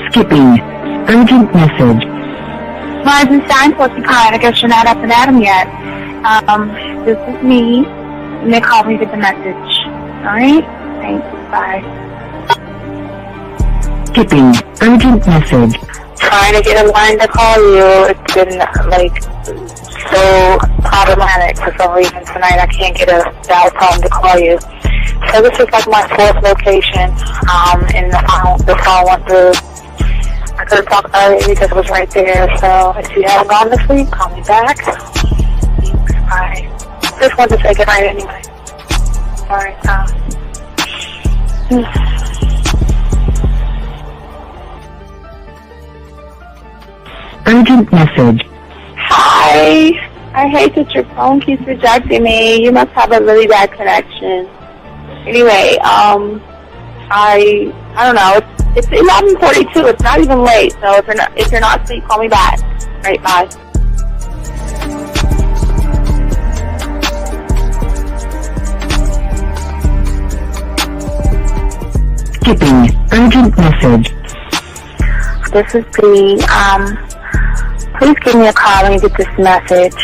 Skipping. Urgent message. Eisenstein, Porcupine. I guess you're not up and at 'em yet. This is me. You may call me with the message. Alright? Thanks. Bye. Skipping. Urgent message. Trying to get a line to call you. It's been, so problematic for some reason tonight. I can't get a dial tone to call you. So this is like my fourth location, and the phone went through. I could have talked earlier because it was right there. So if you haven't gone to sleep, call me back. Thanks. Bye. Just wanted to say goodnight anyway. Alright, Urgent message. Hi. I hate that your phone keeps rejecting me. You must have a really bad connection. Anyway, I don't know. It's 11:42. It's not even late. So if you're not asleep, call me back. All right, bye. Skipping. Urgent message. This is B. Please give me a call when you get this message.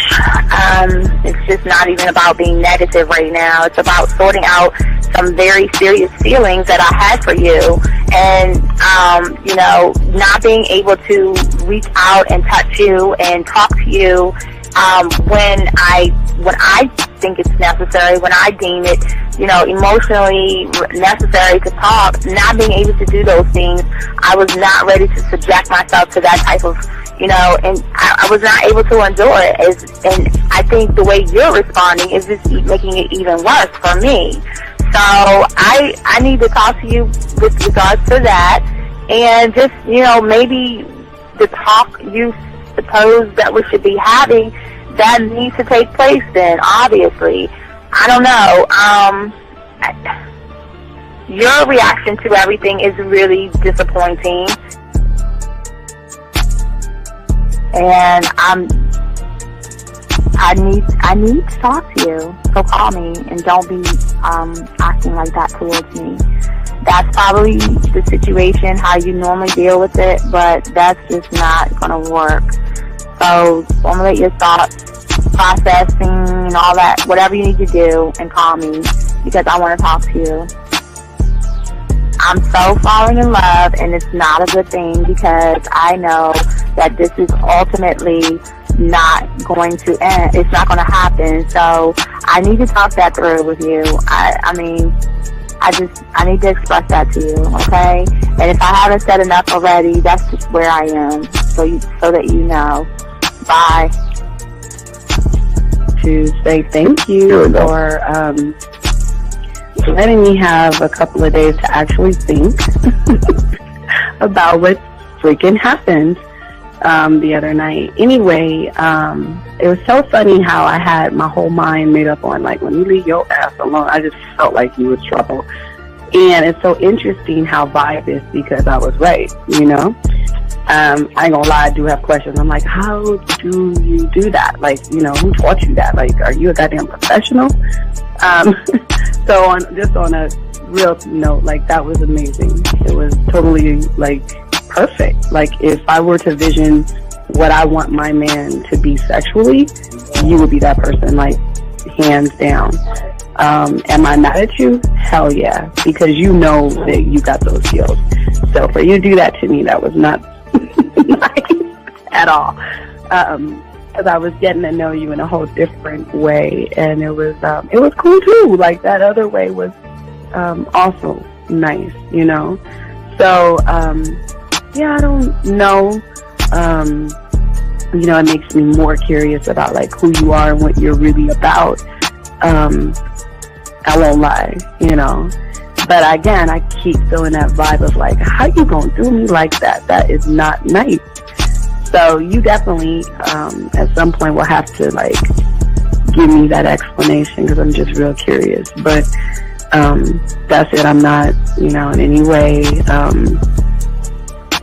It's just not even about being negative right now. It's about sorting out some very serious feelings that I had for you, and not being able to reach out and touch you and talk to you when I think it's necessary, when I deem it, emotionally necessary to talk. Not being able to do those things, I was not ready to subject myself to that type of, and I was not able to endure it. And I think the way you're responding is just making it even worse for me. So I need to talk to you with regards to that, and just, maybe the talk you suppose that we should be having, that needs to take place then, obviously. I don't know. Your reaction to everything is really disappointing. And I need to talk to you. So call me and don't be acting like that towards me. That's probably the situation, how you normally deal with it, but that's just not going to work. So formulate your thoughts, processing and all that, whatever you need to do, and call me because I want to talk to you. I'm so falling in love, and it's not a good thing because I know that this is ultimately not going to end. It's not going to happen. So I need to talk that through with you. I need to express that to you, okay? And if I haven't said enough already, that's just where I am. So that you know. Bye. To say thank you for letting me have a couple of days to actually think about what freaking happened the other night. Anyway, it was so funny how I had my whole mind made up on, let me leave your ass alone. I just felt like he was trouble. And it's so interesting how vibe is because I was right, I ain't gonna lie, I do have questions. I'm like, how do you do that? Who taught you that? Are you a goddamn professional? So on a real note, that was amazing. It was totally, perfect. If I were to vision what I want my man to be sexually, you would be that person, hands down. Am I mad at you? Hell yeah, because you know that you got those skills. So for you to do that to me, that was not nice at all. Because I was getting to know you in a whole different way, and it was cool too. That other way was also nice, So I don't know. It makes me more curious about who you are and what you're really about. I won't lie, But again, I keep feeling that vibe of how you gonna do me like that? That is not nice. So you definitely, at some point, will have to give me that explanation because I'm just real curious. But that's it. I'm not, in any way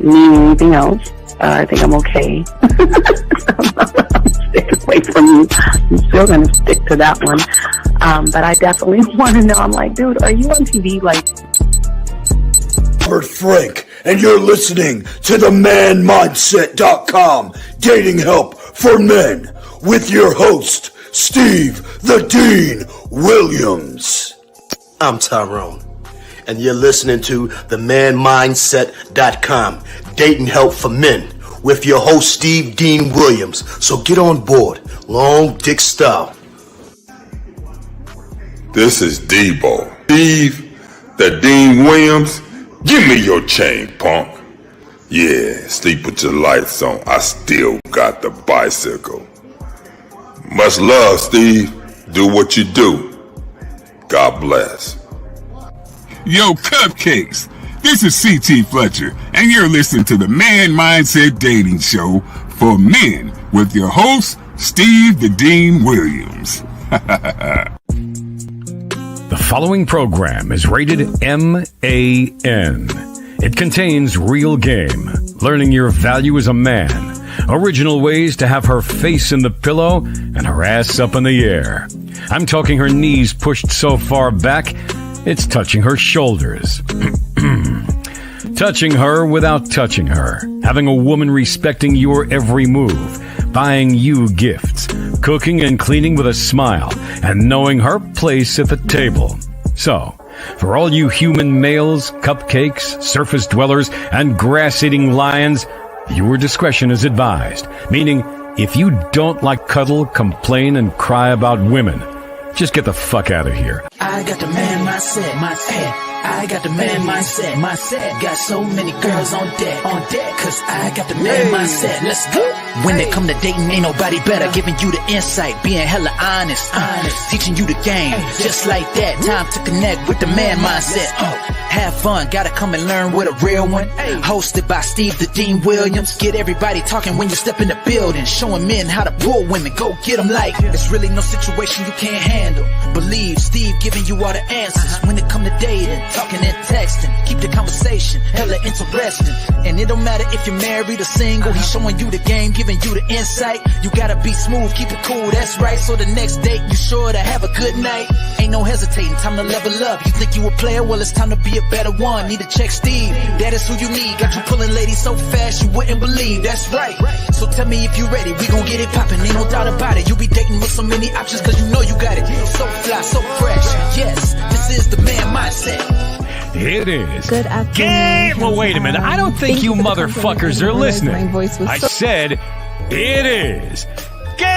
needing anything else. I think I'm okay. I'm staying away from you. I'm still gonna stick to that one. But I definitely want to know. I'm dude, are you on TV? Robert Frank. and you're listening to the manmindset.com dating help for men with your host, Steve the Dean Williams. I'm Tyrone, and you're listening to the manmindset.com dating help for men with your host, Steve Dean Williams. So get on board, long dick style. This is Debo. Steve the Dean Williams. Give me your chain, punk. Yeah, sleep with your lights on. I still got the bicycle. Much love, Steve. Do what you do. God bless. Yo, cupcakes. This is C.T. Fletcher, and you're listening to the Man Mindset Dating Show for men with your host, Steve the Dean Williams. The following program is rated MAN. It contains real game, learning your value as a man, original ways to have her face in the pillow and her ass up in the air. I'm talking her knees pushed so far back, it's touching her shoulders. Touching her without touching her. Having a woman respecting your every move. Buying you gifts, cooking and cleaning with a smile, and knowing her place at the table. So, for all you human males, cupcakes, surface dwellers, and grass-eating lions, your discretion is advised. Meaning, if you don't like cuddle, complain, and cry about women, just get the fuck out of here. I got the man mindset. I got the man mindset. Got so many girls on deck, cause I got the man mindset. Let's go. When it come to dating, ain't nobody better. Giving you the insight, being hella honest. Teaching you the game, just like that. Time to connect with the man mindset. Have fun, gotta come and learn with a real one. Hosted by Steve the Dean Williams. Get everybody talking when you step in the building. Showing men how to pull women, go get them like there's really no situation you can't handle. Believe Steve giving you all the answers. When it come to dating, talking and texting, keep the conversation hella interesting. And it don't matter if you're married or single. He's showing you the game, giving you the insight. You gotta be smooth, keep it cool, that's right. So the next date, you sure to have a good night. Ain't no hesitating, time to level up. You think you a player? Well, it's time to be a better one. Need to check Steve, that is who you need. Got you pulling ladies so fast you wouldn't believe, that's right. So tell me if you ready, we gon' get it poppin', ain't no doubt about it. You be dating with so many options cause you know you got it. So fly, so fresh, yes, this is the man mindset. It is. Good afternoon. Well, wait a minute. I don't think you motherfuckers are listening. My voice was I said it is game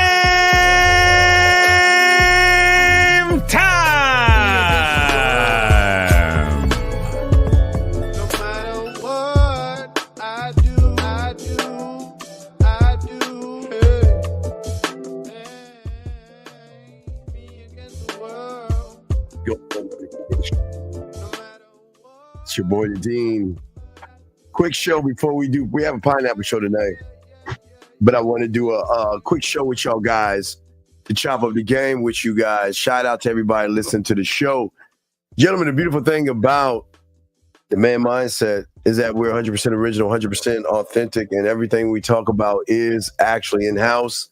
time. No matter what I do. Hey, me against the world. It's your boy, the Dean. Quick show before we have a pineapple show tonight, but I want to do a quick show with y'all guys to chop up the game with you guys. Shout out to everybody listening to the show. Gentlemen, the beautiful thing about the man mindset is that we're 100% original, 100% authentic, and everything we talk about is actually in-house.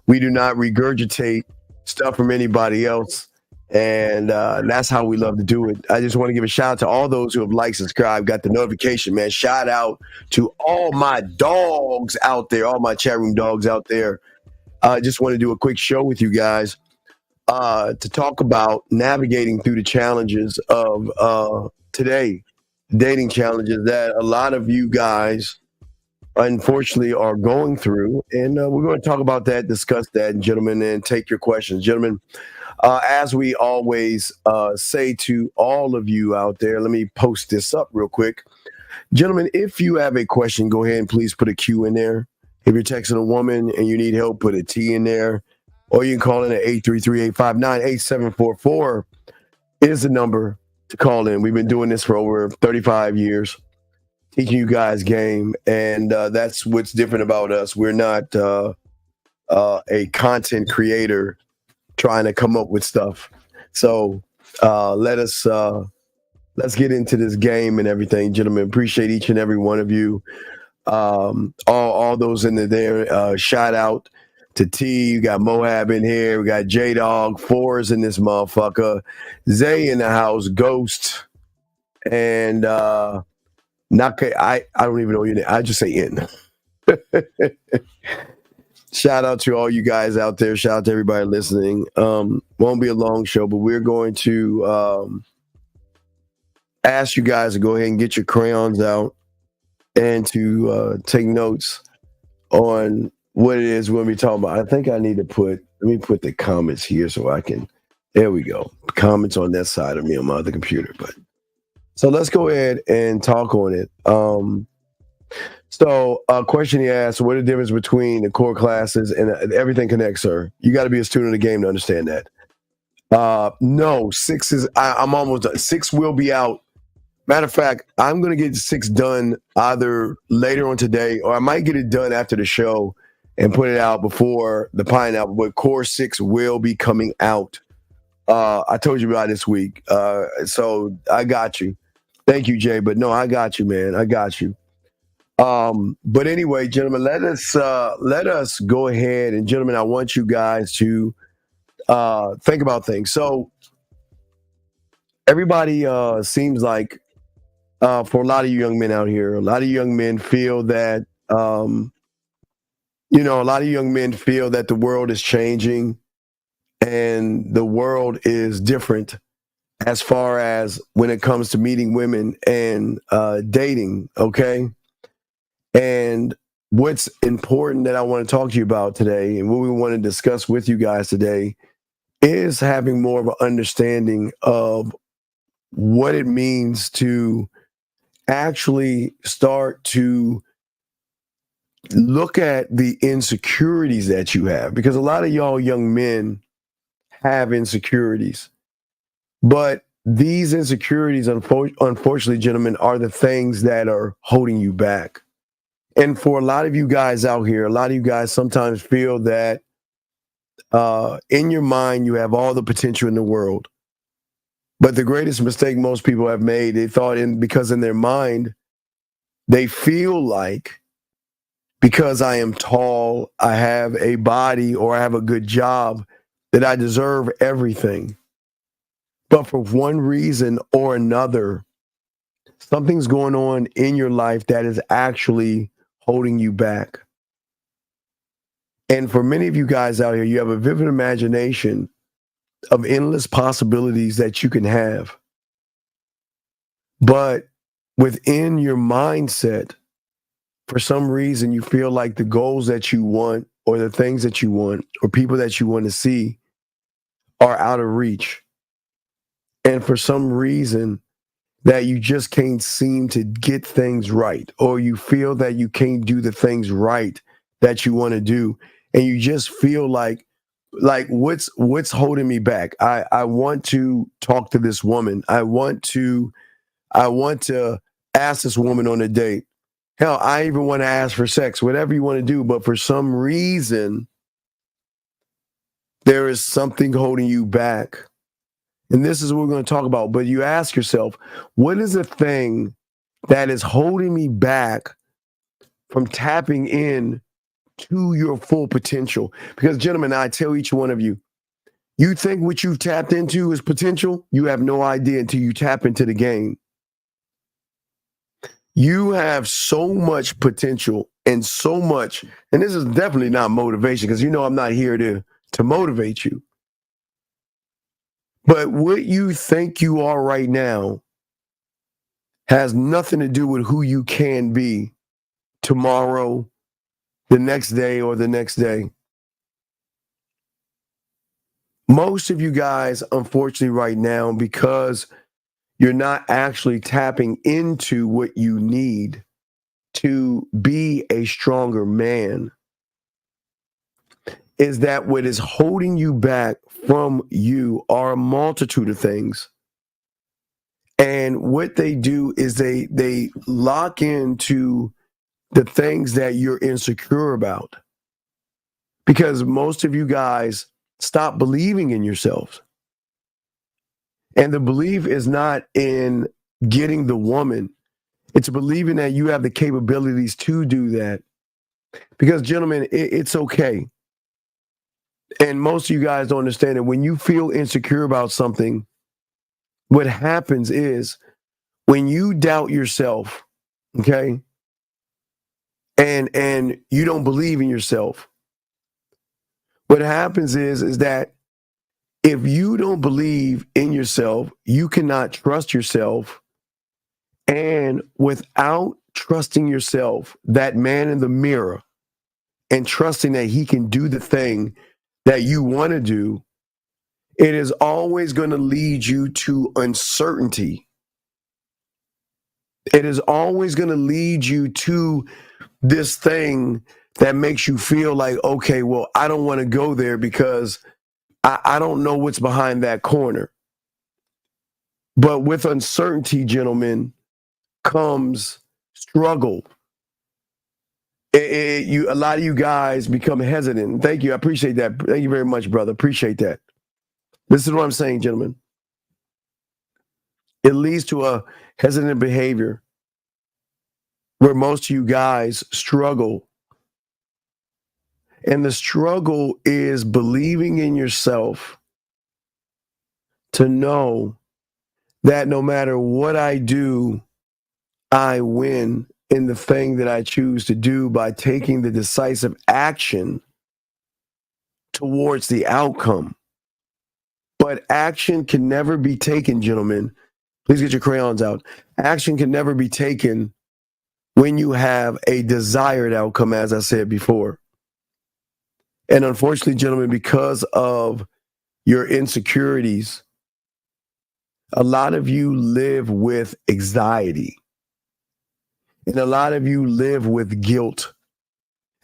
We do not regurgitate stuff from anybody else. And that's how we love to do it. I just want to give a shout out to all those who have liked, subscribed, got the notification, man. Shout out to all my dogs out there, all my chat room dogs out there. I just want to do a quick show with you guys to talk about navigating through the challenges of today, dating challenges that a lot of you guys, unfortunately, are going through. And we're going to talk about that, discuss that, gentlemen, and take your questions. Gentlemen, as we always say to all of you out there, let me post this up real quick. Gentlemen, if you have a question, go ahead and please put a Q in there. If you're texting a woman and you need help, put a T in there. Or you can call in at 833-859-8744 is the number to call in. We've been doing this for over 35 years, teaching you guys game. And that's what's different about us. We're not a content creator trying to come up with stuff. So let's get into this game and everything, gentlemen. Appreciate each and every one of you. All those in there. Shout out to T. You got Moab in here. We got J-Dog. Fours in this motherfucker. Zay in the house. Ghost. And Not I don't even know your name. I just say in. Shout out to all you guys out there. Shout out to everybody listening. Won't be a long show, but we're going to ask you guys to go ahead and get your crayons out and to take notes on what it is we're going to be talking about. I think I need to let me put the comments here so I can, there we go. Comments on that side of me on my other computer. But so let's go ahead and talk on it. So a question he asked, what is the difference between the core classes and everything connects, sir? You got to be a student of the game to understand that. No, 6 is, I'm almost done. 6 will be out. Matter of fact, I'm going to get 6 done either later on today, or I might get it done after the show and put it out before the Pineapple. But Core 6 will be coming out. I told you about this week. So I got you. Thank you, Jay. But no, I got you, man. I got you. But anyway, gentlemen, let us go ahead, and gentlemen, I want you guys to think about things. So everybody seems like for a lot of you young men out here, a lot of young men feel that a lot of young men feel that the world is changing and the world is different as far as when it comes to meeting women and dating, okay? And what's important that I want to talk to you about today and what we want to discuss with you guys today is having more of an understanding of what it means to actually start to look at the insecurities that you have. Because a lot of y'all young men have insecurities. But these insecurities, unfortunately, gentlemen, are the things that are holding you back. And for a lot of you guys out here, a lot of you guys sometimes feel that in your mind, you have all the potential in the world. But the greatest mistake most people have made, they thought because in their mind, they feel like because I am tall, I have a body, or I have a good job, that I deserve everything. But for one reason or another, something's going on in your life that is actually holding you back. And for many of you guys out here, you have a vivid imagination of endless possibilities that you can have. But within your mindset, for some reason, you feel like the goals that you want or the things that you want or people that you want to see are out of reach. And for some reason that you just can't seem to get things right, or you feel that you can't do the things right that you want to do. And you just feel like what's holding me back? I want to talk to this woman. I want to ask this woman on a date. Hell, I even want to ask for sex, whatever you want to do. But for some reason, there is something holding you back. And this is what we're going to talk about. But you ask yourself, what is the thing that is holding me back from tapping in to your full potential? Because, gentlemen, I tell each one of you, you think what you've tapped into is potential? You have no idea until you tap into the game. You have so much potential and so much, and this is definitely not motivation, because I'm not here to motivate you. But what you think you are right now has nothing to do with who you can be tomorrow, the next day, or the next day. Most of you guys, unfortunately, right now, because you're not actually tapping into what you need to be a stronger man, is that what is holding you back from you are a multitude of things. And what they do is they lock into the things that you're insecure about. Because most of you guys stop believing in yourselves. And the belief is not in getting the woman. It's believing that you have the capabilities to do that. Because, gentlemen, it's okay. And most of you guys don't understand that when you feel insecure about something, what happens is when you doubt yourself Okay. And you don't believe in yourself. What happens is that if you don't believe in yourself, you cannot trust yourself. And without trusting yourself, that man in the mirror, and trusting that he can do the thing that you want to do, it is always going to lead you to uncertainty. It is always going to lead you to this thing that makes you feel like, okay, well, I don't want to go there because I don't know what's behind that corner. But with uncertainty, gentlemen, comes struggle. A lot of you guys become hesitant. Thank you. I appreciate that. Thank you very much, brother. Appreciate that. This is what I'm saying, gentlemen. It leads to a hesitant behavior where most of you guys struggle. And the struggle is believing in yourself to know that no matter what I do, I win in the thing that I choose to do by taking the decisive action towards the outcome. But action can never be taken, gentlemen. Please get your crayons out. Action can never be taken when you have a desired outcome, as I said before. And unfortunately, gentlemen, because of your insecurities, a lot of you live with anxiety. And a lot of you live with guilt.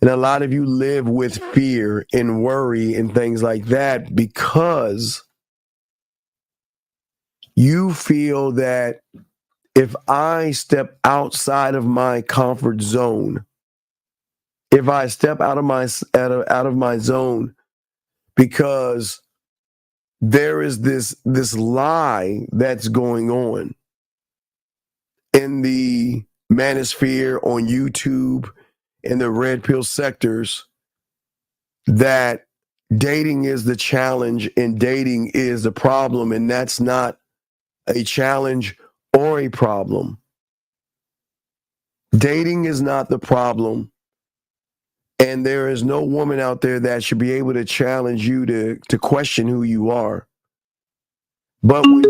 And a lot of you live with fear and worry and things like that because you feel that if I step outside of my comfort zone, if I step out of my zone, because there is this lie that's going on in the manosphere, on YouTube, in the red pill sectors, that dating is the challenge and dating is the problem, and that's not a challenge or a problem. Dating is not the problem, and there is no woman out there that should be able to challenge you to question who you are. But hold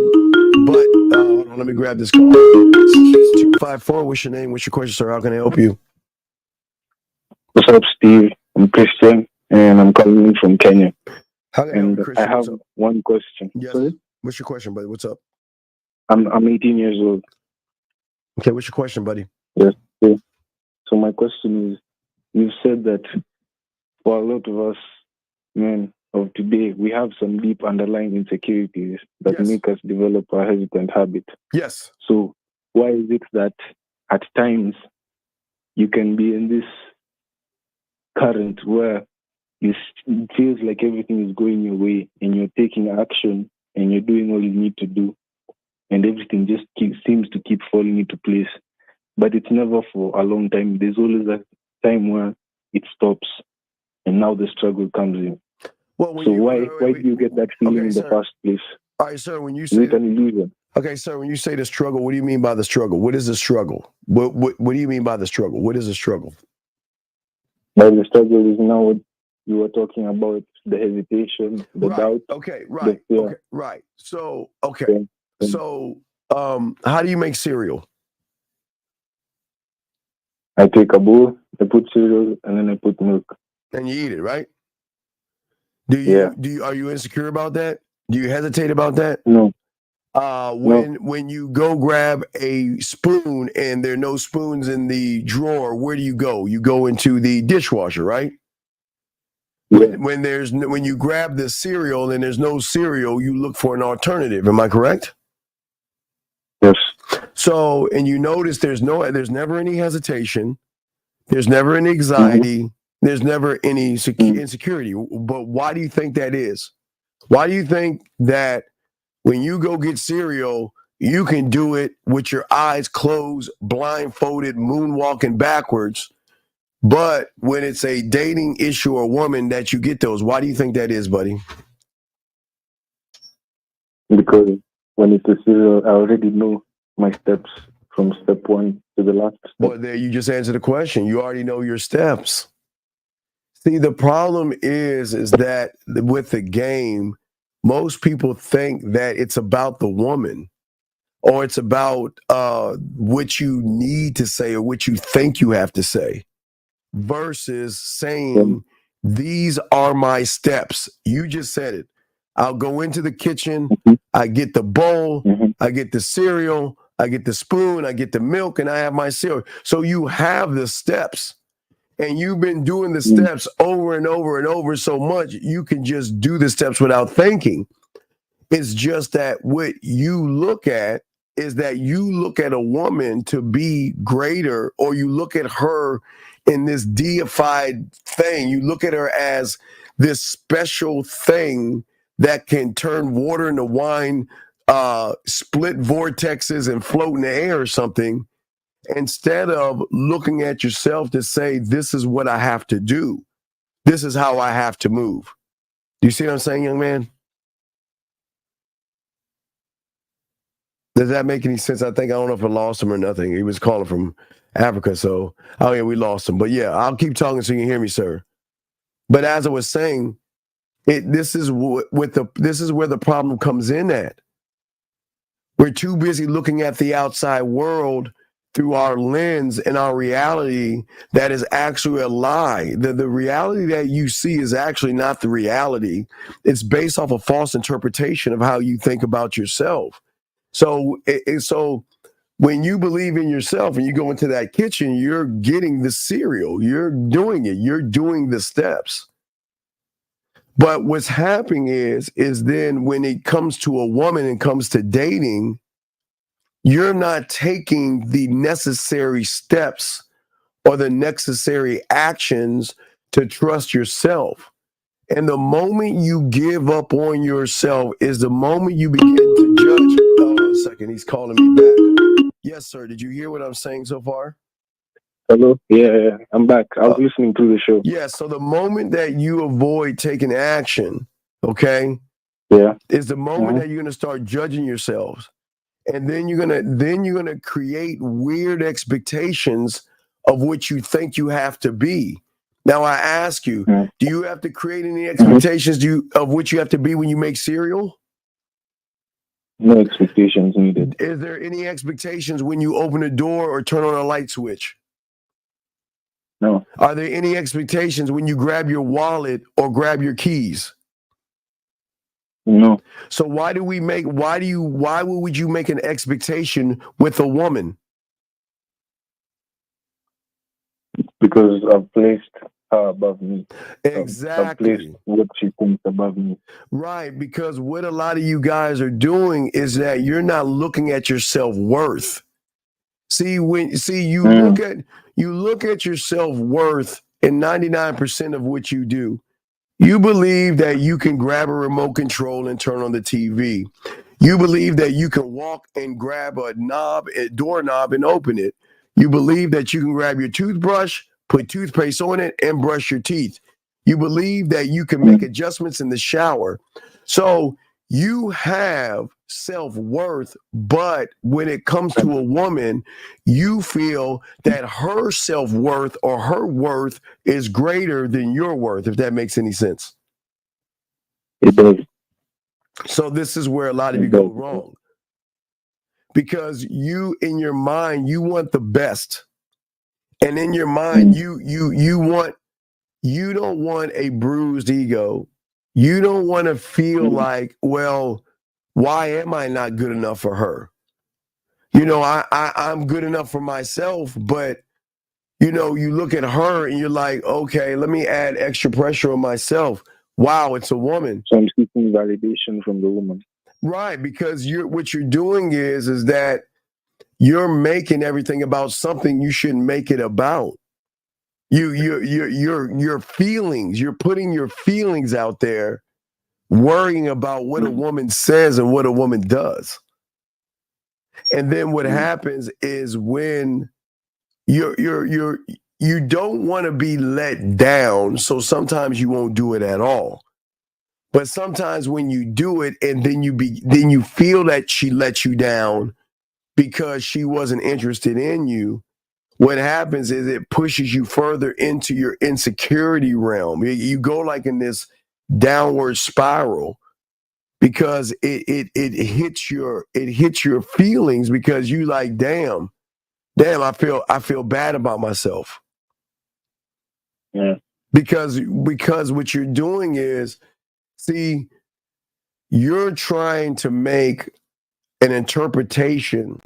on, let me grab this call. 254, what's your name? What's your question, sir? How can I help you? What's up, Steve? I'm Christian, and I'm calling you from Kenya. How can I help you, Christian? I have one question. Yes. Sorry? What's your question, buddy? What's up? I'm 18 years old. Okay, what's your question, buddy? Yes. Okay. So my question is, you've said that for a lot of us men of today, we have some deep underlying insecurities that make us develop a hesitant habit. Yes. So why is it that at times you can be in this current where it feels like everything is going your way and you're taking action and you're doing all you need to do and everything just seems to keep falling into place, but it's never for a long time. There's always a time where it stops and now the struggle comes in. Well, why do you get that feeling in the first place? All right, sir, when you Is say it an illusion? Okay, sir, when you say the struggle, what do you mean by the struggle? What is the struggle? What do you mean by the struggle? What is the struggle? Well, the struggle is now what you were talking about, the hesitation, the doubt. Okay, right. Okay, right. So, okay. So, how do you make cereal? I take a bowl, I put cereal, and then I put milk. And you eat it, right? Are you insecure about that? Do you hesitate about that? No. When you go grab a spoon and there are no spoons in the drawer, where do you go? You go into the dishwasher, right? Yeah. When you grab the cereal and there's no cereal, you look for an alternative. Am I correct? Yes. So, and you notice there's never any hesitation. There's never any anxiety. There's never any insecurity. But why do you think that is? Why do you think that when you go get cereal, you can do it with your eyes closed, blindfolded, moonwalking backwards? But when it's a dating issue or woman that you get those, why do you think that is, buddy? Because when it's a cereal, I already know my steps from step one to the last step. Well, there you just answered the question. You already know your steps. See, the problem is that with the game, most people think that it's about the woman, or it's about what you need to say or what you think you have to say, versus saying, these are my steps. You just said it. I'll go into the kitchen, I get the bowl, I get the cereal, I get the spoon, I get the milk, and I have my cereal. So you have the steps, and you've been doing the steps over and over and over so much, you can just do the steps without thinking. It's just that what you look at is that you look at a woman to be greater, or you look at her in this deified thing. You look at her as this special thing that can turn water into wine, split vortexes and float in the air or something, instead of looking at yourself to say, this is what I have to do. This is how I have to move. Do you see what I'm saying, young man? Does that make any sense? I don't know if I lost him or nothing. He was calling from Africa, so we lost him. But yeah, I'll keep talking so you can hear me, sir. But as I was saying, this is where the problem comes in at. We're too busy looking at the outside world through our lens and our reality that is actually a lie. The reality that you see is actually not the reality. It's based off a false interpretation of how you think about yourself. So when you believe in yourself and you go into that kitchen, you're getting the cereal, you're doing it, you're doing the steps. But what's happening is then when it comes to a woman and comes to dating, you're not taking the necessary steps or the necessary actions to trust yourself. And the moment you give up on yourself is the moment you begin to judge. Hold on a second, he's calling me back. Yes, sir. Did you hear what I'm saying so far? Hello? Yeah, I'm back. I was listening to the show. Yeah, so the moment that you avoid taking action, okay, is the moment that you're going to start judging yourselves. And then you're gonna create weird expectations of what you think you have to be. Now I ask you, do you have to create any expectations of what you have to be when you make cereal? No expectations needed. Is there any expectations when you open a door or turn on a light switch? No. Are there any expectations when you grab your wallet or grab your keys? No. So why would you make an expectation with a woman? Because I've placed her above me. Exactly. I've placed what she thinks above me. Right, because what a lot of you guys are doing is that you're not looking at your self-worth. You look at your self-worth in 99% of what you do. You believe that you can grab a remote control and turn on the TV. You believe that you can walk and grab a doorknob and open it. You believe that you can grab your toothbrush, put toothpaste on it, and brush your teeth. You believe that you can make adjustments in the shower. So you have self-worth, but when it comes to a woman, you feel that her self-worth or her worth is greater than your worth, if that makes any sense. It does. So this is where a lot of you go wrong. Because you, in your mind, you want the best. And in your mind, you don't want a bruised ego. You don't want to feel like, well, why am I not good enough for her? I'm good enough for myself, but you look at her and you're like, okay, let me add extra pressure on myself. Wow, it's a woman. So I'm seeking validation from the woman. Right, because what you're doing is that you're making everything about something you shouldn't make it about. Your feelings, you're putting your feelings out there, worrying about what a woman says and what a woman does. And then what happens is when you don't want to be let down, so sometimes you won't do it at all. But sometimes when you do it and then you feel that she let you down, because she wasn't interested in you, what happens is it pushes you further into your insecurity realm. You go like in this downward spiral because it hits your feelings because you like, damn, I feel bad about myself. Yeah. Because what you're doing is, see, you're trying to make an interpretation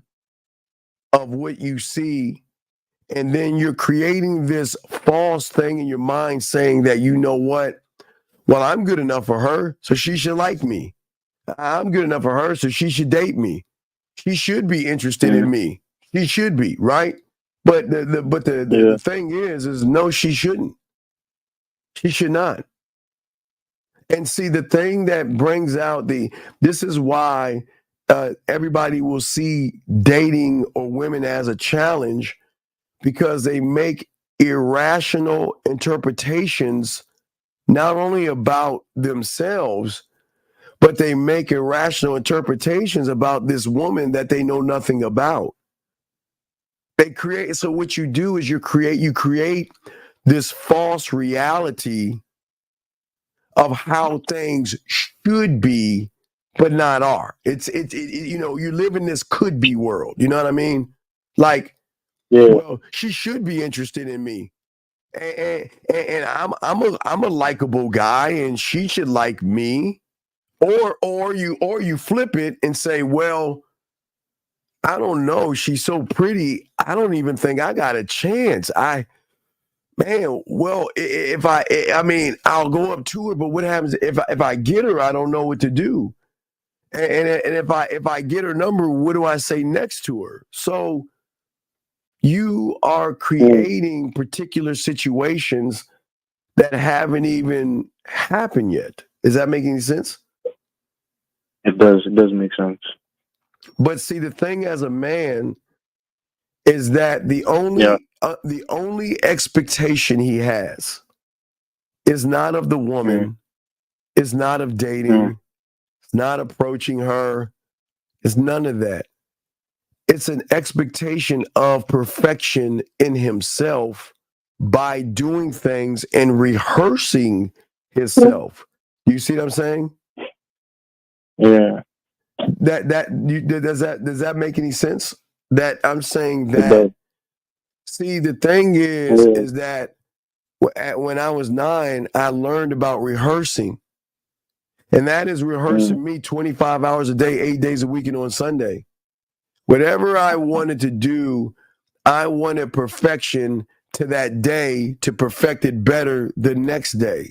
of what you see, and then you're creating this false thing in your mind saying that, you know what? Well, I'm good enough for her, so she should like me. I'm good enough for her, so she should date me. She should be interested in me. She should be, right? But the thing is no, she shouldn't. She should not. And see, the thing that brings out this is why everybody will see dating or women as a challenge, because they make irrational interpretations not only about themselves, but they make irrational interpretations about this woman that they know nothing about. So what you do is you create this false reality of how things should be, but not are. You live in this could be world. You know what I mean? Like, well, she should be interested in me, and I'm a likable guy, and she should like me. Or you flip it and say, well, I don't know, she's so pretty, I don't even think I got a chance. Well, I'll go up to her, but what happens if I get her? I don't know what to do. And if I get her number, what do I say next to her? So you are creating particular situations that haven't even happened yet. Is that making any sense? It does. It does make sense. But see, the thing as a man is that the only expectation he has is not of the woman, is not of dating, it's not approaching her, it's none of that. It's an expectation of perfection in himself by doing things and rehearsing himself. You see what I'm saying? Yeah. Does that make any sense? That I'm saying that. See, the thing is that when I was 9, I learned about rehearsing, and that is rehearsing me 25 hours a day, 8 days a week, and on Sunday. Whatever I wanted to do, I wanted perfection to that day to perfect it better the next day.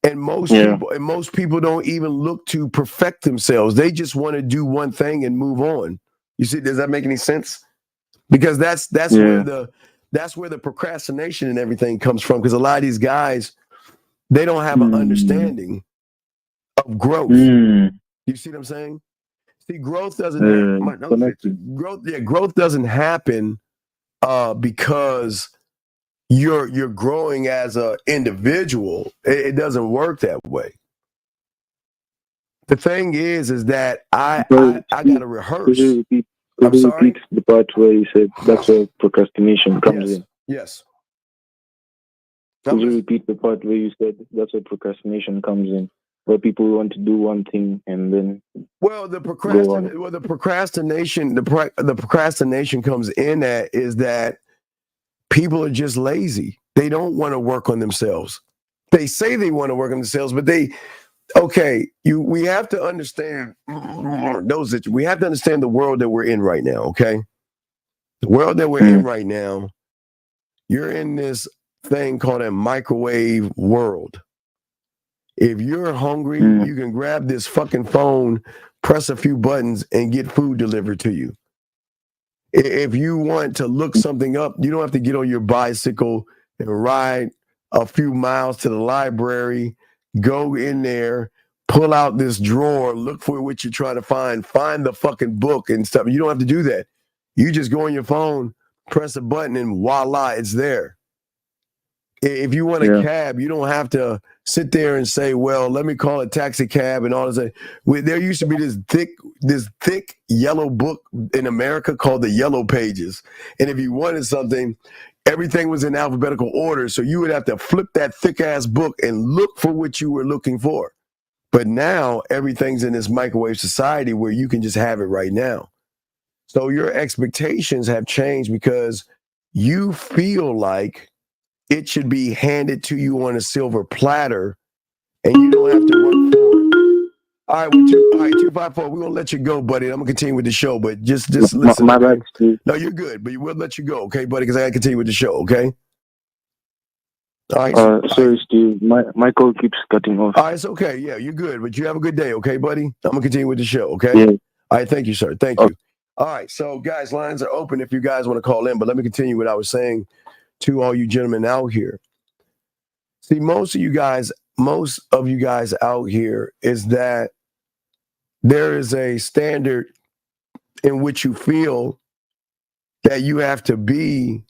And most people don't even look to perfect themselves. They just want to do one thing and move on. You see, does that make any sense? Because that's where the procrastination and everything comes from. Because a lot of these guys, they don't have an understanding of growth. You see what I'm saying? See, growth doesn't growth doesn't happen because you're growing as an individual. It doesn't work that way. The thing is that I got to rehearse. Could you repeat the part where you said that's where procrastination comes in? Yes. Could you repeat the part where you said that's where procrastination comes in, where people want to do one thing and then the procrastination comes in at is that people are just lazy. They don't want to work on themselves. They say they want to work on themselves, but we have to understand we have to understand the world that we're in right now, okay? The world that we're in right now, you're in this thing called a microwave world. If you're hungry, you can grab this fucking phone, press a few buttons, and get food delivered to you. If you want to look something up, you don't have to get on your bicycle and ride a few miles to the library, go in there, pull out this drawer, look for what you're trying to find the fucking book and stuff. You don't have to do that. You just go on your phone, press a button, and voila, it's there. If you want a cab, you don't have to sit there and say, well, let me call a taxi cab and all this. There used to be this thick yellow book in America called the Yellow Pages. And if you wanted something, everything was in alphabetical order. So you would have to flip that thick ass book and look for what you were looking for. But now everything's in this microwave society where you can just have it right now. So your expectations have changed because you feel like it should be handed to you on a silver platter, and you don't have to work for it. All right, 254. We're gonna let you go, buddy. I'm gonna continue with the show, but just listen. My bad, Steve. No, you're good, but we'll let you go, okay, buddy? Because I gotta continue with the show, okay? All right. Sorry, Steve. My call keeps cutting off. All right, it's okay. Yeah, you're good, but you have a good day, okay, buddy? I'm gonna continue with the show, okay? Yeah. All right, thank you, sir. Thank you. All right, so guys, lines are open if you guys want to call in, but let me continue what I was saying to all you gentlemen out here. See, most of you guys out here is that there is a standard in which you feel that you have to be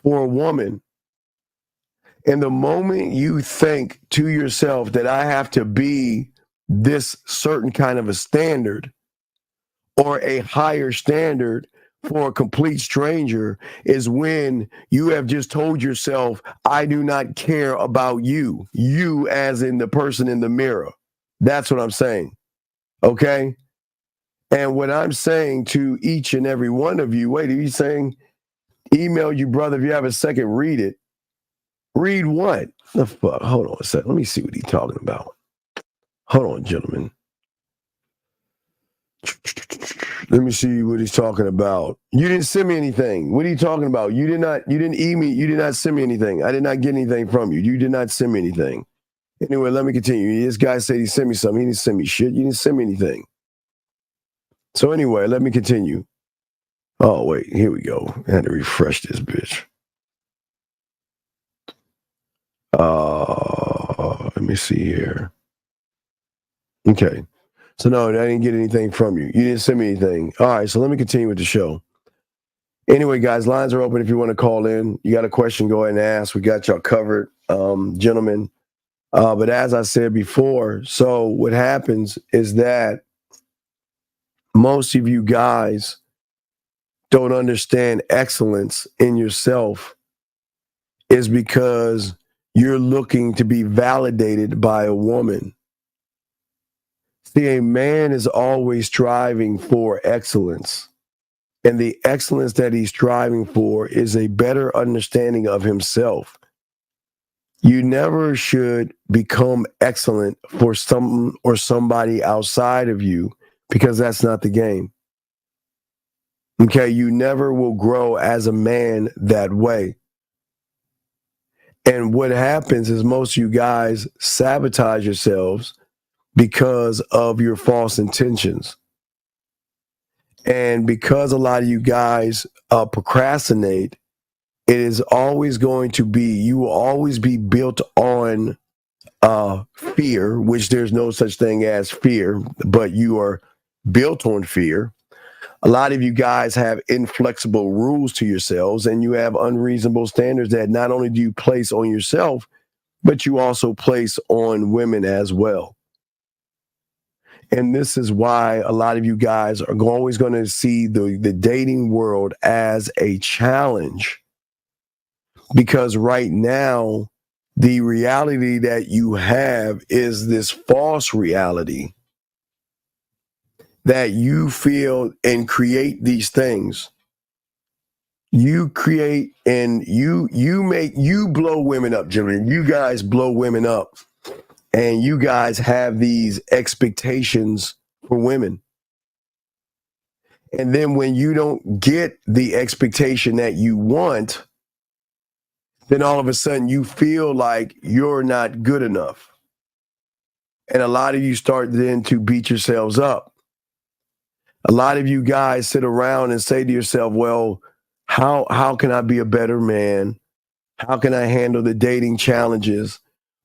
for a woman. And the moment you think to yourself that I have to be this certain kind of a standard or a higher standard for a complete stranger is when you have just told yourself, I do not care about you. You as in the person in the mirror. That's what I'm saying. Okay? And what I'm saying to each and every one of you, wait, he's saying, email you, brother, if you have a second, read it. Read what? The fuck? Hold on a second. Let me see what he's talking about. Hold on, gentlemen. Let me see what he's talking about. You didn't send me anything. What are you talking about? You didn't email me. You did not send me anything. I did not get anything from you. You did not send me anything. Anyway, let me continue. This guy said he sent me something. He didn't send me shit. You didn't send me anything. So anyway, let me continue. Oh, wait. Here we go. I had to refresh this bitch. Let me see here. Okay. So no, I didn't get anything from you. You didn't send me anything. All right, so let me continue with the show. Anyway, guys, lines are open if you want to call in. You got a question, go ahead and ask. We got y'all covered, gentlemen. But as I said before, so what happens is that most of you guys don't understand excellence in yourself is because you're looking to be validated by a woman. See, a man is always striving for excellence. And the excellence that he's striving for is a better understanding of himself. You never should become excellent for something or somebody outside of you because that's not the game. Okay, you never will grow as a man that way. And what happens is most of you guys sabotage yourselves because of your false intentions. And because a lot of you guys procrastinate, it is always going to be, you will always be built on fear, which there's no such thing as fear, but you are built on fear. A lot of you guys have inflexible rules to yourselves, and you have unreasonable standards that not only do you place on yourself, but you also place on women as well. And this is why a lot of you guys are always going to see the dating world as a challenge. Because right now, the reality that you have is this false reality that you feel and create these things. You create and you blow women up, gentlemen. You guys blow women up. And you guys have these expectations for women. And then when you don't get the expectation that you want, then all of a sudden you feel like you're not good enough. And a lot of you start then to beat yourselves up. A lot of you guys sit around and say to yourself, well, how can I be a better man? How can I handle the dating challenges?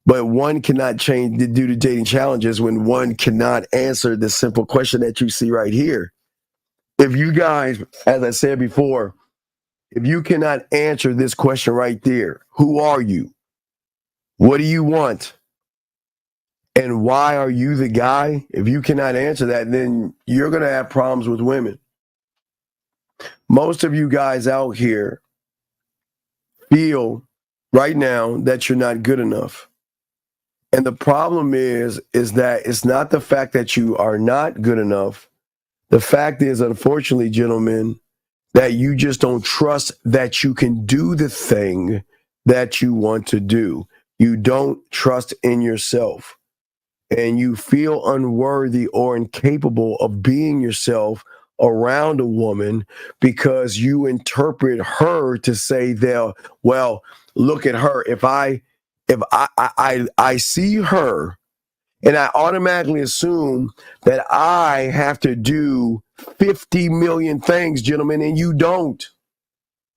But one cannot do the dating challenges when one cannot answer the simple question that you see right here. If you guys, as I said before, If you cannot answer this question right there, who are you? What do you want? And why are you the guy? If you cannot answer that, then you're going to have problems with women. Most of you guys out here feel right now that you're not good enough. And the problem is that it's not the fact that you are not good enough. The fact is, unfortunately, gentlemen, that you just don't trust that you can do the thing that you want to do. You don't trust in yourself. And you feel unworthy or incapable of being yourself around a woman because you interpret her to say that, well, look at her. If I see her and I automatically assume that I have to do 50 million things, gentlemen, and you don't.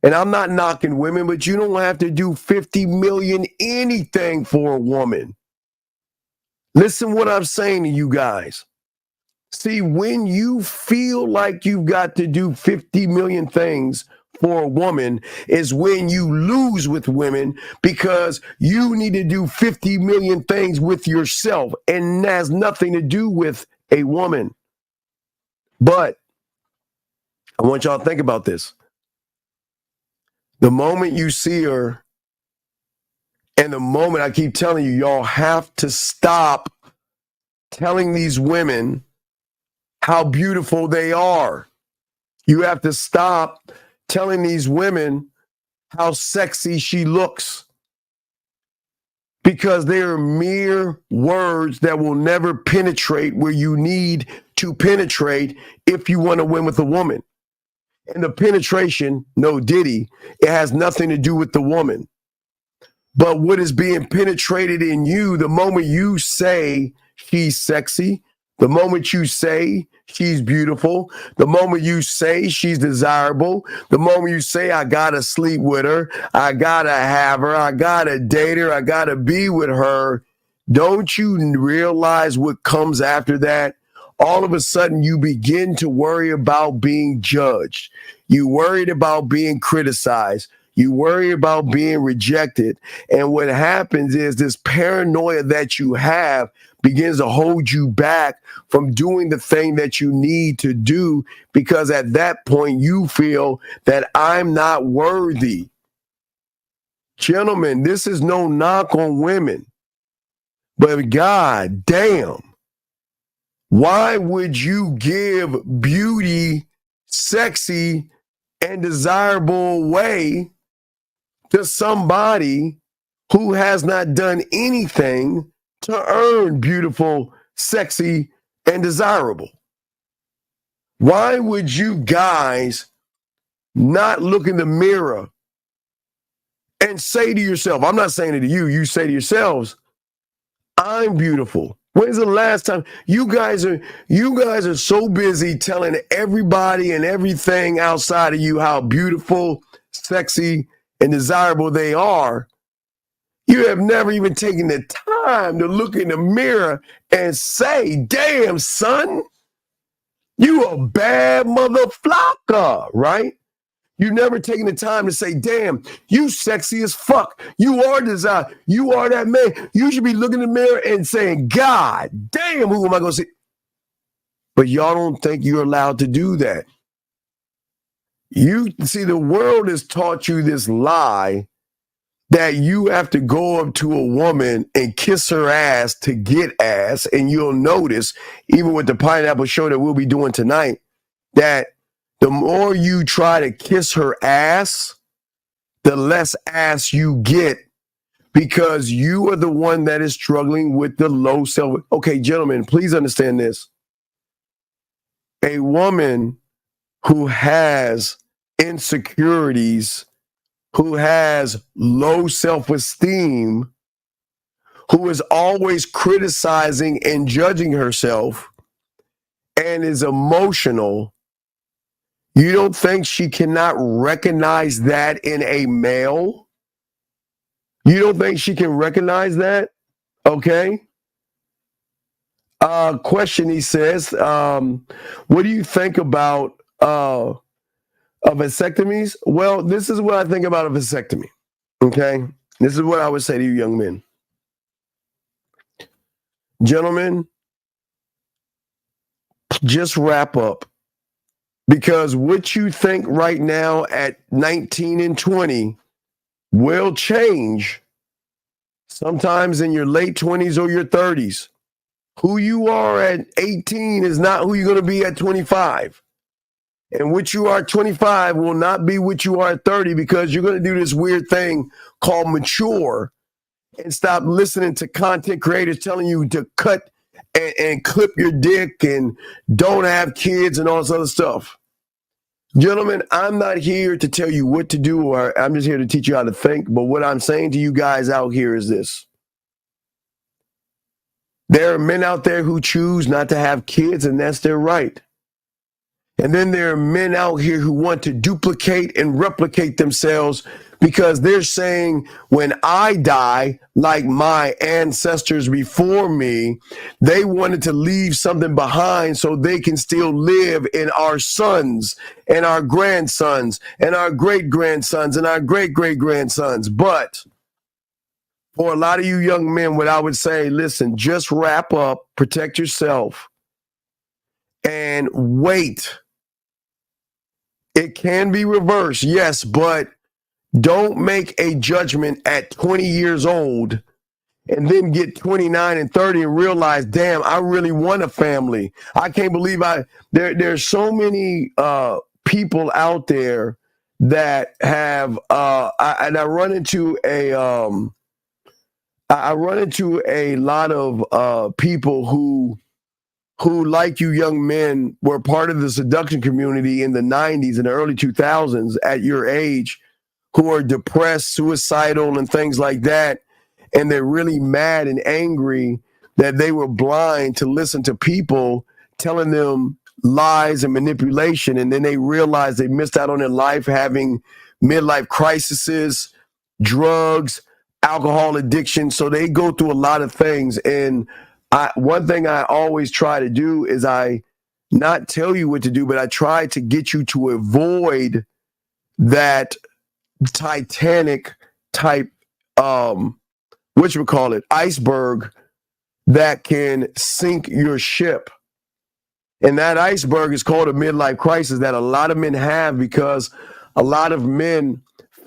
And I'm not knocking women, but you don't have to do 50 million anything for a woman. Listen what I'm saying to you guys. See, when you feel like you've got to do 50 million things for a woman is when you lose with women because you need to do 50 million things with yourself and has nothing to do with a woman. But I want y'all to think about this. The moment you see her and the moment I keep telling you, y'all have to stop telling these women how beautiful they are. You have to stop telling these women how sexy she looks because they are mere words that will never penetrate where you need to penetrate if you want to win with a woman. And the penetration, no diddy, it has nothing to do with the woman. But what is being penetrated in you the moment you say she's sexy, the moment you say she's beautiful, the moment you say she's desirable, the moment you say I gotta sleep with her, I gotta have her, I gotta date her, I gotta be with her, don't you realize what comes after that? All of a sudden you begin to worry about being judged. You worried about being criticized. You worry about being rejected. And what happens is this paranoia that you have begins to hold you back from doing the thing that you need to do because at that point you feel that I'm not worthy. Gentlemen, this is no knock on women, but God damn, why would you give beauty, sexy, and desirable away to somebody who has not done anything to earn beautiful, sexy, and desirable? Why would you guys not look in the mirror and say to yourself, I'm not saying it to you, you say to yourselves, I'm beautiful. When's the last time you guys are so busy telling everybody and everything outside of you how beautiful, sexy, and desirable they are? You have never even taken the time to look in the mirror and say, damn, son, you a bad motherflocker, right? You've never taken the time to say, damn, you sexy as fuck. You are desire. You are that man. You should be looking in the mirror and saying, God damn, who am I going to see? But y'all don't think you're allowed to do that. You see, the world has taught you this lie that you have to go up to a woman and kiss her ass to get ass. And you'll notice, even with the pineapple show that we'll be doing tonight, that the more you try to kiss her ass, the less ass you get because you are the one that is struggling with the low self. Okay, gentlemen, please understand this. A woman who has insecurities, who has low self-esteem, who is always criticizing and judging herself and is emotional, you don't think she cannot recognize that in a male? You don't think she can recognize that? Okay. Question, he says, what do you think about Of vasectomies? Well, this is what I think about a vasectomy. Okay? This is what I would say to you young men. Gentlemen, just wrap up. Because what you think right now at 19 and 20 will change sometimes in your late 20s or your 30s. Who you are at 18 is not who you're going to be at 25. And what you are at 25 will not be what you are at 30 because you're going to do this weird thing called mature and stop listening to content creators telling you to cut and clip your dick and don't have kids and all this other stuff. Gentlemen, I'm not here to tell you what to do, or I'm just here to teach you how to think. But what I'm saying to you guys out here is this. There are men out there who choose not to have kids, and that's their right. And then there are men out here who want to duplicate and replicate themselves because they're saying, when I die, like my ancestors before me, they wanted to leave something behind so they can still live in our sons and our grandsons and our great-grandsons and our great-great-grandsons. But for a lot of you young men, what I would say, listen, just wrap up, protect yourself, and wait. It can be reversed, yes, but don't make a judgment at 20 years old and then get 29 and 30 and realize, damn, I really want a family. I can't believe there's so many people out there that have, I run into a lot of people who, like you young men, were part of the seduction community in the 90s and the early 2000s at your age, who are depressed, suicidal, and things like that. And they're really mad and angry that they were blind to listen to people telling them lies and manipulation. And then they realize they missed out on their life, having midlife crises, drugs, alcohol addiction. So they go through a lot of things. And one thing I always try to do is I not tell you what to do, but I try to get you to avoid that Titanic type, iceberg that can sink your ship. And that iceberg is called a midlife crisis that a lot of men have because a lot of men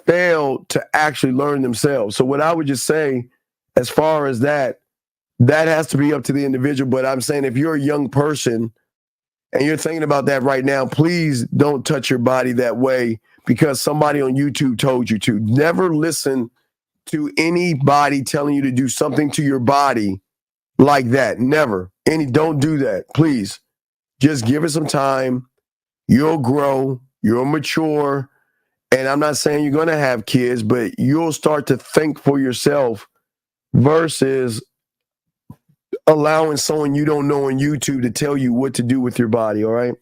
fail to actually learn themselves. So what I would just say, as far as that has to be up to the individual. But I'm saying if you're a young person and you're thinking about that right now, please don't touch your body that way because somebody on YouTube told you to. Never listen to anybody telling you to do something to your body like that. Never. Don't do that. Please. Just give it some time. You'll grow. You'll mature. And I'm not saying you're going to have kids, but you'll start to think for yourself versus allowing someone you don't know on YouTube to tell you what to do with your body, all right?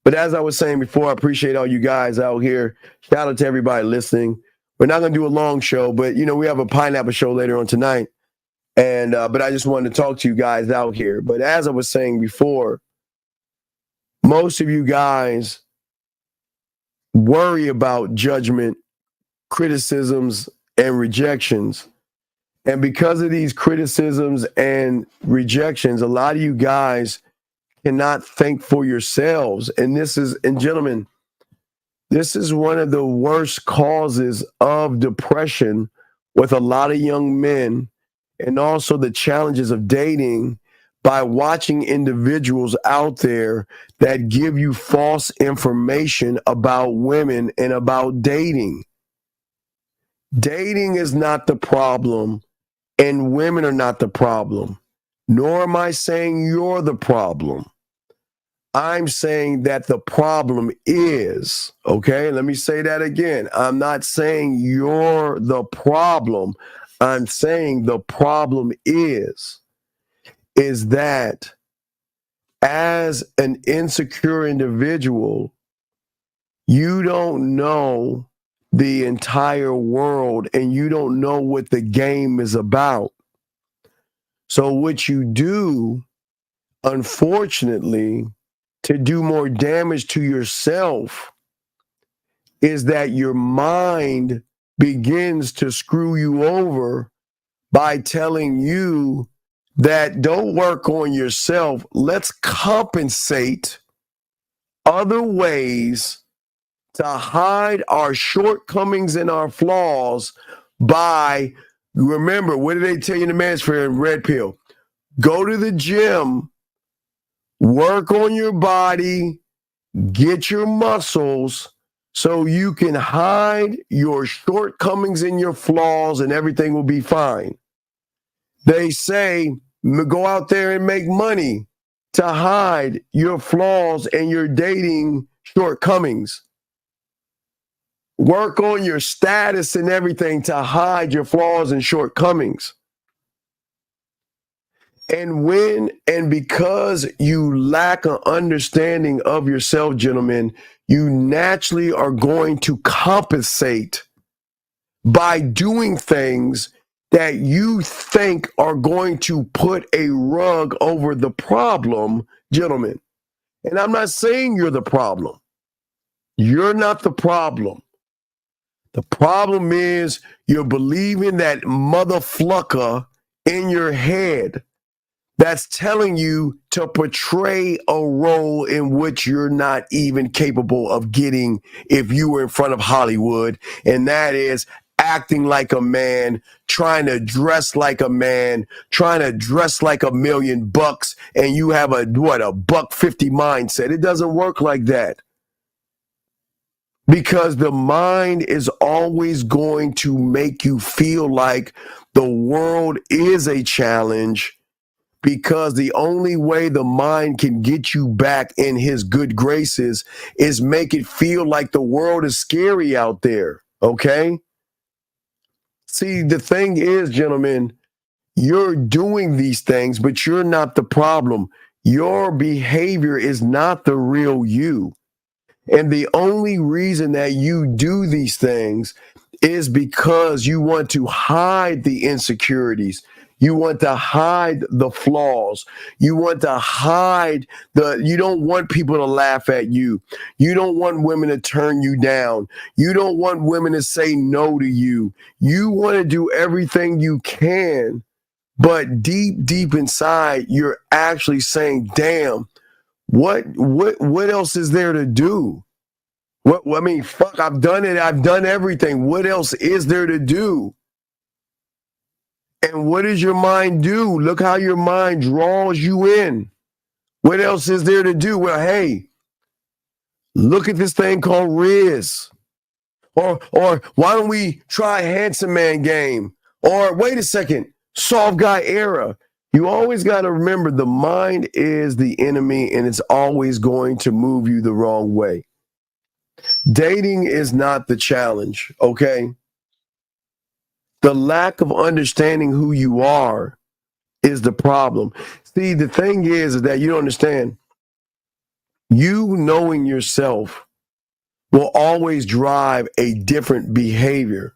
But as I was saying before, I appreciate all you guys out here. Shout out to everybody listening. We're not going to do a long show, but, we have a pineapple show later on tonight. And but I just wanted to talk to you guys out here. But as I was saying before, most of you guys worry about judgment, criticisms, and rejections. And because of these criticisms and rejections, a lot of you guys cannot think for yourselves. And gentlemen, this is one of the worst causes of depression with a lot of young men, and also the challenges of dating by watching individuals out there that give you false information about women and about dating. Dating is not the problem. And women are not the problem, nor am I saying you're the problem. I'm saying that the problem is, okay? Let me say that again. I'm not saying you're the problem. I'm saying the problem is that as an insecure individual, you don't know the entire world and you don't know what the game is about. So what you do, unfortunately, to do more damage to yourself is that your mind begins to screw you over by telling you that don't work on yourself. Let's compensate other ways to hide our shortcomings and our flaws by, remember, what did they tell you in the man's fair in Red Pill? Go to the gym, work on your body, get your muscles so you can hide your shortcomings and your flaws and everything will be fine. They say, go out there and make money to hide your flaws and your dating shortcomings. Work on your status and everything to hide your flaws and shortcomings. And because you lack an understanding of yourself, gentlemen, you naturally are going to compensate by doing things that you think are going to put a rug over the problem, gentlemen. And I'm not saying you're the problem. You're not the problem. The problem is you're believing that motherflucker in your head that's telling you to portray a role in which you're not even capable of getting if you were in front of Hollywood. And that is acting like a man, trying to dress like a man, trying to dress like $1,000,000, and you have a $150 mindset. It doesn't work like that. Because the mind is always going to make you feel like the world is a challenge, because the only way the mind can get you back in his good graces is make it feel like the world is scary out there, okay? See, the thing is, gentlemen, you're doing these things, but you're not the problem. Your behavior is not the real you. And the only reason that you do these things is because you want to hide the insecurities. You want to hide the flaws. You want to hide you don't want people to laugh at you. You don't want women to turn you down. You don't want women to say no to you. You want to do everything you can, but deep inside, you're actually saying, damn, what else is there to do? I mean, fuck, I've done it. I've done everything. What else is there to do? And what does your mind do? Look how your mind draws you in. What else is there to do? Well, hey, look at this thing called Riz. Or why don't we try Handsome Man game? Or wait a second, Soft Guy Era. You always got to remember the mind is the enemy, and it's always going to move you the wrong way. Dating is not the challenge, okay? The lack of understanding who you are is the problem. See, the thing is that you don't understand. You knowing yourself will always drive a different behavior.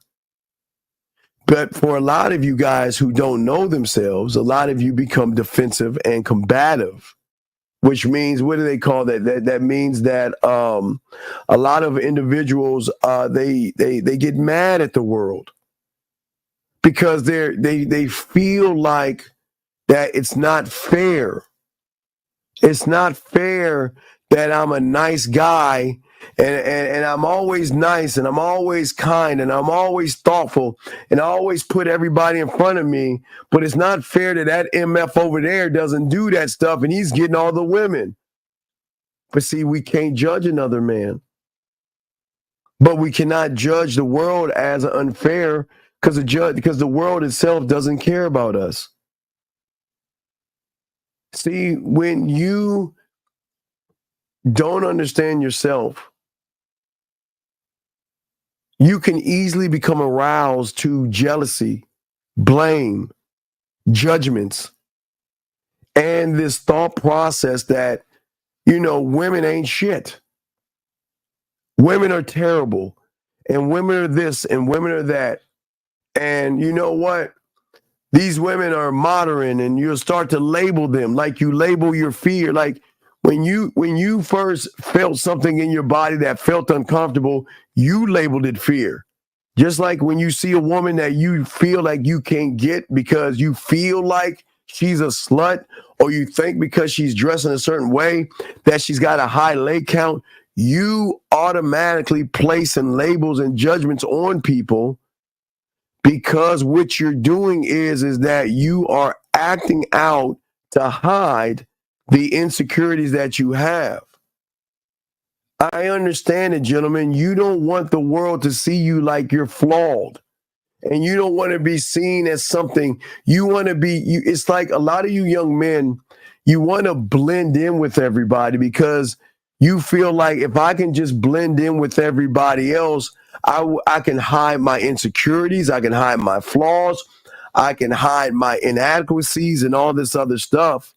But for a lot of you guys who don't know themselves, a lot of you become defensive and combative, which means, what do they call that? That means that a lot of individuals, they get mad at the world because they feel like that it's not fair. It's not fair that I'm a nice guy and I'm always nice and I'm always kind and I'm always thoughtful and I always put everybody in front of me. But it's not fair that MF over there doesn't do that stuff and he's getting all the women. But see, we can't judge another man. But we cannot judge the world as unfair because the world itself doesn't care about us. See, when you don't understand yourself, you can easily become aroused to jealousy, blame, judgments, and this thought process that, women ain't shit. Women are terrible, and women are this, and women are that. And you know what? These women are modern, and you'll start to label them like you label your fear. Like, When you first felt something in your body that felt uncomfortable, you labeled it fear. Just like when you see a woman that you feel like you can't get because you feel like she's a slut, or you think because she's dressed in a certain way that she's got a high leg count, you automatically placing labels and judgments on people, because what you're doing is that you are acting out to hide the insecurities that you have. I understand it, gentlemen. You don't want the world to see you like you're flawed. And you don't want to be seen as something. You want to be, it's like a lot of you young men, you want to blend in with everybody because you feel like if I can just blend in with everybody else, I can hide my insecurities, I can hide my flaws, I can hide my inadequacies and all this other stuff.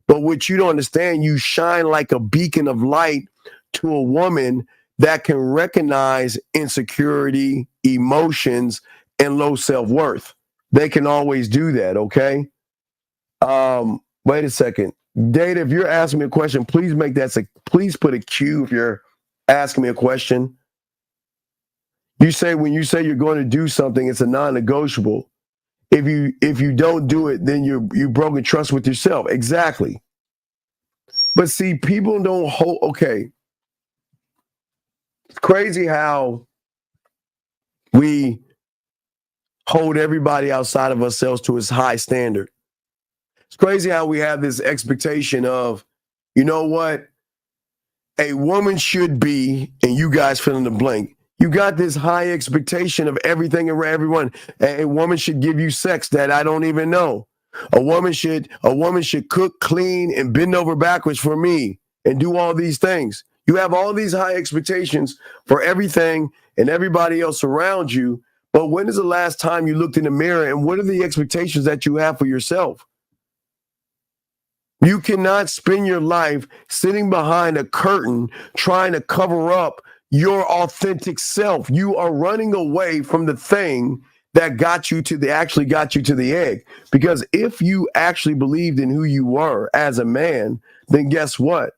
But what you don't understand, you shine like a beacon of light to a woman that can recognize insecurity, emotions, and low self-worth. They can always do that, okay? Wait a second. Data, if you're asking me a question, please please put a Q if you're asking me a question. You say when you say you're going to do something, it's a non-negotiable. If you don't do it, then you've broken trust with yourself. Exactly. But see, people don't hold, okay. It's crazy how we hold everybody outside of ourselves to a high standard. It's crazy how we have this expectation of, you know what, a woman should be, and you guys fill in the blank. You got this high expectation of everything and everyone. A woman should give you sex that I don't even know. A woman should cook, clean, and bend over backwards for me and do all these things. You have all these high expectations for everything and everybody else around you. But when is the last time you looked in the mirror, and what are the expectations that you have for yourself? You cannot spend your life sitting behind a curtain trying to cover up your authentic self. You are running away from the thing that actually got you to the egg. Because if you actually believed in who you were as a man, then guess what?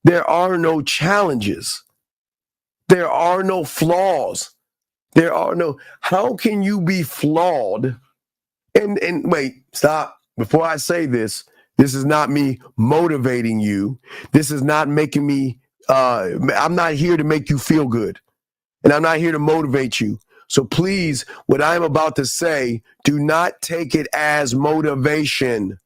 There are no challenges. There are no flaws. How can you be flawed? And wait, stop. Before I say this, this is not me motivating you. This is not making me, I'm not here to make you feel good. And I'm not here to motivate you. So please, what I'm about to say, do not take it as motivation.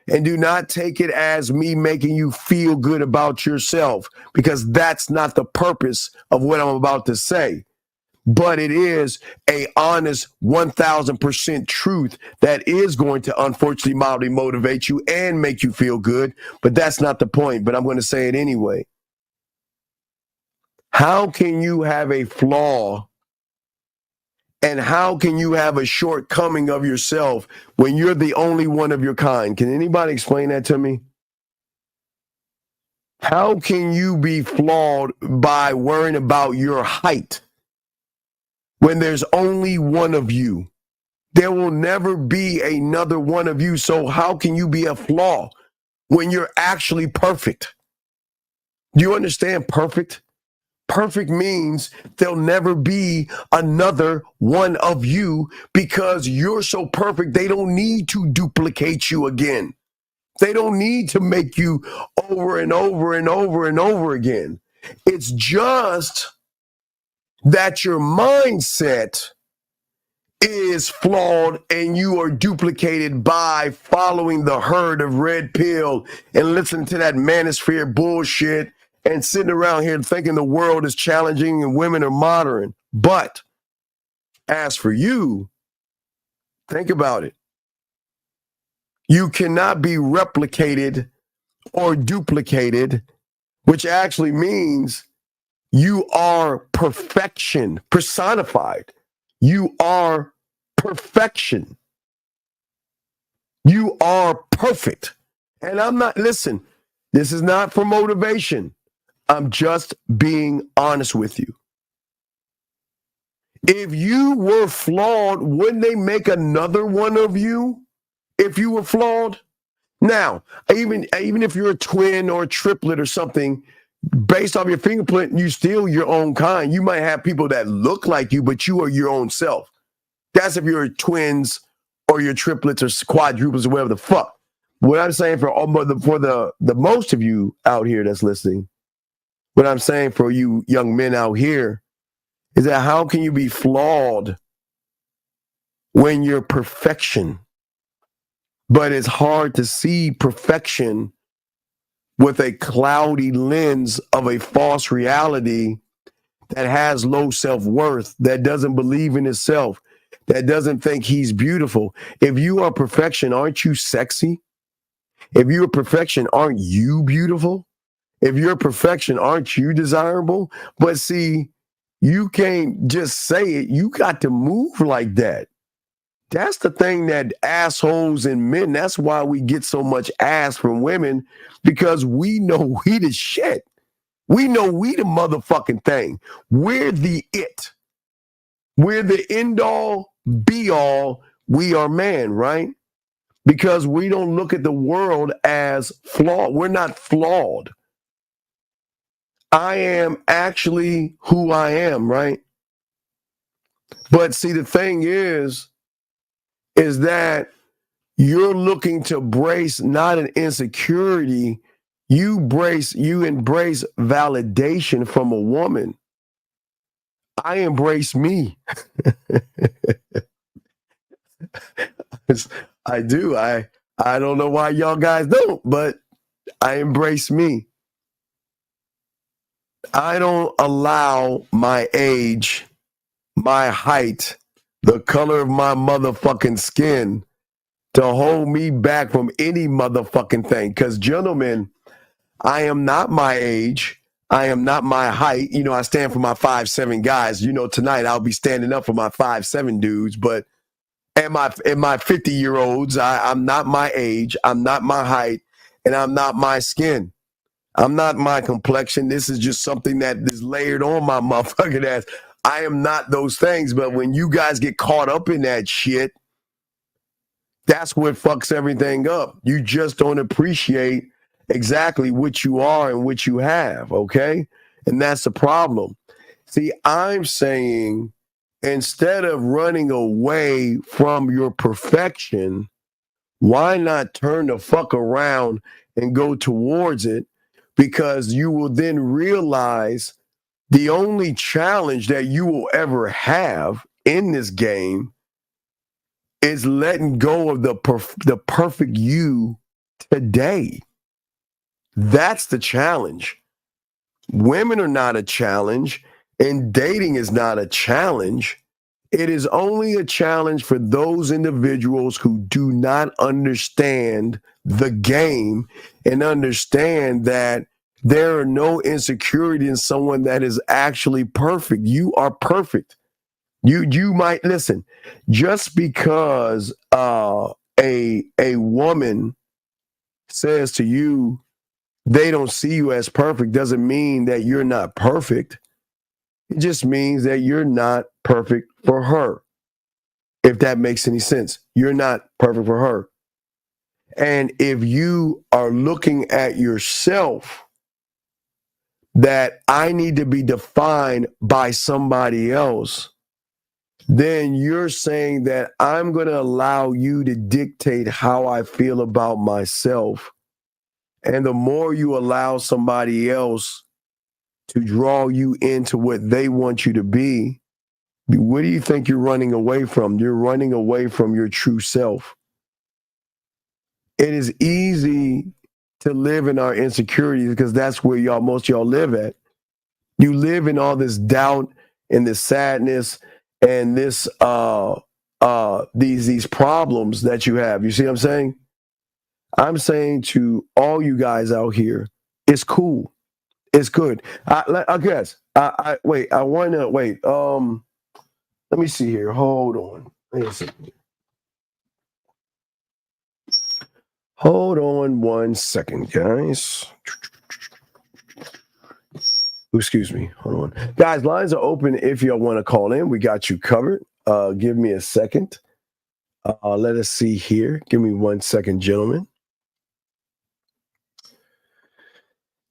And do not take it as me making you feel good about yourself, because that's not the purpose of what I'm about to say. But it is a honest 1,000% truth that is going to unfortunately mildly motivate you and make you feel good. But that's not the point. But I'm going to say it anyway. How can you have a flaw, and how can you have a shortcoming of yourself when you're the only one of your kind? Can anybody explain that to me? How can you be flawed by worrying about your height when there's only one of you? There will never be another one of you. So how can you be a flaw when you're actually perfect? Do you understand perfect? Perfect means there'll never be another one of you, because you're so perfect, they don't need to duplicate you again. They don't need to make you over and over and over and over again. It's just that your mindset is flawed and you are duplicated by following the herd of red pill and listening to that manosphere bullshit and sitting around here thinking the world is challenging and women are modern. But as for you, think about it. You cannot be replicated or duplicated, which actually means you are perfection personified. You are perfection. You are perfect. And I'm not, listen, this is not for motivation. I'm just being honest with you. If you were flawed, wouldn't they make another one of you if you were flawed? Now, even if you're a twin or a triplet or something, based off your fingerprint, you still your own kind. You might have people that look like you, but you are your own self. That's if you're twins or your triplets or quadruplets or whatever the fuck. What I'm saying for the most of you out here that's listening, what I'm saying for you young men out here is that how can you be flawed when you're perfection? But it's hard to see perfection with a cloudy lens of a false reality that has low self-worth, that doesn't believe in itself, that doesn't think he's beautiful. If you are perfection, aren't you sexy? If you're perfection, aren't you beautiful? If you're perfection, aren't you desirable? But see, you can't just say it. You got to move like that. That's the thing that assholes and men, that's why we get so much ass from women, because we know we the shit. We know we the motherfucking thing. We're the it. We're the end all, be all. We are man, right? Because we don't look at the world as flawed. We're not flawed. I am actually who I am, right? But see, the thing is that you're looking to brace not an insecurity. You embrace validation from a woman. I embrace me. I do. I don't know why y'all guys don't, but I embrace me. I don't allow my age, my height, the color of my motherfucking skin to hold me back from any motherfucking thing. Because, gentlemen, I am not my age. I am not my height. You know, I stand for my 5'7" guys. You know, tonight I'll be standing up for my 5'7" dudes. But and my 50-year-olds, I'm not my age. I'm not my height. And I'm not my skin. I'm not my complexion. This is just something that is layered on my motherfucking ass. I am not those things. But when you guys get caught up in that shit, that's what fucks everything up. You just don't appreciate exactly what you are and what you have, okay? And that's the problem. See, I'm saying instead of running away from your perfection, why not turn the fuck around and go towards it? Because you will then realize the only challenge that you will ever have in this game is letting go of the perfect you today. That's the challenge. Women are not a challenge, and dating is not a challenge. It is only a challenge for those individuals who do not understand the game and understand that there are no insecurity in someone that is actually perfect. You are perfect. You might listen, just because a woman says to you they don't see you as perfect doesn't mean that you're not perfect. It just means that you're not perfect for her. If that makes any sense. You're not perfect for her. And if you are looking at yourself that I need to be defined by somebody else, then you're saying that I'm going to allow you to dictate how I feel about myself. And the more you allow somebody else to draw you into what they want you to be, what do you think you're running away from? You're running away from your true self. It is easy to live in our insecurities because that's where most of y'all live at. You live in all this doubt and this sadness and this these problems that you have. You see what I'm saying? I'm saying to all you guys out here, it's cool. It's good. I guess. Wait. I want to wait. Let me see here. Hold on. Wait a second. Hold on 1 second, guys. Excuse me. Hold on. Guys, lines are open if y'all want to call in. We got you covered. Give me a second. Let us see here. Give me 1 second, gentlemen.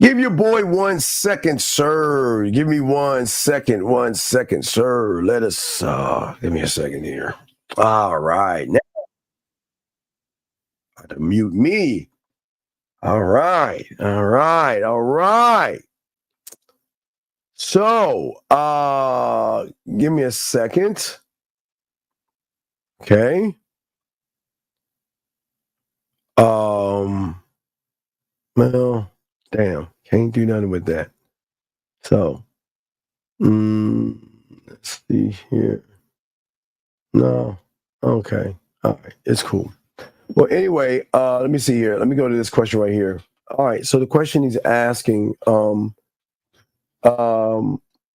Give your boy 1 second, sir. Give me 1 second, 1 second, sir. Let us, give me a second here. All right. Now, I have to mute me. All right. All right. All right. So, give me a second. Okay. Well, damn, can't do nothing with that. So, let's see here. No, okay, all right, it's cool. Well, anyway, let me see here. Let me go to this question right here. All right, so the question he's asking,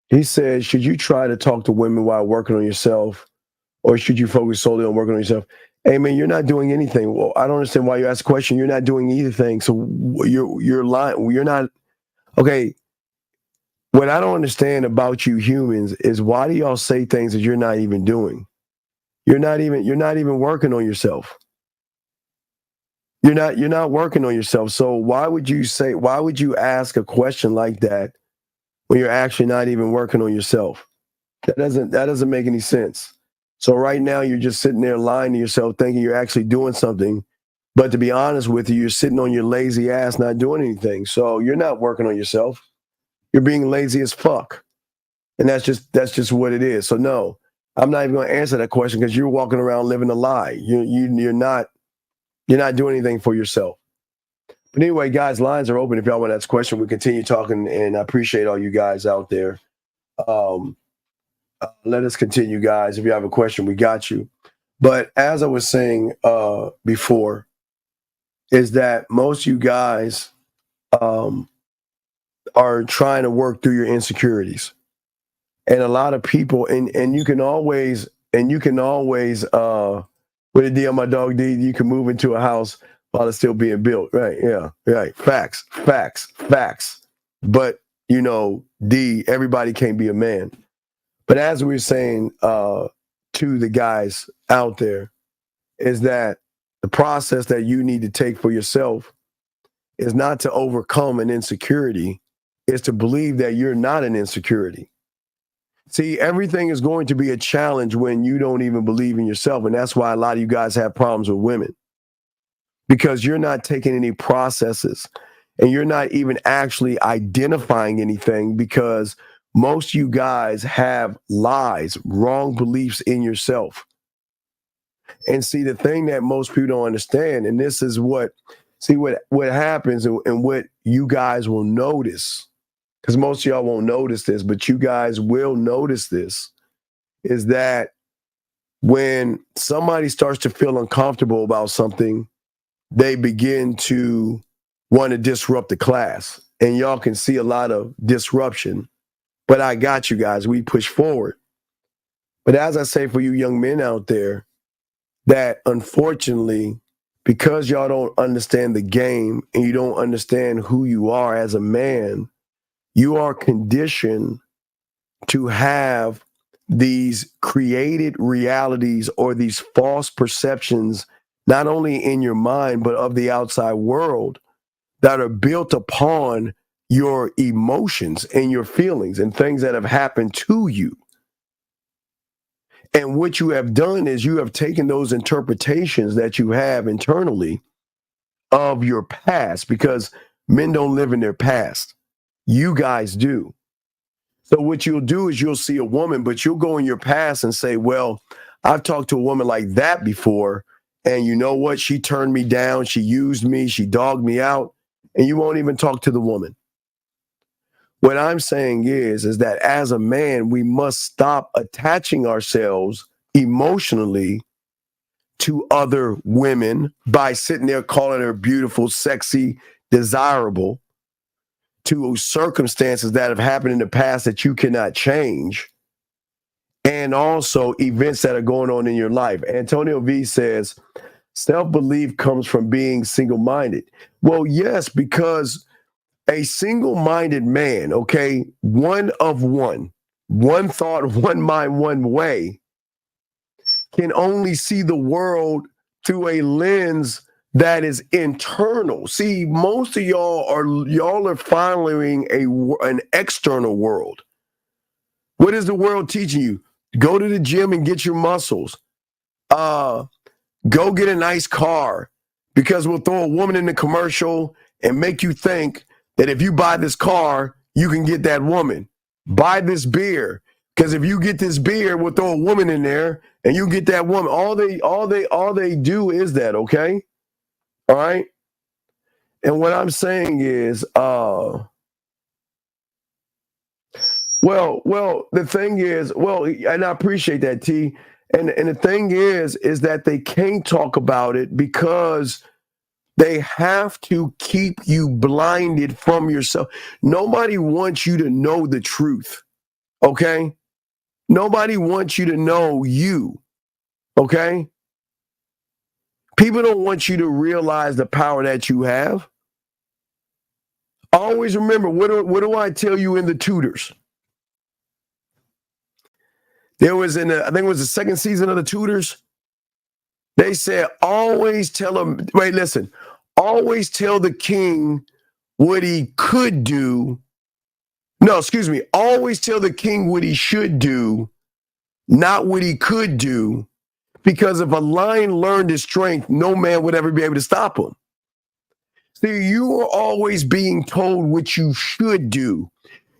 he says, should you try to talk to women while working on yourself, or should you focus solely on working on yourself? Hey man, you're not doing anything. Well, I don't understand why you asked the question. You're not doing anything. So you're lying. You're not okay. What I don't understand about you humans is why do y'all say things that you're not even doing? You're not even working on yourself. You're not working on yourself. So why would you ask a question like that when you're actually not even working on yourself? That doesn't make any sense. So right now you're just sitting there lying to yourself thinking you're actually doing something. But to be honest with you, you're sitting on your lazy ass not doing anything. So you're not working on yourself. You're being lazy as fuck. And that's just what it is. So no, I'm not even going to answer that question because you're walking around living a lie. You're not doing anything for yourself. But anyway, guys, lines are open. If y'all want to ask a question, we continue talking, and I appreciate all you guys out there. Let us continue, guys. If you have a question, we got you. But as I was saying before, is that most of you guys are trying to work through your insecurities. And a lot of people, and you can always, with a D on my dog D, you can move into a house while it's still being built. Right, yeah, right. Facts. But, D, everybody can't be a man. But as we were saying to the guys out there, is that the process that you need to take for yourself is not to overcome an insecurity, is to believe that you're not an insecurity. See, everything is going to be a challenge when you don't even believe in yourself. And that's why a lot of you guys have problems with women, because you're not taking any processes and you're not even actually identifying anything, because most of you guys have lies, wrong beliefs in yourself. And see, the thing that most people don't understand, and this is what happens and what you guys will notice, because most of y'all won't notice this, but you guys will notice this, is that when somebody starts to feel uncomfortable about something, they begin to want to disrupt the class. And y'all can see a lot of disruption. But I got you guys. We push forward. But as I say, for you young men out there, that unfortunately, because y'all don't understand the game and you don't understand who you are as a man, you are conditioned to have these created realities or these false perceptions, not only in your mind, but of the outside world, that are built upon your emotions and your feelings and things that have happened to you. And what you have done is you have taken those interpretations that you have internally of your past, because men don't live in their past. You guys do. So what you'll do is you'll see a woman, but you'll go in your past and say, well, I've talked to a woman like that before, and you know what? She turned me down. She used me. She dogged me out. And you won't even talk to the woman. What I'm saying is that as a man, we must stop attaching ourselves emotionally to other women by sitting there calling her beautiful, sexy, desirable, to circumstances that have happened in the past that you cannot change, and also events that are going on in your life. Antonio V says, self-belief comes from being single-minded. Well, yes, because a single-minded man, okay, one thought, one mind, one way, can only see the world through a lens that is internal. See, most of y'all are following an external world. What is the world teaching you? Go to the gym and get your muscles. Go get a nice car, because we'll throw a woman in the commercial and make you think that if you buy this car, you can get that woman. Buy this beer, because if you get this beer, we'll throw a woman in there and you get that woman. All they do is that, okay? All right. And what I'm saying is, the thing is, and I appreciate that, T. And the thing is that they can't talk about it because they have to keep you blinded from yourself. Nobody wants you to know the truth. Okay. Nobody wants you to know you. Okay. People don't want you to realize the power that you have. Always remember, what do I tell you in the Tudors? There was I think it was the second season of the Tudors. They said, always tell the king what he could do. No, excuse me. Always tell the king what he should do, not what he could do. Because if a lion learned his strength, no man would ever be able to stop him. See, you are always being told what you should do.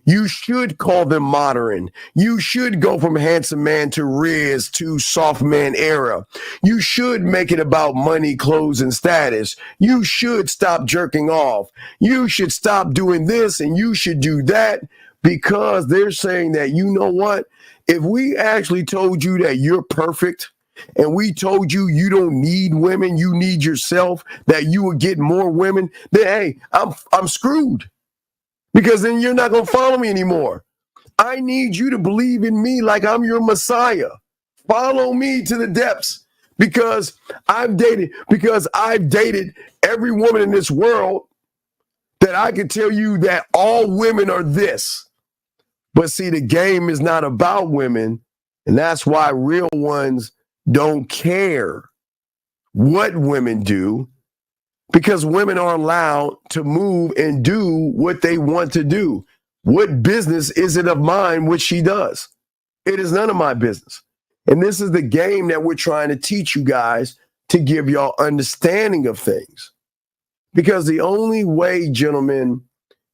You should call them modern. You should go from handsome man to Riz to soft man era. You should make it about money, clothes, and status. You should stop jerking off. You should stop doing this and you should do that, because they're saying that, you know what? If we actually told you that you're perfect, and we told you you don't need women, you need yourself, that you would get more women, then hey, I'm screwed. Because then you're not going to follow me anymore. I need you to believe in me like I'm your Messiah. Follow me to the depths, because I've dated every woman in this world that I can tell you that all women are this. But see, the game is not about women, and that's why real ones don't care what women do, because women are allowed to move and do what they want to do. What business is it of mine what she does? It is none of my business. And this is the game that we're trying to teach you guys, to give y'all understanding of things. Because the only way, gentlemen,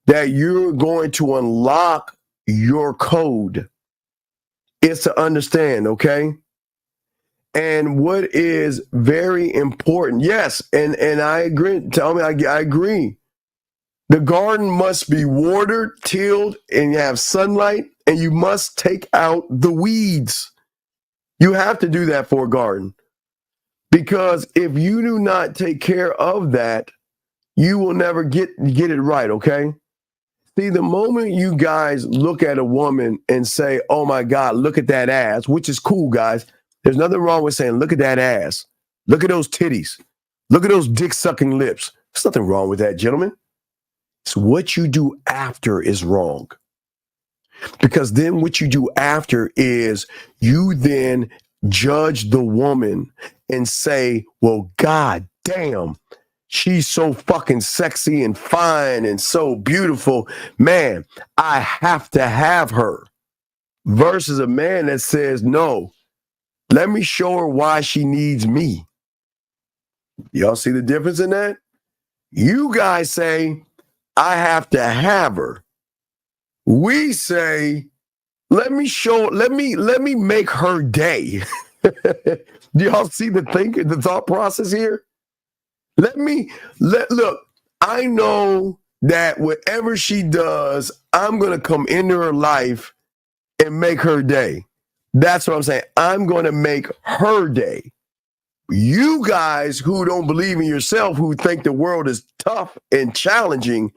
that you're going to unlock your code is to understand, okay? And what is very important, yes, and I agree. Tell me, I agree. The garden must be watered, tilled, and you have sunlight, and you must take out the weeds. You have to do that for a garden, because if you do not take care of that, you will never get it right, okay? See, the moment you guys look at a woman and say, oh my God, look at that ass, which is cool, guys. There's nothing wrong with saying, look at that ass. Look at those titties. Look at those dick-sucking lips. There's nothing wrong with that, gentlemen. It's what you do after is wrong. Because then what you do after is you then judge the woman and say, well, God damn, she's so fucking sexy and fine and so beautiful. Man, I have to have her. Versus a man that says, no, let me show her why she needs me. Y'all see the difference in that? You guys say, I have to have her. We say, let me make her day. Do y'all see the thought process here? Look, I know that whatever she does, I'm going to come into her life and make her day. That's what I'm saying. I'm going to make her day. You guys who don't believe in yourself, who think the world is tough and challenging,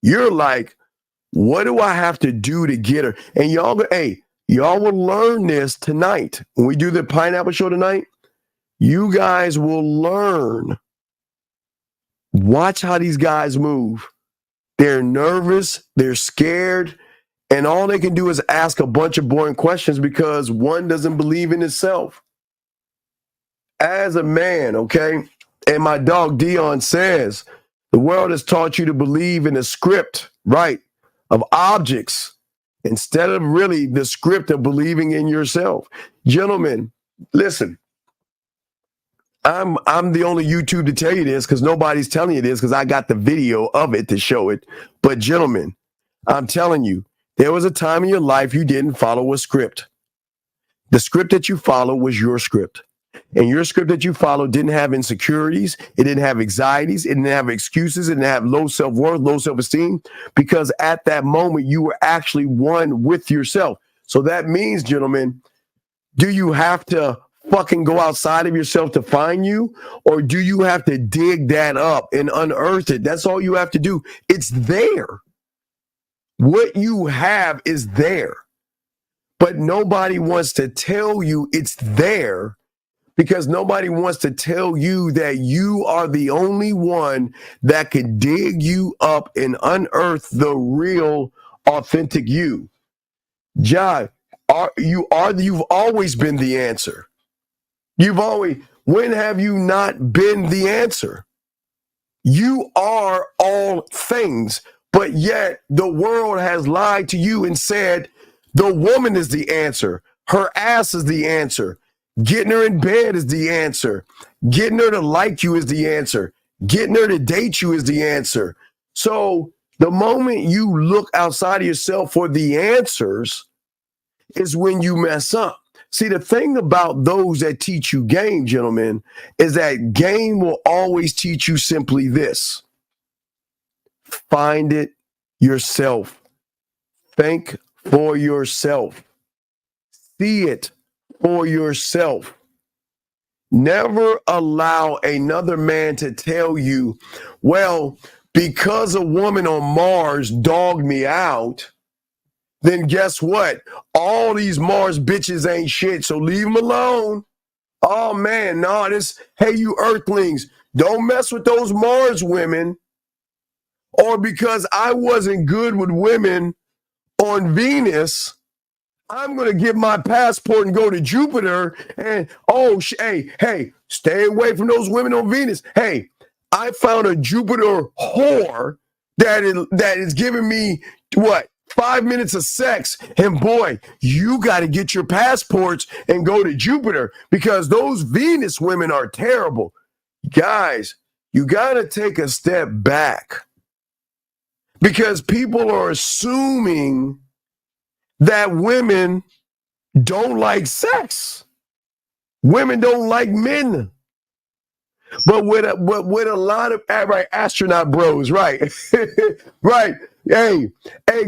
you're like, what do I have to do to get her? And y'all will learn this tonight. When we do the Pineapple Show tonight, you guys will learn. Watch how these guys move. They're nervous. They're scared. And all they can do is ask a bunch of boring questions because one doesn't believe in itself. As a man, okay, And my dog Dion says, the world has taught you to believe in a script, right, of objects instead of really the script of believing in yourself. Gentlemen, listen, I'm the only YouTube to tell you this because nobody's telling you this because I got the video of it to show it. But gentlemen, I'm telling you, there was a time in your life you didn't follow a script. The script that you followed was your script. And your script that you followed didn't have insecurities. It didn't have anxieties. It didn't have excuses. It didn't have low self-worth, low self-esteem, because at that moment, you were actually one with yourself. So that means, gentlemen, do you have to fucking go outside of yourself to find you? Or do you have to dig that up and unearth it? That's all you have to do. It's there. What you have is there. But nobody wants to tell you it's there because nobody wants to tell you that you are the only one that can dig you up and unearth the real, authentic you. John, you've always been the answer. When have you not been the answer? You are all things, but yet the world has lied to you and said, the woman is the answer. Her ass is the answer. Getting her in bed is the answer. Getting her to like you is the answer. Getting her to date you is the answer. So the moment you look outside of yourself for the answers is when you mess up. See, the thing about those that teach you game, gentlemen, is that game will always teach you simply this. Find it yourself. Think for yourself. See it for yourself. Never allow another man to tell you, well, because a woman on Mars dogged me out, then guess what? All these Mars bitches ain't shit, so leave them alone. Oh, man, no, hey, you earthlings, don't mess with those Mars women. Or because I wasn't good with women on Venus, I'm going to get my passport and go to Jupiter and, hey, stay away from those women on Venus. Hey, I found a Jupiter whore that is giving me, 5 minutes of sex. And boy, you got to get your passports and go to Jupiter because those Venus women are terrible. Guys, you got to take a step back because people are assuming that women don't like sex. Women don't like men. But with a lot of astronaut bros, right? Right. Hey,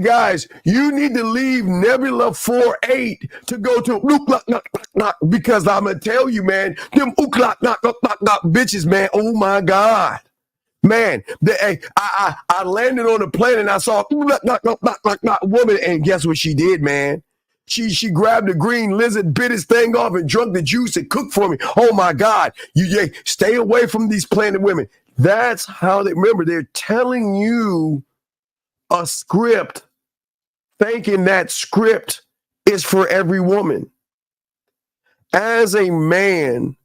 guys, you need to leave Nebula 4-8 to go to because I'm gonna tell you, man, them bitches, man. Oh my God. Man, I landed on the plane and I saw a woman, and guess what she did, man? She grabbed the green lizard, bit his thing off, and drunk the juice and cooked for me. Oh my God! You stay away from these planet women. That's how they're telling you a script, thinking that script is for every woman. As a man,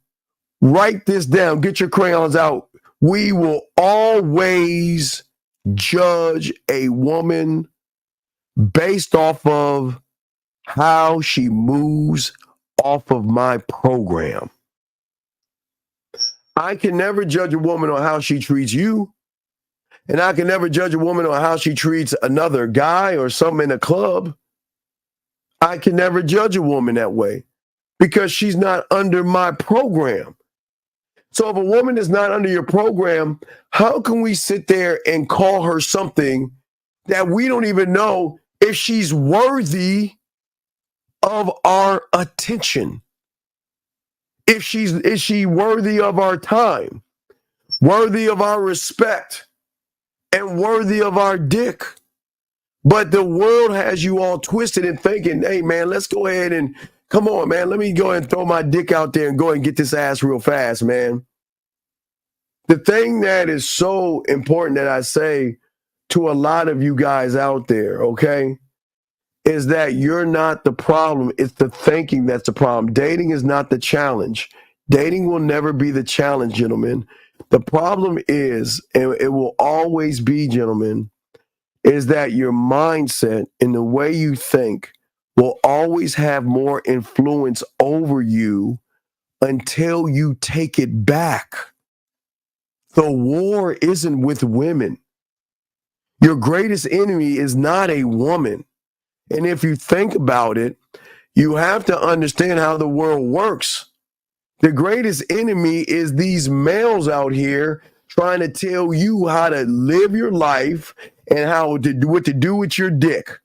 write this down. Get your crayons out. We will always judge a woman based off of how she moves off of my program. I can never judge a woman on how she treats you. And I can never judge a woman on how she treats another guy or something in a club. I can never judge a woman that way because she's not under my program. So if a woman is not under your program, how can we sit there and call her something that we don't even know if she's worthy of our attention? Is she worthy of our time, worthy of our respect, and worthy of our dick? But the world has you all twisted and thinking, hey, man, let's go ahead and come on, man. Let me go ahead and throw my dick out there and go and get this ass real fast, man. The thing that is so important that I say to a lot of you guys out there, okay, is that you're not the problem. It's the thinking that's the problem. Dating is not the challenge. Dating will never be the challenge, gentlemen, The problem is, and it will always be, gentlemen, is that your mindset and the way you think will always have more influence over you until you take it back. The war isn't with women. Your greatest enemy is not a woman. And if you think about it, you have to understand how the world works. The greatest enemy is these males out here trying to tell you how to live your life and how to do what to do with your dick.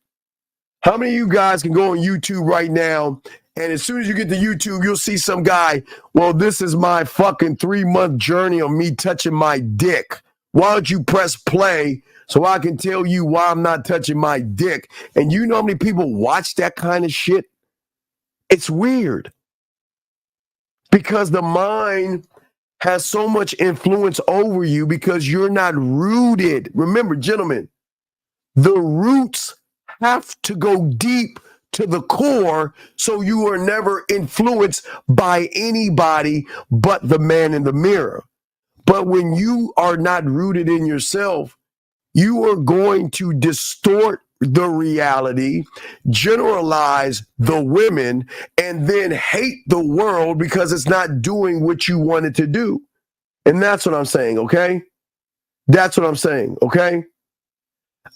How many of you guys can go on YouTube right now, and as soon as you get to YouTube, you'll see some guy, well, this is my fucking 3-month journey of me touching my dick. Why don't you press play so I can tell you why I'm not touching my dick? And you know how many people watch that kind of shit? It's weird. Because the mind has so much influence over you because you're not rooted. Remember, gentlemen, the roots have to go deep to the core so you are never influenced by anybody but the man in the mirror. But when you are not rooted in yourself, you are going to distort the reality, generalize the women, and then hate the world because it's not doing what you want it to do. And that's what I'm saying, okay? That's what I'm saying, okay?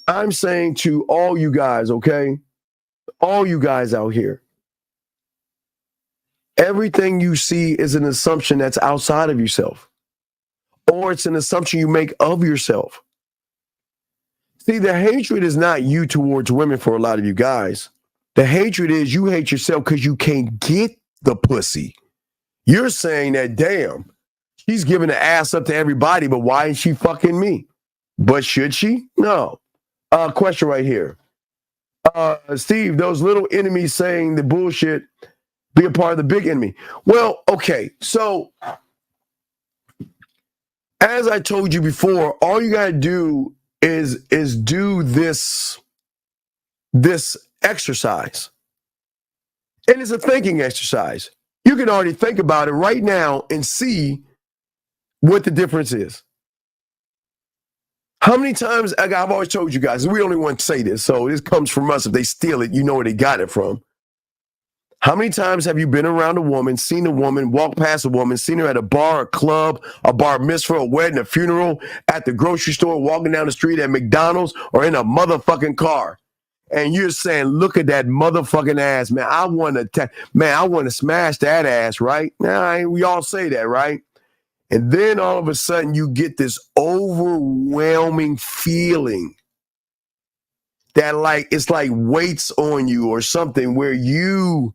I'm saying to all you guys, okay? All you guys out here, everything you see is an assumption that's outside of yourself, or it's an assumption you make of yourself. See, the hatred is not you towards women for a lot of you guys. The hatred is you hate yourself because you can't get the pussy. You're saying that, damn, she's giving the ass up to everybody, but why is she fucking me? But should she? No. Question right here. Steve, those little enemies saying the bullshit, be a part of the big enemy. Well, okay, so as I told you before, all you got to do is do this exercise. And it's a thinking exercise. You can already think about it right now and see what the difference is. How many times, I've always told you guys, we only want to say this, so this comes from us. If they steal it, you know where they got it from. How many times have you been around a woman, seen a woman, walked past a woman, seen her at a bar, a club, a bar mitzvah, a wedding, a funeral, at the grocery store, walking down the street at McDonald's, or in a motherfucking car? And you're saying, look at that motherfucking ass, man. I want to smash that ass, right? Now, we all say that, right? And then all of a sudden you get this overwhelming feeling that it's like weights on you or something, where you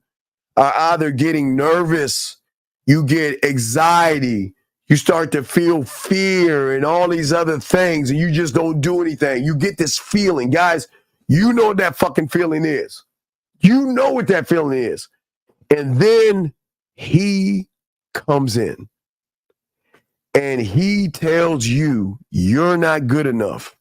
are either getting nervous, you get anxiety, you start to feel fear and all these other things, and you just don't do anything. You get this feeling. Guys, you know what that fucking feeling is. You know what that feeling is. And then he comes in and he tells you you're not good enough.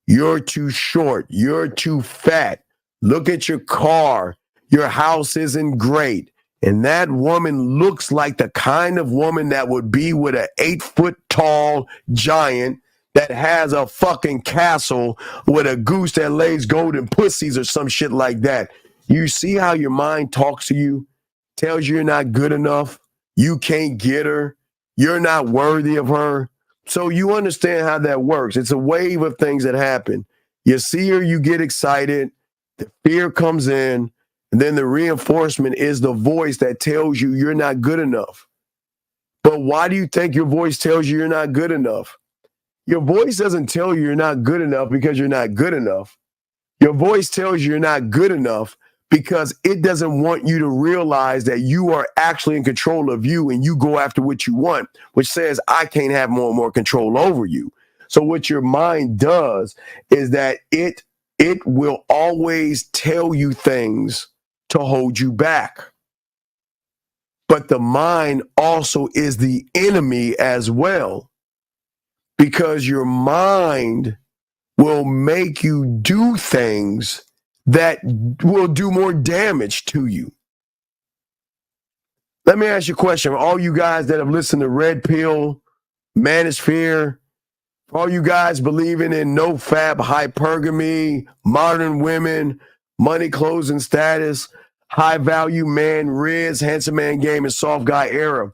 You're too short. You're too fat. Look at your car. Your house isn't great. And that woman looks like the kind of woman that would be with an 8-foot-tall giant that has a fucking castle with a goose that lays golden pussies or some shit like that. You see how your mind talks to you? Tells you you're not good enough. You can't get her. You're not worthy of her. So you understand how that works. It's a wave of things that happen. You see her, you get excited. The fear comes in. And then the reinforcement is the voice that tells you you're not good enough. But why do you think your voice tells you you're not good enough? Your voice doesn't tell you you're not good enough because you're not good enough. Your voice tells you you're not good enough because it doesn't want you to realize that you are actually in control of you and you go after what you want, which says, I can't have more and more control over you. So what your mind does is that it will always tell you things to hold you back. But the mind also is the enemy as well, because your mind will make you do things that will do more damage to you. Let me ask you a question. All you guys that have listened to Red Pill manosphere, for all you guys believing in no fab, hypergamy, modern women, money, clothes, and status, high value man, Riz, handsome man game, and soft guy era.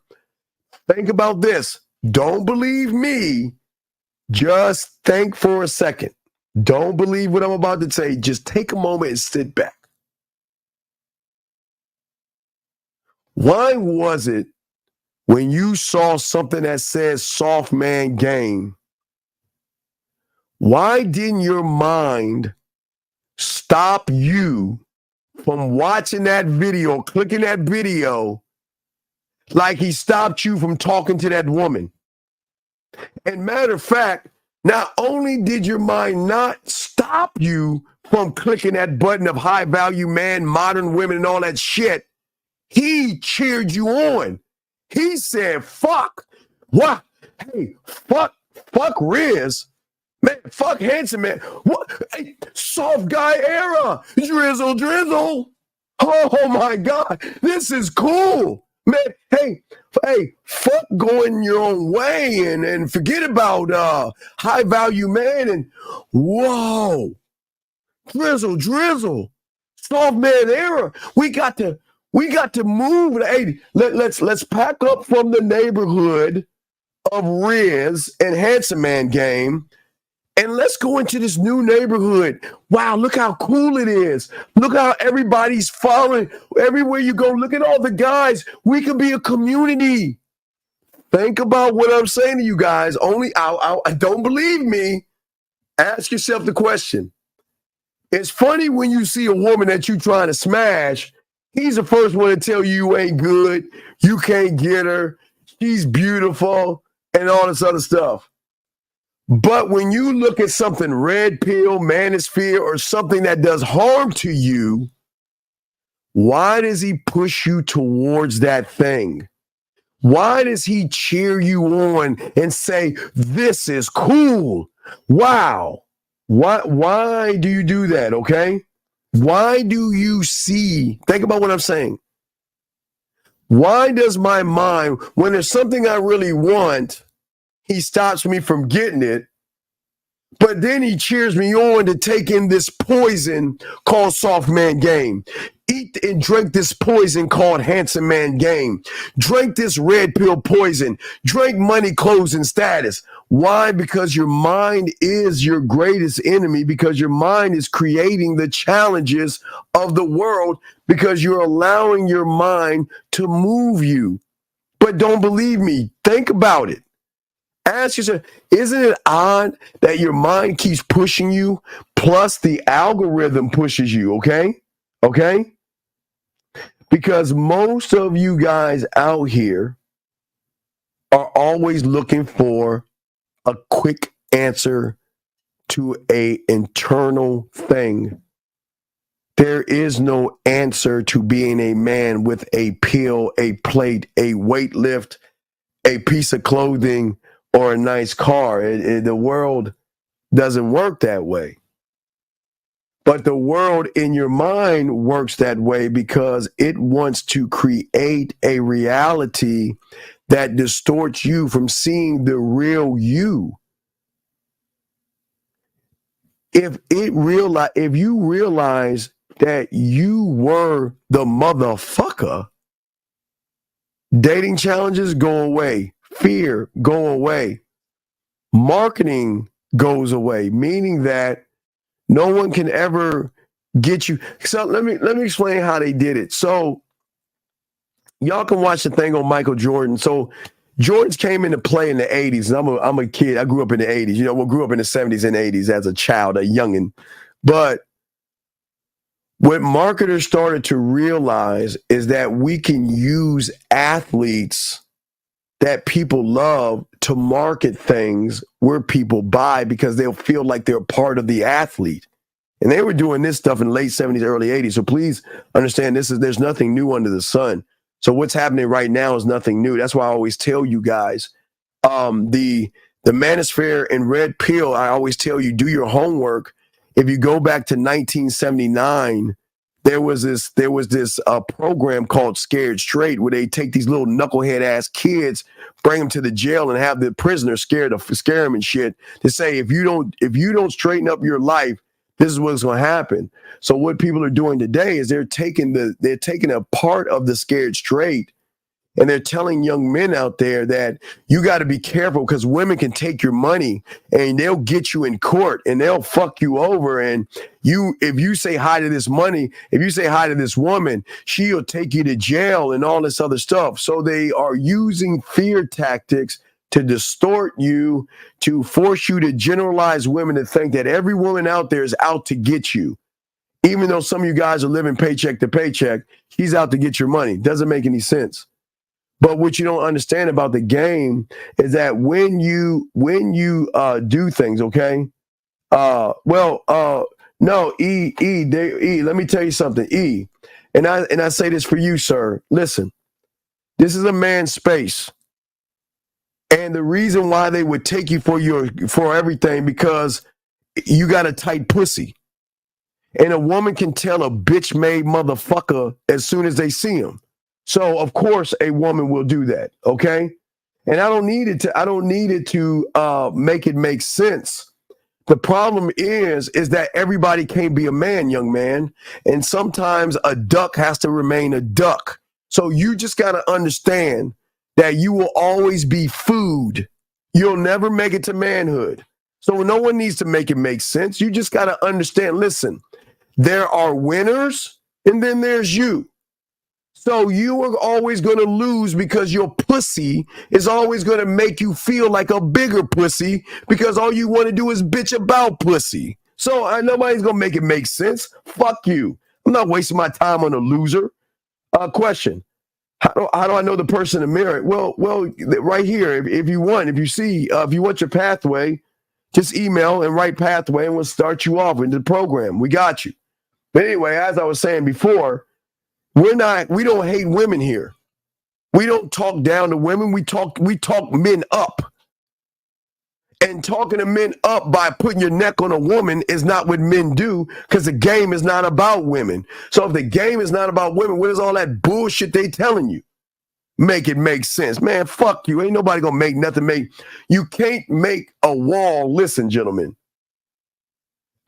Think about this. Don't believe me. Just think for a second. Don't believe what I'm about to say. Just take a moment and sit back. Why was it when you saw something that says soft man game, why didn't your mind stop you from watching that video, clicking that video, like he stopped you from talking to that woman? And matter of fact, not only did your mind not stop you from clicking that button of high value man, modern women, and all that shit, he cheered you on. He said, fuck. What? Hey, fuck Riz. Man, fuck handsome man. What? Hey, soft guy era. Drizzle. Oh my God. This is cool. Man, hey, fuck going your own way and forget about high value man and whoa. Drizzle. Soft man era. We got to move. Hey, let's pack up from the neighborhood of Riz and handsome man game, and let's go into this new neighborhood. Wow, look how cool it is. Look how everybody's following. Everywhere you go, look at all the guys. We could be a community. Think about what I'm saying to you guys. Only I don't believe me. Ask yourself the question. It's funny when you see a woman that you're trying to smash. He's the first one to tell you ain't good, you can't get her, she's beautiful, and all this other stuff. But when you look at something red pill, manosphere, or something that does harm to you, why does he push you towards that thing? Why does he cheer you on and say, this is cool? Wow. Why do you do that, okay? Why do you see? Think about what I'm saying. Why does my mind, when there's something I really want, he stops me from getting it, but then he cheers me on to take in this poison called soft man game. Eat and drink this poison called handsome man game. Drink this red pill poison. Drink money, clothes, and status. Why? Because your mind is your greatest enemy, because your mind is creating the challenges of the world, because you're allowing your mind to move you. But don't believe me. Think about it. Ask yourself, isn't it odd that your mind keeps pushing you, plus the algorithm pushes you, okay? Okay? Because most of you guys out here are always looking for a quick answer to an internal thing. There is no answer to being a man with a pill, a plate, a weight lift, a piece of clothing, or a nice car. The world doesn't work that way. But the world in your mind works that way because it wants to create a reality that distorts you from seeing the real you. If you realize that you were the motherfucker, dating challenges go away, fear go away, marketing goes away, meaning that no one can ever get you. So let me explain how they did it. So y'all can watch the thing on Michael Jordan. So Jordans came into play in the 80s, and I'm a kid. I grew up in the 80s. You know, grew up in the 70s and 80s as a child, a youngin'. But what marketers started to realize is that we can use athletes that people love to market things where people buy because they'll feel like they're part of the athlete. And they were doing this stuff in the late 70s, early 80s. So please understand there's nothing new under the sun. So what's happening right now is nothing new. That's why I always tell you guys, the manosphere and red pill, I always tell you, do your homework. If you go back to 1979, there was this program called Scared Straight where they take these little knucklehead ass kids, bring them to the jail, and have the prisoners scare them and shit to say if you don't straighten up your life, this is what's going to happen. So what people are doing today is they're taking a part of the Scared Straight, and they're telling young men out there that you got to be careful because women can take your money and they'll get you in court and they'll fuck you over. And if you say hi to this woman, she'll take you to jail and all this other stuff. So they are using fear tactics to distort you, to force you to generalize women to think that every woman out there is out to get you. Even though some of you guys are living paycheck to paycheck, she's out to get your money. Doesn't make any sense. But what you don't understand about the game is that when you do things, okay? No, let me tell you something, E. And I say this for you, sir. Listen, this is a man's space. And the reason why they would take you for everything, because you got a tight pussy. And a woman can tell a bitch-made motherfucker as soon as they see him. So of course a woman will do that, okay? And I don't need it to make it make sense. The problem is that everybody can't be a man, young man. And sometimes a duck has to remain a duck. So you just got to understand that you will always be food. You'll never make it to manhood. So no one needs to make it make sense. You just got to understand, listen, there are winners and then there's you. So you are always going to lose because your pussy is always going to make you feel like a bigger pussy because all you want to do is bitch about pussy. So nobody's going to make it make sense. Fuck you. I'm not wasting my time on a loser. Question. How do I know the person in the mirror? Well, right here, if you want your pathway, just email and write pathway and we'll start you off into the program. We got you. But anyway, as I was saying before, we don't hate women here. We don't talk down to women. We talk men up. And talking to men up by putting your neck on a woman is not what men do, because the game is not about women. So if the game is not about women, what is all that bullshit they telling you? Make it make sense. Man, fuck you. Ain't nobody gonna make nothing you can't make a wall. Listen, gentlemen.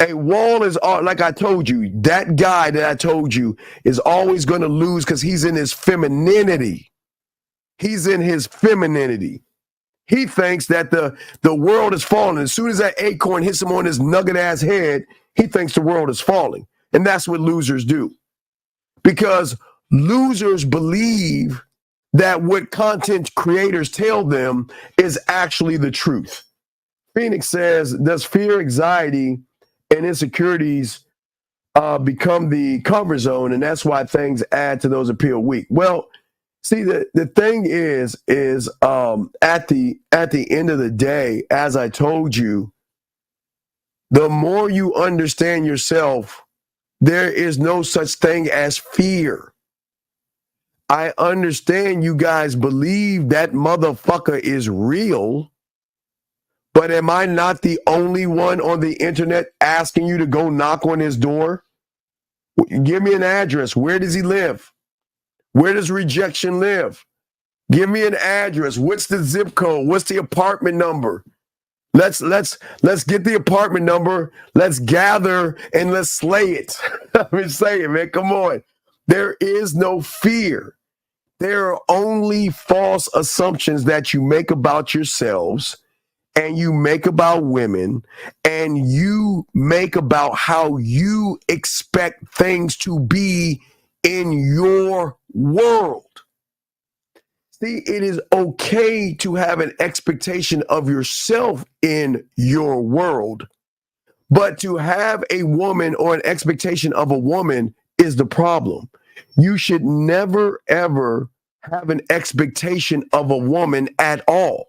A wall is, like I told you, that guy that I told you is always going to lose because he's in his femininity. He's in his femininity. He thinks that the world is falling. As soon as that acorn hits him on his nugget ass head, he thinks the world is falling. And that's what losers do. Because losers believe that what content creators tell them is actually the truth. Phoenix says, does fear, anxiety, and insecurities become the comfort zone, and that's why things add to those appeal weak? Well, see, the thing is at the end of the day, as I told you, the more you understand yourself, there is no such thing as fear. I understand you guys believe that motherfucker is real. But am I not the only one on the internet asking you to go knock on his door? Give me an address. Where does he live? Where does rejection live? Give me an address. What's the zip code? What's the apartment number? Let's get the apartment number. Let's gather and let's slay it. I'm saying, man, come on. There is no fear. There are only false assumptions that you make about yourselves, and you make about women, and you make about how you expect things to be in your world. See, it is okay to have an expectation of yourself in your world, but to have a woman or an expectation of a woman is the problem. You should never, ever have an expectation of a woman at all.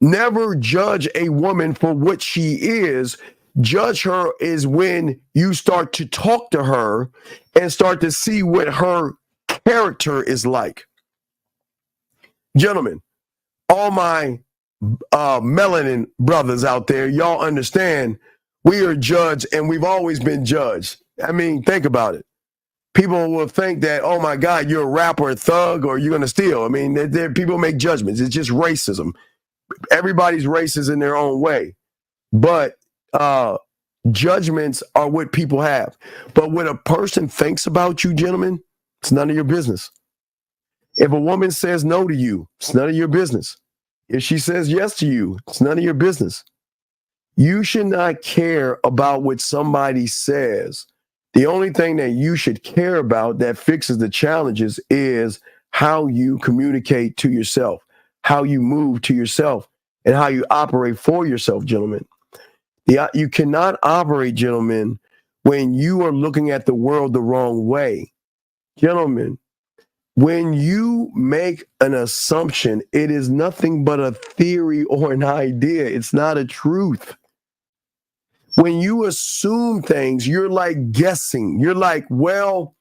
Never judge a woman for what she is. Judge her is when you start to talk to her and start to see what her character is like. Gentlemen, all my melanin brothers out there, y'all understand we are judged, and we've always been judged. I mean, think about it. People will think that, oh my God, you're a rapper, a thug, or you're going to steal. I mean, people make judgments. It's just racism. Everybody's racist in their own way. But judgments are what people have. But what a person thinks about you, gentlemen, it's none of your business. If a woman says no to you, it's none of your business. If she says yes to you, it's none of your business. You should not care about what somebody says. The only thing that you should care about that fixes the challenges is how you communicate to yourself, how you move to yourself, and how you operate for yourself, gentlemen. You cannot operate, gentlemen, when you are looking at the world the wrong way. Gentlemen, when you make an assumption, it is nothing but a theory or an idea. It's not a truth. When you assume things, you're like guessing. You're like, well,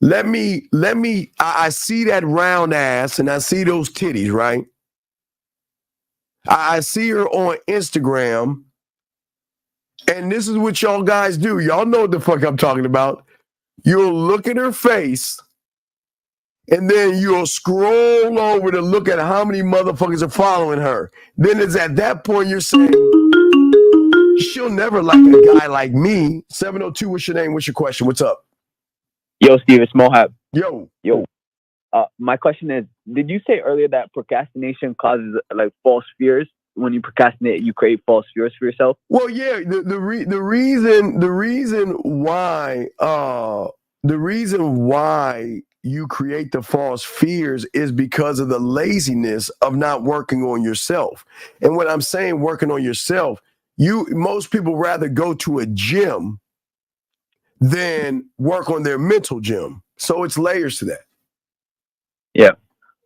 I see that round ass and I see those titties, right? I see her on Instagram. And this is what y'all guys do. Y'all know what the fuck I'm talking about. You'll look at her face and then you'll scroll over to look at how many motherfuckers are following her. Then it's at that point you're saying, she'll never like a guy like me. 702, what's your name? What's your question? What's up? Yo, Steve, it's Mohab. Yo. My question is, did you say earlier that procrastination causes like false fears? When you procrastinate, you create false fears for yourself? Well, yeah, the reason why you create the false fears is because of the laziness of not working on yourself. And when I'm saying working on yourself, most people rather go to a gym than work on their mental gym. So it's layers to that. Yeah.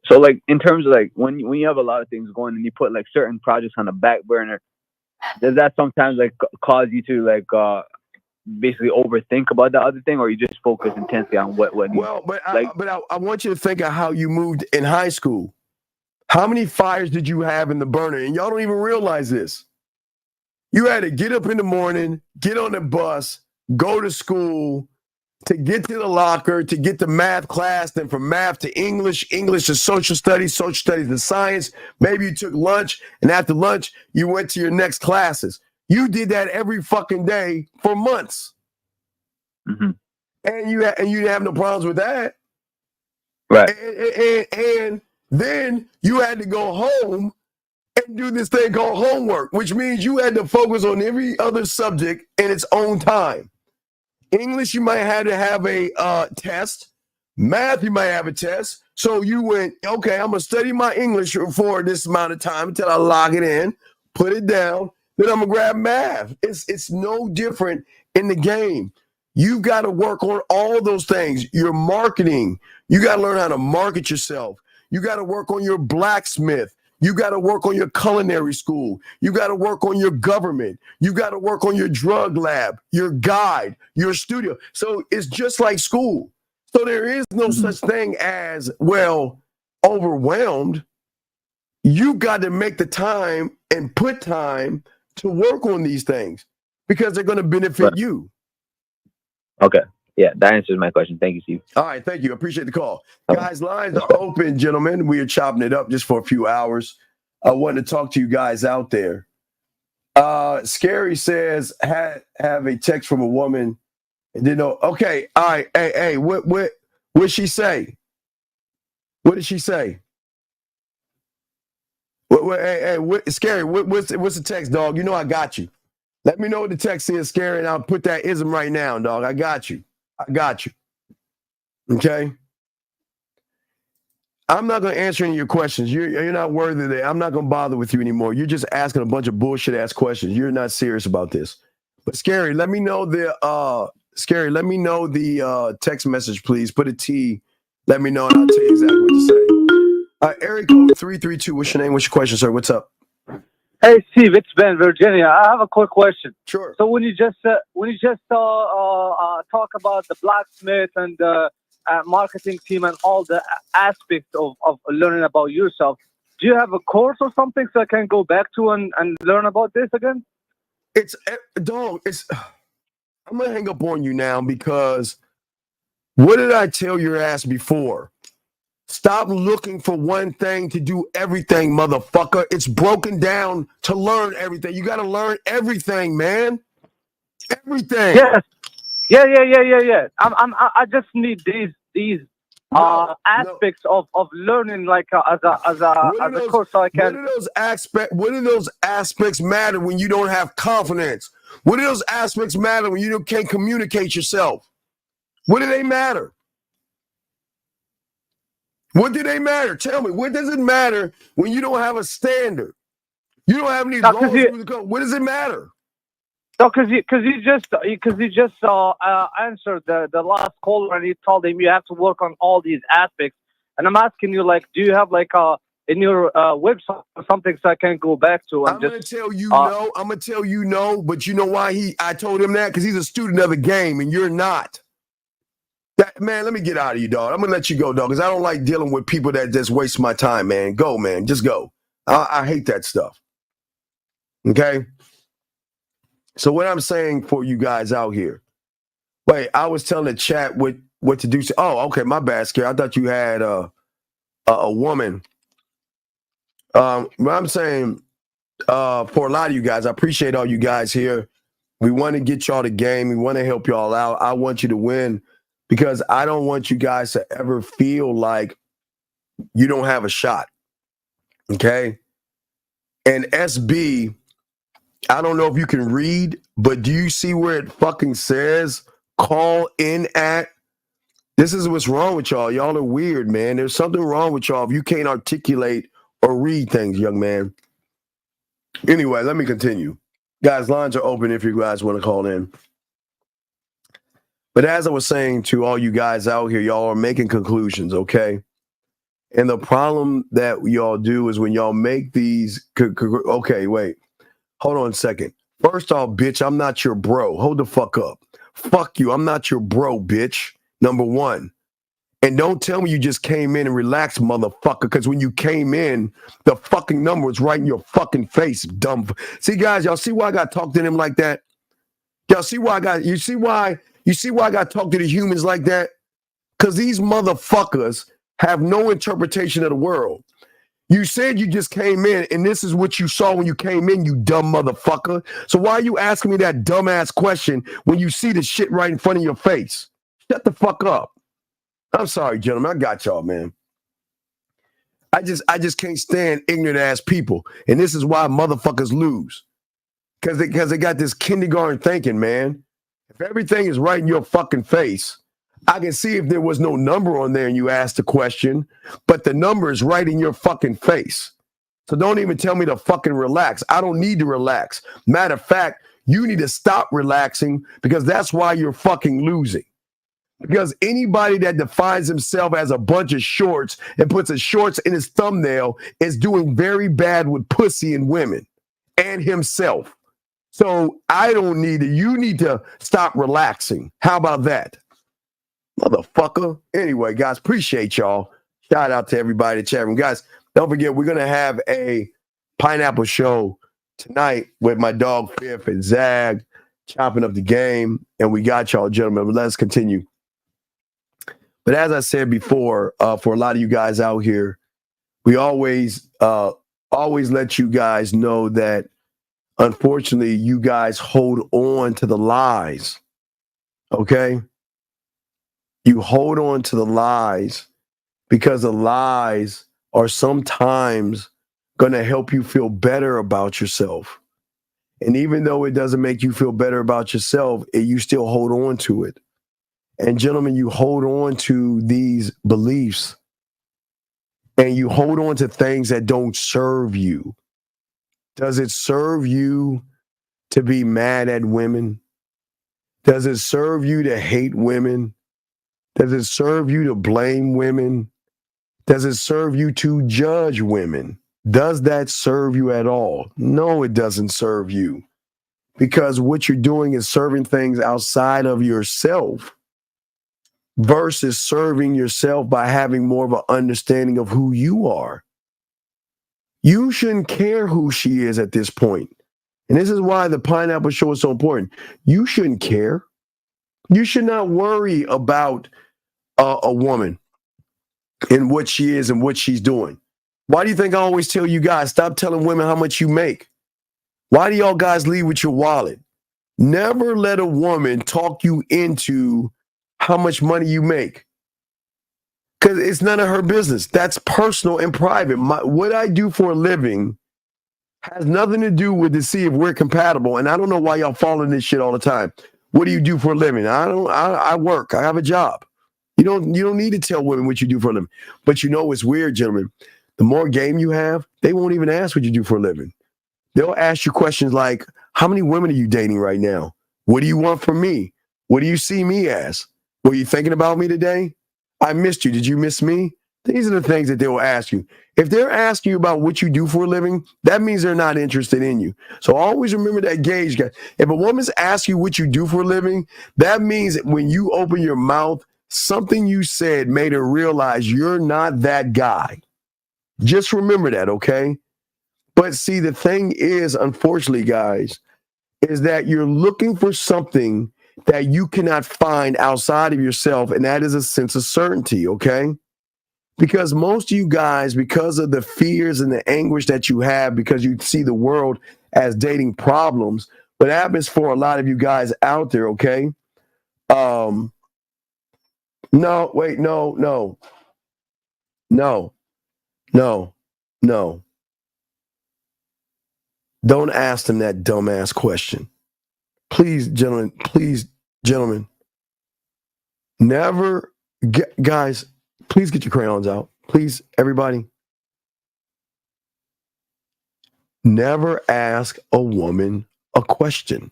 So like in terms of like when you have a lot of things going and you put like certain projects on the back burner, does that sometimes like cause you to like basically overthink about the other thing, or you just focus intensely on what I want you to think of how you moved in high school. How many fires did you have in the burner? And y'all don't even realize this. You had to get up in the morning, get on the bus, go to school, to get to the locker, to get to math class, then from math to English, English to social studies to science. Maybe you took lunch, and after lunch, you went to your next classes. You did that every fucking day for months. Mm-hmm. And you didn't have no problems with that. Right. And then you had to go home and do this thing called homework, which means you had to focus on every other subject in its own time. English, you might have to have a test. Math, you might have a test. So you went, okay, I'm going to study my English for this amount of time until I log it in, put it down, then I'm going to grab math. It's no different in the game. You've got to work on all those things. Your marketing, you got to learn how to market yourself. You got to work on your blacksmith. You got to work on your culinary school. You got to work on your government. You got to work on your drug lab, your guide, your studio. So it's just like school. So there is no such thing as, well, overwhelmed. You got to make the time and put time to work on these things because they're going to benefit you. Okay. Yeah, that answers my question. Thank you, Steve. All right, thank you. Appreciate the call. Guys, lines are open, gentlemen. We are chopping it up just for a few hours. I wanted to talk to you guys out there. Scary says, have a text from a woman and didn't know. Okay, all right. Hey, what did she say? What did she say? Scary, what's the text, dog? You know I got you. Let me know what the text is, Scary, and I'll put that ism right now, dog. I got you. Okay? I'm not going to answer any of your questions. You're not worthy of that. I'm not going to bother with you anymore. You're just asking a bunch of bullshit-ass questions. You're not serious about this. But Scary, let me know the text message, please. Put a T. Let me know, and I'll tell you exactly what to say. Area code 332. What's your name? What's your question, sir? What's up? Hey Steve, it's Ben, Virginia. I have a quick question. Sure. So when you just talk about the blacksmith and the marketing team and all the aspects of learning about yourself, do you have a course or something so I can go back to and learn about this again? I'm going to hang up on you now because what did I tell your ass before? Stop looking for one thing to do everything, motherfucker. It's broken down to learn everything. You got to learn everything, man. Everything. Yes. Yeah. I just need these aspects of learning, like as a course, so I can. What do those aspects matter when you don't have confidence? What do those aspects matter when you can't communicate yourself? What do they matter? What do they matter? Tell me. What does it matter when you don't have a standard? You don't have any laws. What does it matter? No, because you just answered the last caller, and you told him you have to work on all these aspects. And I'm asking you, like, do you have like in your website or something so I can go back to? I'm gonna tell you no. I'm gonna tell you no. But you know why I told him that? Because he's a student of the game, and you're not. Man, let me get out of you, dog. I'm gonna let you go, dog, because I don't like dealing with people that just waste my time, man. Go, man. Just go. I hate that stuff. Okay? So what I'm saying for you guys out here. Wait, I was telling the chat what to do. Oh, okay, my bad, Scare. I thought you had a woman. I'm saying for a lot of you guys, I appreciate all you guys here. We want to get y'all the game. We want to help y'all out. I want you to win. Because I don't want you guys to ever feel like you don't have a shot. Okay? And SB, I don't know if you can read, but do you see where it fucking says call in at? This is what's wrong with y'all. Y'all are weird, man. There's something wrong with y'all if you can't articulate or read things, young man. Anyway, let me continue. Guys, lines are open if you guys want to call in. But as I was saying to all you guys out here, y'all are making conclusions, okay? And the problem that y'all do is when y'all make these... Okay, wait. Hold on a second. First off, bitch, I'm not your bro. Hold the fuck up. Fuck you. I'm not your bro, bitch. Number one. And don't tell me you just came in and relaxed, motherfucker, because when you came in, the fucking number was right in your fucking face, dumb... See, guys, y'all see why I got to talk to them like that? Y'all see why I got... You see why I got to talk to the humans like that? Because these motherfuckers have no interpretation of the world. You said you just came in, and this is what you saw when you came in, you dumb motherfucker. So why are you asking me that dumbass question when you see the shit right in front of your face? Shut the fuck up. I'm sorry, gentlemen. I got y'all, man. I just can't stand ignorant ass people. And this is why motherfuckers lose. Because they got this kindergarten thinking, man. If everything is right in your fucking face, I can see if there was no number on there and you asked the question, but the number is right in your fucking face. So don't even tell me to fucking relax. I don't need to relax. Matter of fact, you need to stop relaxing because that's why you're fucking losing. Because anybody that defines himself as a bunch of shorts and puts a shorts in his thumbnail is doing very bad with pussy and women and himself. So I don't need it. You need to stop relaxing. How about that? Motherfucker. Anyway, guys, appreciate y'all. Shout out to everybody in the chat room. Guys, don't forget, we're going to have a pineapple show tonight with my dog Fifth and Zag chopping up the game. And we got y'all, gentlemen. But let's continue. But as I said before, for a lot of you guys out here, we always let you guys know that unfortunately, you guys hold on to the lies, okay? You hold on to the lies because the lies are sometimes going to help you feel better about yourself. And even though it doesn't make you feel better about yourself, you still hold on to it. And gentlemen, you hold on to these beliefs and you hold on to things that don't serve you. Does it serve you to be mad at women? Does it serve you to hate women? Does it serve you to blame women? Does it serve you to judge women? Does that serve you at all? No, it doesn't serve you. Because what you're doing is serving things outside of yourself versus serving yourself by having more of an understanding of who you are. You shouldn't care who she is at this point. And this is why the Pineapple Show is so important. You shouldn't care. You should not worry about a woman and what she is and what she's doing. Why do you think I always tell you guys, stop telling women how much you make? Why do y'all guys lead with your wallet? Never let a woman talk you into how much money you make. Because it's none of her business. That's personal and private. What I do for a living has nothing to do with to see if we're compatible. And I don't know why y'all follow this shit all the time. What do you do for a living? I work. I have a job. You don't need to tell women what you do for a living. But you know it's weird, gentlemen. The more game you have, they won't even ask what you do for a living. They'll ask you questions like, how many women are you dating right now? What do you want from me? What do you see me as? Were you thinking about me today? I missed you. Did you miss me? These are the things that they will ask you. If they're asking you about what you do for a living, that means they're not interested in you. So always remember that gauge, guys. If a woman's asking you what you do for a living, that means that when you open your mouth, something you said made her realize you're not that guy. Just remember that, okay? But see, the thing is, unfortunately, guys, is that you're looking for something that you cannot find outside of yourself, and that is a sense of certainty, okay? Because most of you guys, because of the fears and the anguish that you have, because you see the world as dating problems, what happens for a lot of you guys out there, okay? No. Don't ask them that dumbass question. Please, gentlemen, never, guys, please get your crayons out. Please, everybody. Never ask a woman a question.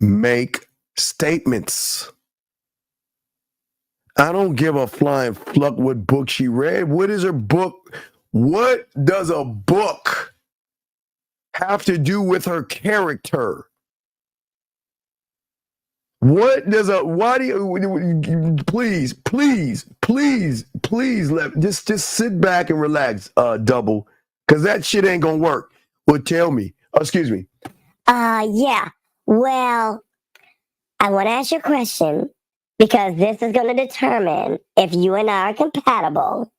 Make statements. I don't give a flying fuck what book she read. What is her book? What does a book have to do with her character? Why do you, please, just sit back and relax, double, because that shit ain't gonna work. Well, tell me. Oh, excuse me. Yeah. Well, I want to ask you a question because this is going to determine if you and I are compatible.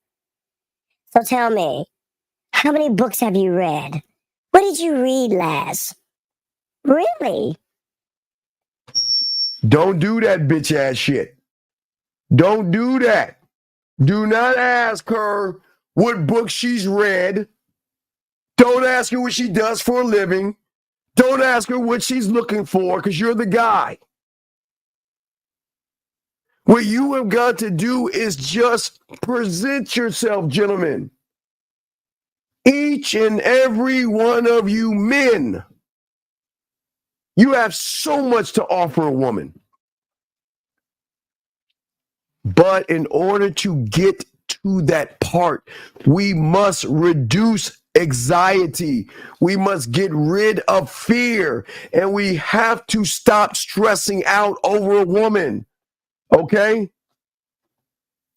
So tell me, how many books have you read? What did you read last? Really? Don't do that bitch ass shit. Don't do that. Do not ask her what book she's read. Don't ask her what she does for a living. Don't ask her what she's looking for because you're the guy. What you have got to do is just present yourself, gentlemen. Each and every one of you men, you have so much to offer a woman. But in order to get to that part, we must reduce anxiety. We must get rid of fear. And we have to stop stressing out over a woman. Okay?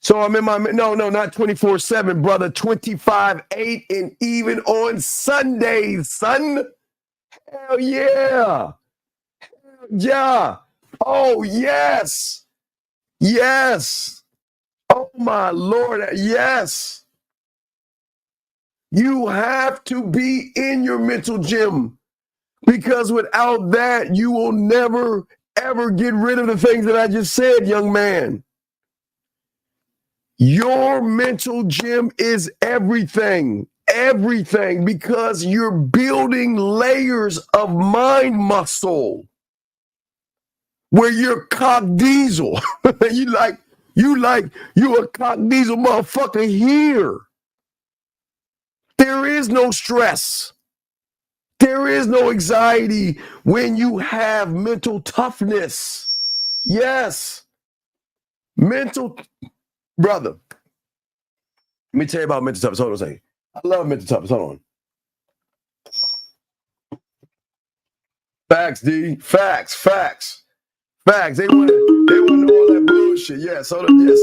So I'm in my, no, not 24/7, brother, 25/8, and even on Sundays, son. Hell yeah. Hell yeah. Oh, yes. Yes. Oh, my Lord. Yes. You have to be in your mental gym because without that, you will never, ever get rid of the things that I just said, young man. Your mental gym is everything, because you're building layers of mind muscle where you're cock diesel. you a cock diesel motherfucker here. There is no stress. There is no anxiety when you have mental toughness. Yes. Brother. Let me tell you about mental toughness. Hold on a second. I love mental toughness. Hold on. Facts, D. Facts. They want to know all that bullshit. Yes. Hold on. Yes.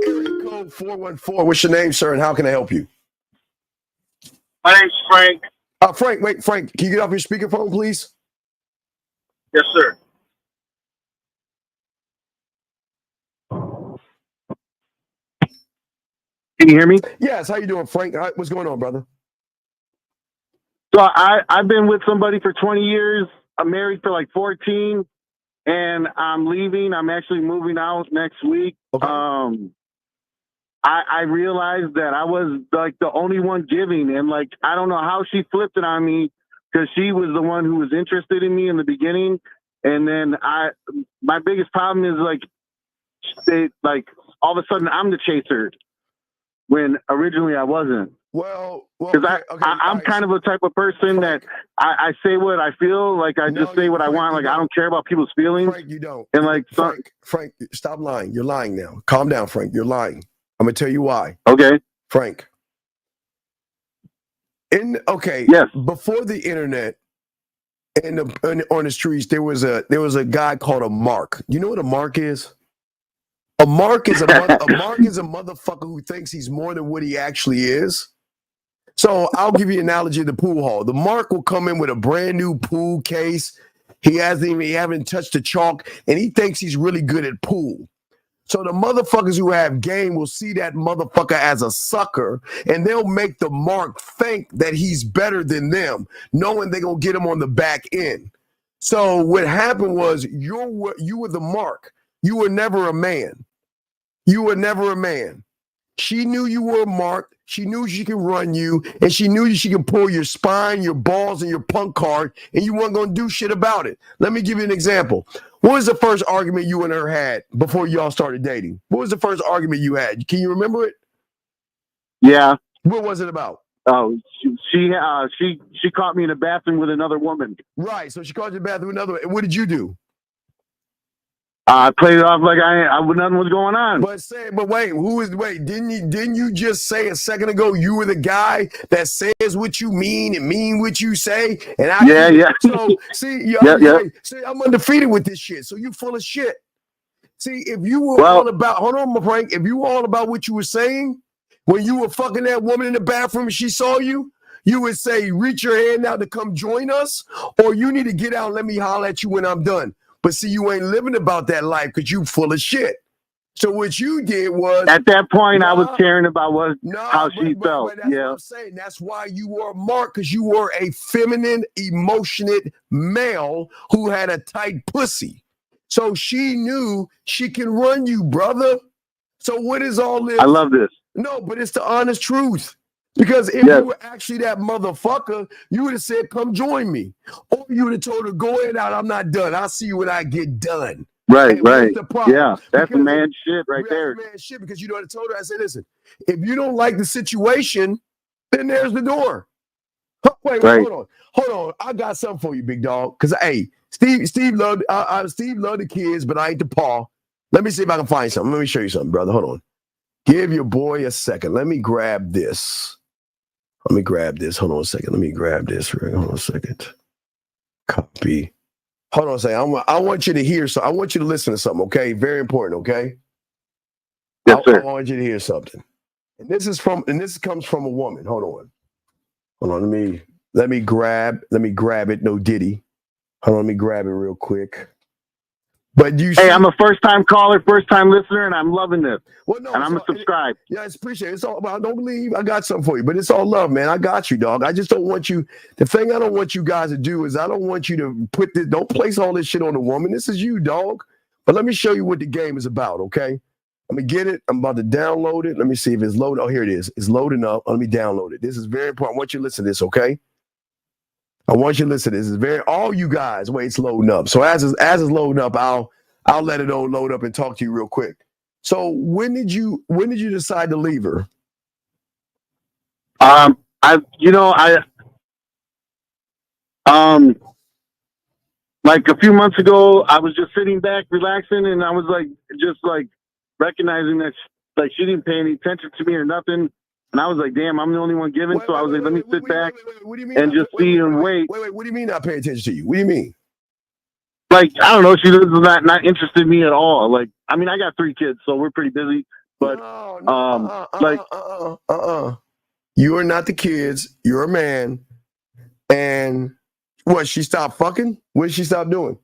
Area code 414. What's your name, sir, and how can I help you? My name's Frank. Frank, can you get off your speakerphone, please? Yes, sir. Can you hear me? Yes. How you doing, Frank? What's going on, brother? So I've been with somebody for 20 years. I'm married for like 14, and I'm leaving. I'm actually moving out next week. Okay. I realized that I was like the only one giving, and like I don't know how she flipped it on me, because she was the one who was interested in me in the beginning, and then my biggest problem is like all of a sudden I'm the chaser when originally I wasn't. Well, because I'm kind of a type of person that I say what I feel, like I just say what I want, like I don't care about people's feelings. Frank, you don't. And like Frank, stop lying. You're lying now. Calm down, Frank. You're lying. I'm gonna tell you why. Okay. Frank. Yes. Before the internet on the streets, there was a guy called a mark. You know what a mark is? A mark is a motherfucker who thinks he's more than what he actually is. So I'll give you an analogy of the pool hall. The mark will come in with a brand new pool case. He haven't touched the chalk, and he thinks he's really good at pool. So the motherfuckers who have game will see that motherfucker as a sucker, and they'll make the mark think that he's better than them, knowing they're gonna get him on the back end. So what happened was you were the mark. You were never a man. You were never a man. She knew you were a mark. She knew she could run you, and she knew she could pull your spine, your balls, and your punk card, and you weren't going to do shit about it. Let me give you an example. What was the first argument you and her had before y'all started dating? What was the first argument you had? Can you remember it? Yeah. What was it about? Oh, she caught me in the bathroom with another woman. Right. So she caught you in the bathroom with another. And what did you do? I played it off like nothing was going on. But wait, didn't you just say a second ago you were the guy that says what you mean and mean what you say? And yeah. So see, see, I'm undefeated with this shit. So you full of shit. See, if you were all about, hold on, Frank, if you were all about what you were saying when you were fucking that woman in the bathroom and she saw you, you would say, reach your hand out to come join us, or you need to get out and let me holler at you when I'm done. But see, you ain't living about that life because you full of shit. So what you did was... At that point, I was caring about how she felt. That's what I'm saying. That's why you were a mark, because you were a feminine, emotional male who had a tight pussy. So she knew she can run you, brother. So what is all this? I love this. No, but it's the honest truth. Because if you were actually that motherfucker, you would have said, come join me. Or you would have told her, go ahead out, I'm not done. I'll see you when I get done. Right. Yeah, that's the man shit right there. Man shit, because you know what I told her? I said, listen, if you don't like the situation, then there's the door. Wait, hold on. I got something for you, big dog. Because, hey, Steve loved the kids, but I ain't the paw. Let me see if I can find something. Let me show you something, brother. Hold on. Give your boy a second. Let me grab this. Hold on a second. Let me grab this. Hold on a second. Copy. Hold on a second. I want you to hear something. I want you to listen to something, okay? Very important, okay? Yes, sir. I want you to hear something. And this comes from a woman. Hold on. Let me grab it. No Diddy. Hold on, let me grab it real quick. But I'm a first-time caller, first-time listener, and I'm loving this. Well, no, and I'm gonna subscribe. Yeah, it's appreciated. It's all about. Don't believe I got something for you, but it's all love, man. I got you, dog. I just don't want you. The thing I don't want you guys to do is I don't want you to put this. Don't place all this shit on the woman. This is you, dog. But let me show you what the game is about, okay? Let me get it. I'm about to download it. Let me see if it's loaded. Oh, here it is. It's loading up. Let me download it. This is very important. I want you to listen to this, okay? I want you to listen to this. It's very all you guys. Wait, it's loading up. So as it's loading up, I'll let it all load up and talk to you real quick. So when did you decide to leave her? Like a few months ago, I was just sitting back, relaxing, and I was just recognizing that she didn't pay any attention to me or nothing. And I was like, damn, I'm the only one giving. So I was like, let me sit back and just see and wait. Wait, what do you mean not paying attention to you? What do you mean? Like, I don't know. She was not interested in me at all. Like, I mean, I got 3 kids, so we're pretty busy. But, you are not the kids. You're a man. And what, she stopped fucking? What did she stop doing?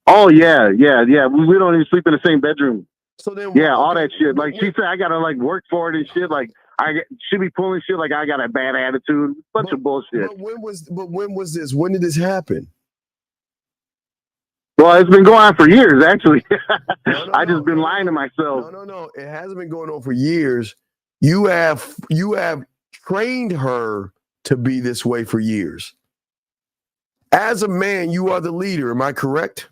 Oh, yeah. We don't even sleep in the same bedroom. So then, all that shit. Like, she said, I got to, work for it and shit. Like, she be pulling shit like I got a bad attitude. Bunch of bullshit. But when was this? When did this happen? Well, it's been going on for years, actually. I just been lying to myself. No. It hasn't been going on for years. You have trained her to be this way for years. As a man, you are the leader. Am I correct?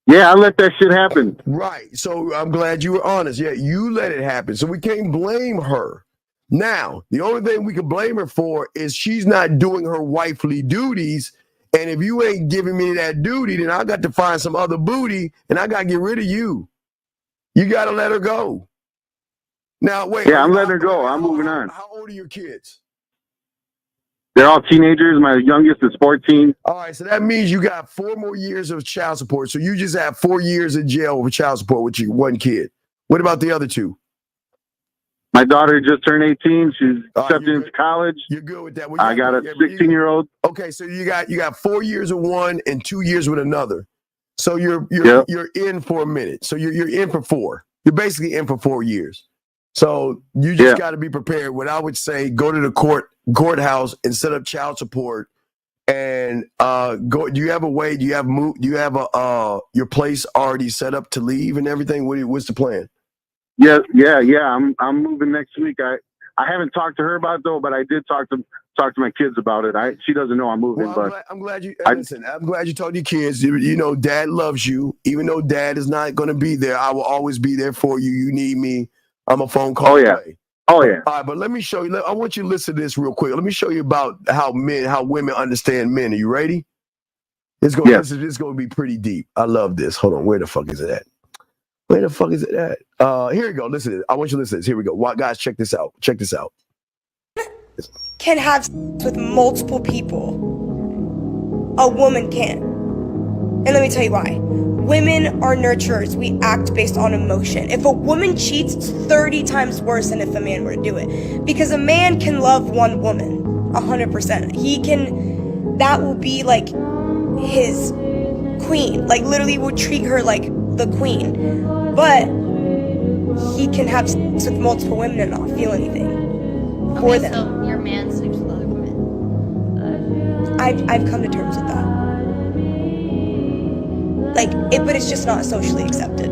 Yeah, I let that shit happen. Right. So I'm glad you were honest. Yeah, you let it happen. So we can't blame her. Now, the only thing we can blame her for is she's not doing her wifely duties. And if you ain't giving me that duty, then I got to find some other booty and I got to get rid of you. You got to let her go. Now, wait. Yeah, I'm letting her go. I'm moving on. How old are your kids? They're all teenagers. My youngest is 14. All right, so that means you got 4 more years of child support. So you just have 4 years in jail for child support with your one kid. What about the other 2? My daughter just turned 18. She's accepted into college. You're good with that. I got a 16-year-old. Okay, so you got 4 years with one and 2 years with another. So you're in for a minute. So you're in for 4. You're basically in for 4 years. So you just got to be prepared. What I would say, go to the courthouse and set up child support, and go. Do you have a way? Do you have your place already set up to leave and everything? What's the plan? Yeah. I'm moving next week. I haven't talked to her about it though, but I did talk to my kids about it. She doesn't know I'm moving. Well, I'm glad you listen. I'm glad you talked to your kids. You know, Dad loves you, even though Dad is not going to be there. I will always be there for you. You need me. I'm a phone call away. Oh yeah. All right, but let me show you. I want you to listen to this real quick. Let me show you about how women understand men. Are you ready? This is going to be pretty deep. I love this. Hold on. Where the fuck is it at? Where the fuck is it at? Here we go. Listen to this. I want you to listen to this. Here we go. Guys, check this out. Check this out. Can have sex with multiple people. A woman can't. And let me tell you why. Women are nurturers. We act based on emotion. If a woman cheats, it's 30 times worse than if a man were to do it. Because a man can love one woman 100%. He can, that will be like his queen. Like literally will treat her like the queen. But he can have sex with multiple women and not feel anything for them. So your man sleeps with other women. I've come to terms with that. But it's just not socially accepted.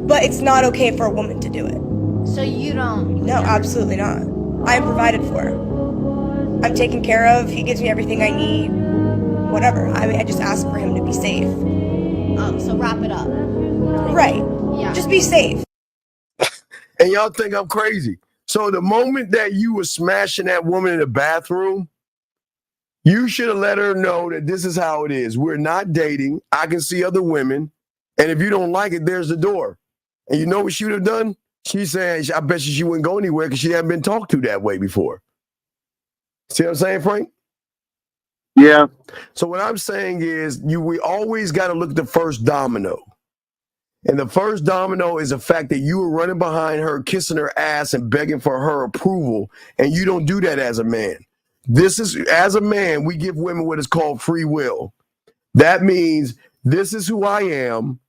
But it's not okay for a woman to do it. So you don't? No, absolutely not. I am provided for. I'm taken care of. He gives me everything I need. Whatever. I mean, I just ask for him to be safe. Oh, so wrap it up. Right. Yeah. Just be safe. And y'all think I'm crazy. So the moment that you were smashing that woman in the bathroom, you should have let her know that this is how it is. We're not dating. I can see other women. And if you don't like it, there's the door. And you know what she would have done? She's saying, I bet she wouldn't go anywhere because she hadn't been talked to that way before. See what I'm saying, Frank? Yeah. So what I'm saying is we always got to look at the first domino. And the first domino is the fact that you were running behind her, kissing her ass and begging for her approval. And you don't do that as a man. As a man, we give women what is called free will. That means this is who I am.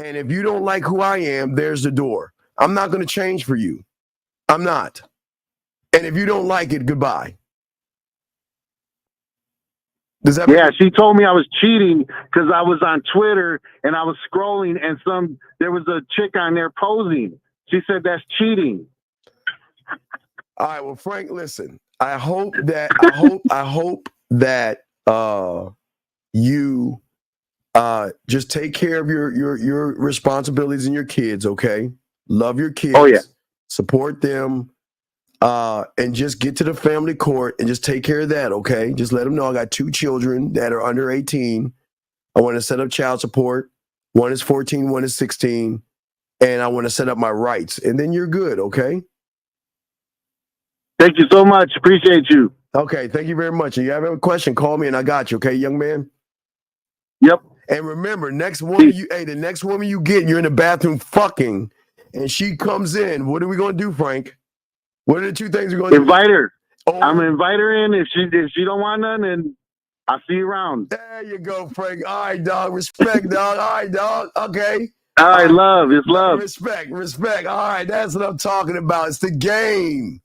And if you don't like who I am, there's the door. I'm not going to change for you. I'm not. And if you don't like it, goodbye. She told me I was cheating because I was on Twitter and I was scrolling and there was a chick on there posing. She said that's cheating. All right, well, Frank, listen. I hope that you just take care of your responsibilities and your kids, okay? Love your kids. Oh yeah. Support them. And just get to the family court and just take care of that, okay? Just let them know I got 2 children that are under 18. I want to set up child support. One is 14, one is 16. And I want to set up my rights. And then you're good, okay? Thank you so much. Appreciate you. Okay, thank you very much. If you have a question, call me and I got you, okay, young man? Yep. And remember, the next woman you get, you're in the bathroom fucking, and she comes in. What are we going to do, Frank? What are the 2 things we're going to do? Invite her. I'm going to invite her in. If she don't want none, then I'll see you around. There you go, Frank. All right, dog. Respect, dog. All right, dog. Okay. All right, love. It's love. Respect. All right, that's what I'm talking about. It's the game.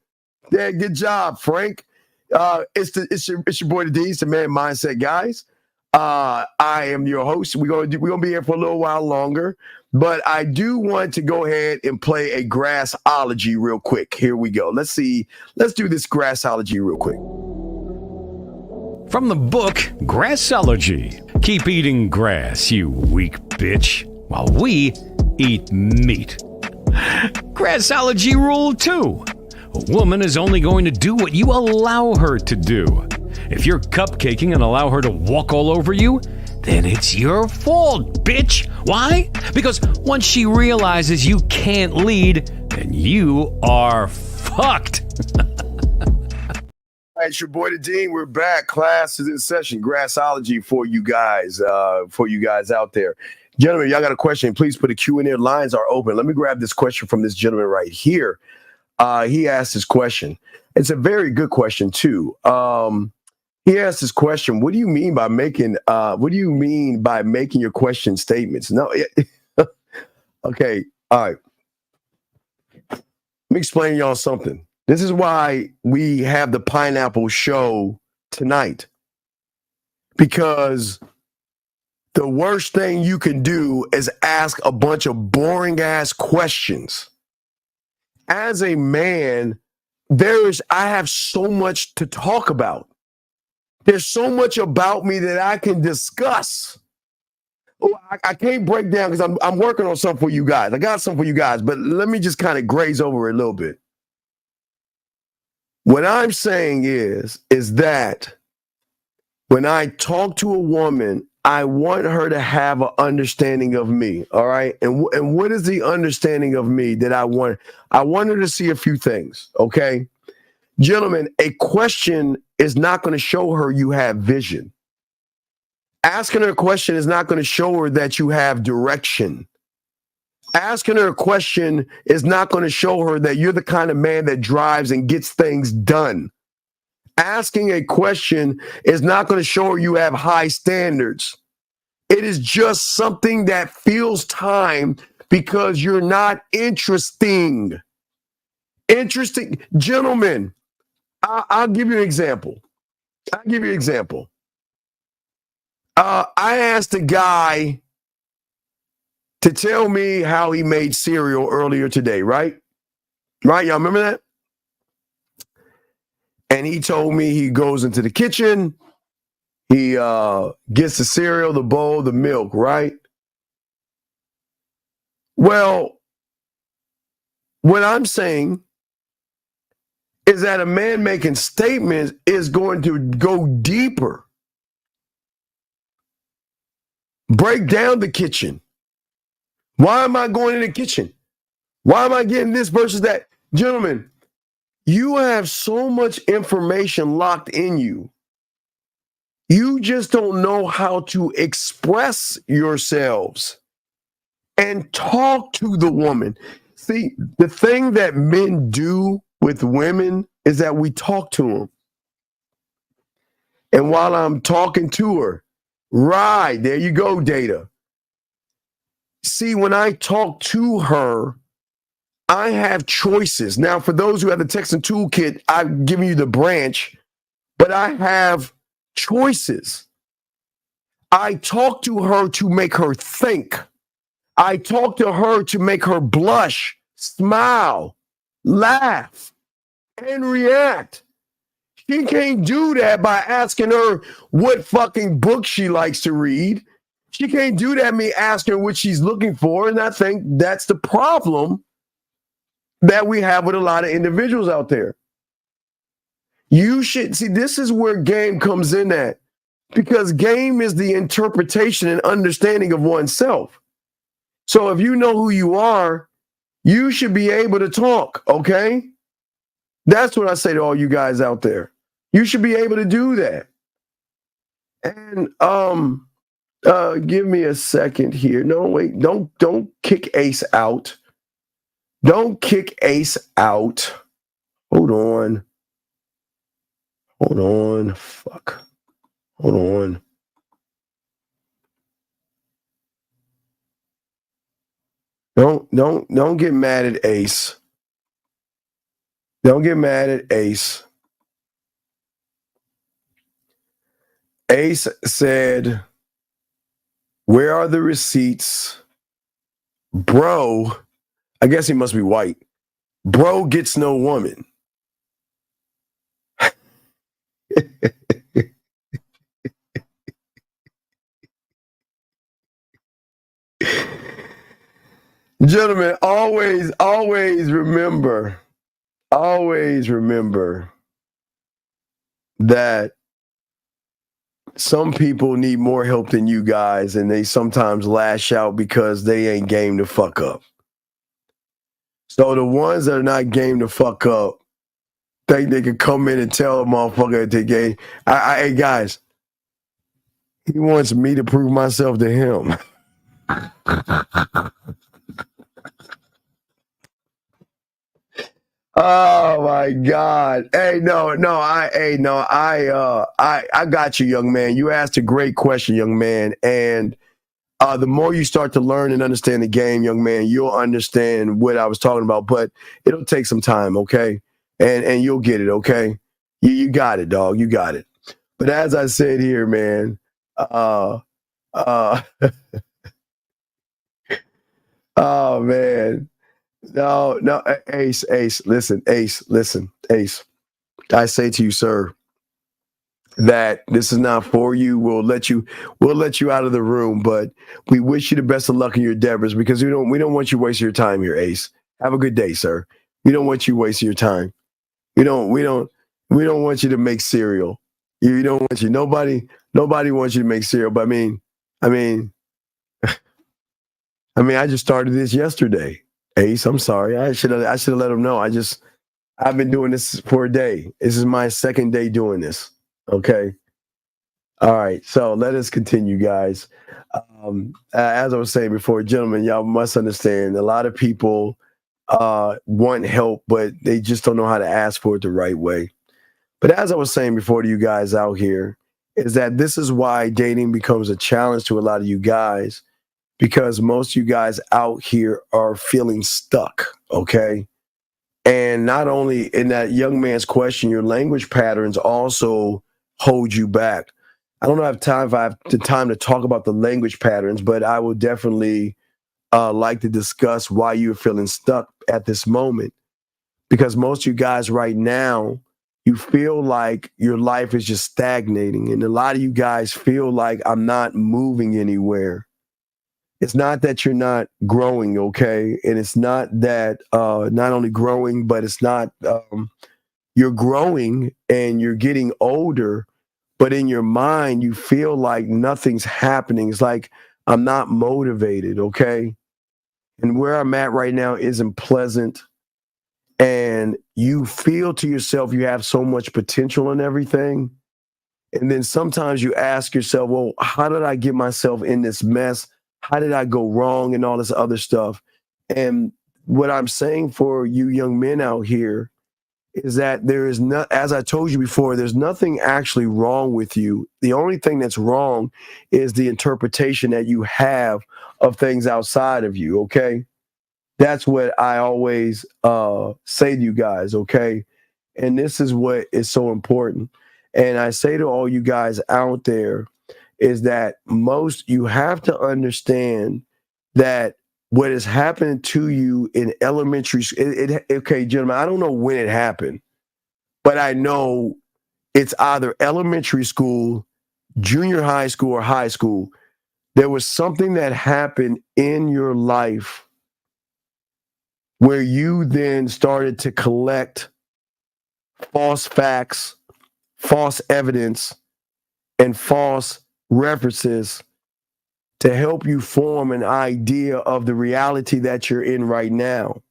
Yeah, good job, Frank. It's your boy the D. It's the Man Mindset guys. I am your host. We're gonna be here for a little while longer, but I do want to go ahead and play a grassology real quick. Here we go. Let's do this grassology real quick. From the book Grassology. Keep eating grass, you weak bitch, while we eat meat. Grassology rule 2. A woman is only going to do what you allow her to do. If you're cupcaking and allow her to walk all over you, then it's your fault, bitch. Why? Because once she realizes you can't lead, then you are fucked. All right, it's your boy the Dean. We're back. Class is in session. Grassology for you guys out there. Gentlemen, y'all got a question, please put a Q&A. Lines are open. Let me grab this question from this gentleman right here. He asked this question. It's a very good question, too. He asked this question, what do you mean by making your question statements? No. Okay. All right. Let me explain y'all something. This is why we have the Pineapple Show tonight. Because the worst thing you can do is ask a bunch of boring ass questions. As a man, I have so much to talk about. There's so much about me that I can discuss. I can't break down because I'm working on something for you guys. I got something for you guys, but let me just kind of graze over it a little bit. What I'm saying is that when I talk to a woman, I want her to have an understanding of me, all right? And what is the understanding of me that I want? I want her to see a few things, okay? Gentlemen, a question is not going to show her you have vision. Asking her a question is not going to show her that you have direction. Asking her a question is not going to show her that you're the kind of man that drives and gets things done. Asking a question is not going to show her you have high standards. It is just something that fills time because you're not interesting. Interesting. Gentlemen, I'll give you an example. I asked a guy to tell me how he made cereal earlier today, right? Right? Y'all remember that? And he told me he goes into the kitchen, he gets the cereal, the bowl, the milk, right? Well, what I'm saying is that a man making statements is going to go deeper. Break down the kitchen. Why am I going in the kitchen? Why am I getting this versus that? Gentlemen, you have so much information locked in you. You just don't know how to express yourselves and talk to the woman. See, the thing that men do with women is that we talk to them. And while I'm talking to her, right, there you go, Data. See, when I talk to her, I have choices. Now, for those who have the text and toolkit, I've given you the branch, but I have choices. I talk to her to make her think. I talk to her to make her blush, smile, laugh, and react. She can't do that by asking her what fucking book she likes to read. She can't do that me asking her what she's looking for. And I think that's the problem that we have with a lot of individuals out there. You should see, this is where game comes in at, because game is the interpretation and understanding of oneself. So if you know who you are, you should be able to talk, okay? That's what I say to all you guys out there. You should be able to do that. And give me a second here. No, wait, don't kick Ace out. Don't kick Ace out. Hold on. Fuck. Hold on. Don't get mad at Ace. Don't get mad at Ace. Ace said, "Where are the receipts? Bro," I guess he must be white. "Bro gets no woman." Gentlemen, always remember that some people need more help than you guys, and they sometimes lash out because they ain't game to fuck up. So the ones that are not game to fuck up think they can come in and tell a motherfucker that they game. Hey guys, he wants me to prove myself to him. Oh my God. I got you, young man. You asked a great question, young man. And the more you start to learn and understand the game, young man, you'll understand what I was talking about. But it'll take some time, okay? And you'll get it, okay? You got it, dog. You got it. But as I said here, man, oh man. No, Ace, listen, Ace. I say to you, sir, that this is not for you. We'll let you out of the room, but we wish you the best of luck in your endeavors because we don't want you wasting your time here, Ace. Have a good day, sir. We don't want you wasting your time. We don't want you to make cereal. You don't want you. Nobody wants you to make cereal. But I just started this yesterday. Ace, I'm sorry. I should have let him know. I've been doing this for a day. This is my second day doing this. Okay. All right. So let us continue, guys. As I was saying before, gentlemen, y'all must understand a lot of people want help, but they just don't know how to ask for it the right way. But as I was saying before to you guys out here, is that this is why dating becomes a challenge to a lot of you guys, because most of you guys out here are feeling stuck, okay? And not only in that young man's question, your language patterns also hold you back. I don't have time if I have the time to talk about the language patterns, but I will definitely like to discuss why you're feeling stuck at this moment. Because most of you guys right now, you feel like your life is just stagnating. And a lot of you guys feel like I'm not moving anywhere. It's not that you're not growing, okay? And it's not that not only growing, but it's not you're growing and you're getting older, but in your mind, you feel like nothing's happening. It's like I'm not motivated, okay? And where I'm at right now isn't pleasant. And you feel to yourself you have so much potential in everything. And then sometimes you ask yourself, well, how did I get myself in this mess? How did I go wrong and all this other stuff? And what I'm saying for you young men out here is that there is not, as I told you before, there's nothing actually wrong with you. The only thing that's wrong is the interpretation that you have of things outside of you, okay? That's what I always say to you guys, okay? And this is what is so important. And I say to all you guys out there is that you have to understand that what has happened to you in elementary school, okay, gentlemen, I don't know when it happened, but I know it's either elementary school, junior high school, or high school. There was something that happened in your life where you then started to collect false facts, false evidence, and false references to help you form an idea of the reality that you're in right now.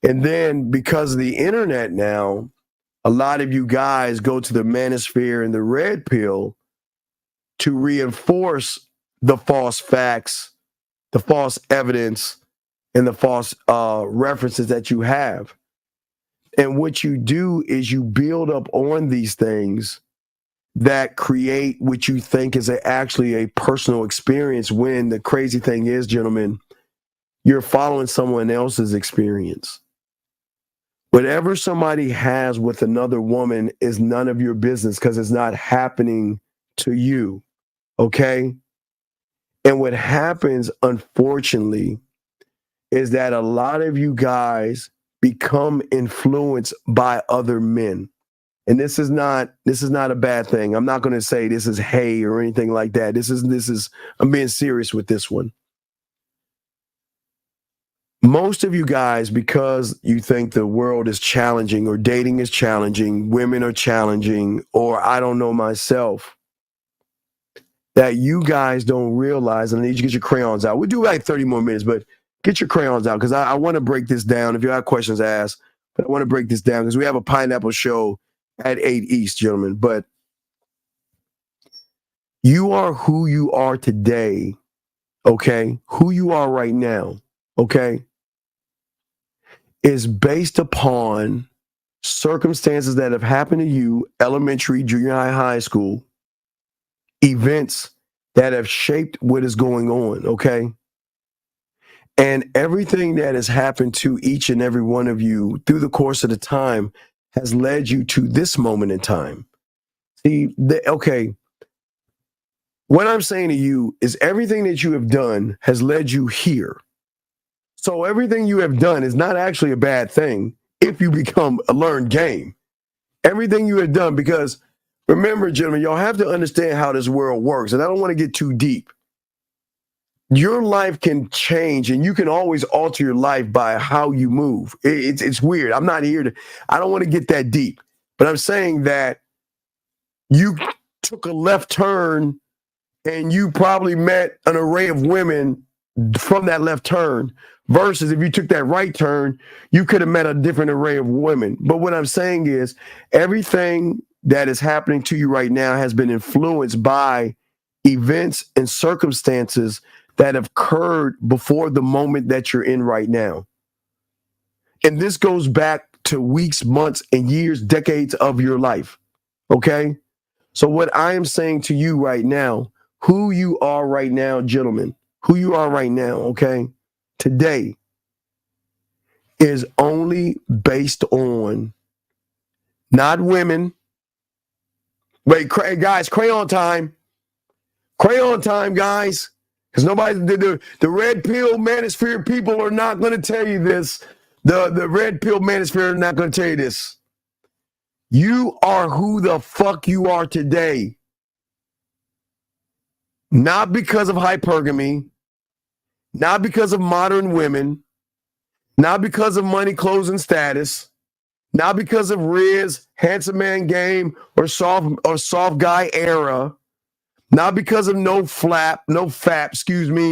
And then because of the internet now, a lot of you guys go to the manosphere and the red pill to reinforce the false facts, the false evidence, and the false references that you have. And what you do is you build up on these things that create what you think is actually a personal experience, when the crazy thing is, gentlemen, you're following someone else's experience. Whatever somebody has with another woman is none of your business because it's not happening to you. Okay? And what happens, unfortunately, is that a lot of you guys become influenced by other men. And this is not a bad thing. I'm not going to say this is hay or anything like that. This is I'm being serious with this one. Most of you guys, because you think the world is challenging or dating is challenging, women are challenging, or I don't know myself, that you guys don't realize, and I need you to get your crayons out. We'll do like 30 more minutes, but get your crayons out because I want to break this down. If you have questions, ask. But I want to break this down because we have a pineapple show at 8 East, gentlemen. But you are who you are today, okay? Who you are right now, okay? Is based upon circumstances that have happened to you, elementary, junior high, high school, events that have shaped what is going on, okay? And everything that has happened to each and every one of you through the course of the time has led you to this moment in time. See, okay, what I'm saying to you is everything that you have done has led you here. So everything you have done is not actually a bad thing if you become a learned game. Everything you have done, because remember, gentlemen, y'all have to understand how this world works, and I don't want to get too deep. Your life can change, and you can always alter your life by how you move. It's weird. I'm not here to, I don't want to get that deep, but I'm saying that you took a left turn and you probably met an array of women from that left turn versus if you took that right turn, you could have met a different array of women. But what I'm saying is everything that is happening to you right now has been influenced by events and circumstances that have occurred before the moment that you're in right now. And this goes back to weeks, months, and years, decades of your life. Okay? So what I am saying to you right now, who you are right now, gentlemen, who you are right now, okay, today is only based on not women. Wait, guys, crayon time. Crayon time, guys. Because nobody, the red pill manosphere people are not going to tell you this. The red pill manosphere are not going to tell you this. You are who the fuck you are today. Not because of hypergamy, not because of modern women, not because of money, clothes, and status, not because of Riz, handsome man game, or soft guy era, not because of no fap,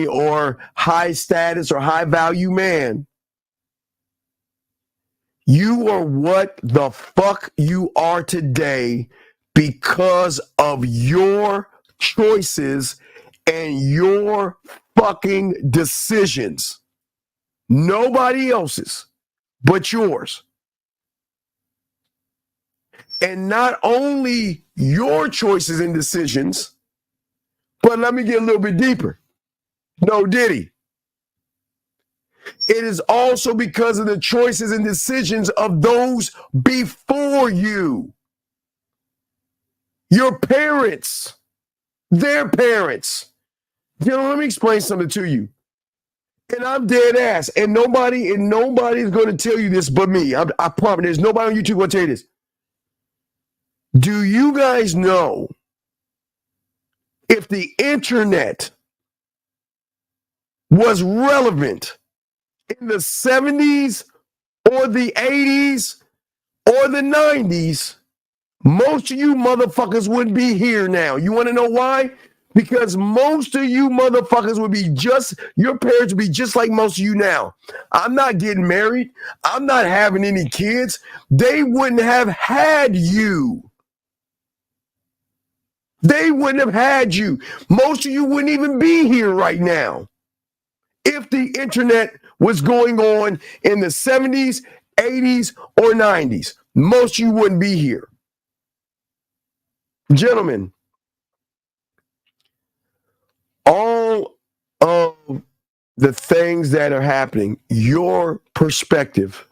or high status or high value man. You are what the fuck you are today because of your choices and your fucking decisions. Nobody else's but yours. And not only your choices and decisions, but let me get a little bit deeper. No diddy. It is also because of the choices and decisions of those before you. Your parents, their parents. You know, let me explain something to you. And I'm dead ass. And nobody's going to tell you this but me. I promise. There's nobody on YouTube going to tell you this. Do you guys know if the internet was relevant in the 70s or the 80s or the 90s, most of you motherfuckers wouldn't be here now. You want to know why? Because most of you motherfuckers would be your parents would be just like most of you now. I'm not getting married. I'm not having any kids. They wouldn't have had you. They wouldn't have had you. Most of you wouldn't even be here right now if the internet was going on in the 70s, 80s, or 90s. Most of you wouldn't be here. Gentlemen, all of the things that are happening, your perspective,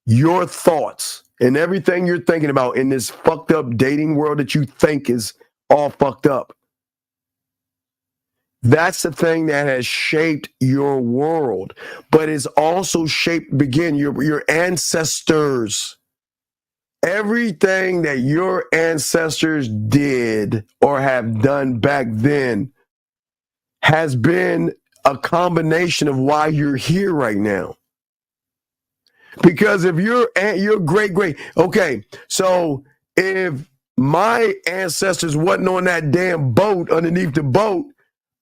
your thoughts, and everything you're thinking about in this fucked up dating world that you think is all fucked up. That's the thing that has shaped your world, but it's also shaped, your ancestors. Everything that your ancestors did or have done back then has been a combination of why you're here right now. Because if your great, okay, so if my ancestors wasn't on that damn boat underneath the boat,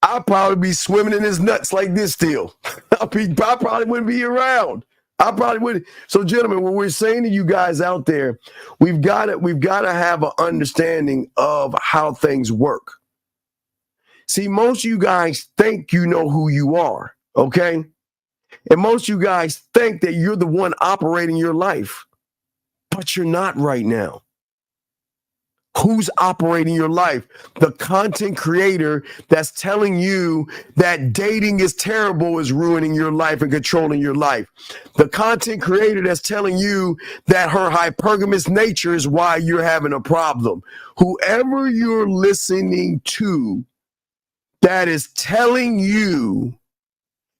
I'd probably be swimming in his nuts like this still. I probably wouldn't be around. I probably wouldn't. So, gentlemen, what we're saying to you guys out there, we've got to have an understanding of how things work. See, most of you guys think you know who you are, okay? And most of you guys think that you're the one operating your life, but you're not right now. Who's operating your life? The content creator that's telling you that dating is terrible is ruining your life and controlling your life. The content creator that's telling you that her hypergamous nature is why you're having a problem. Whoever you're listening to that is telling you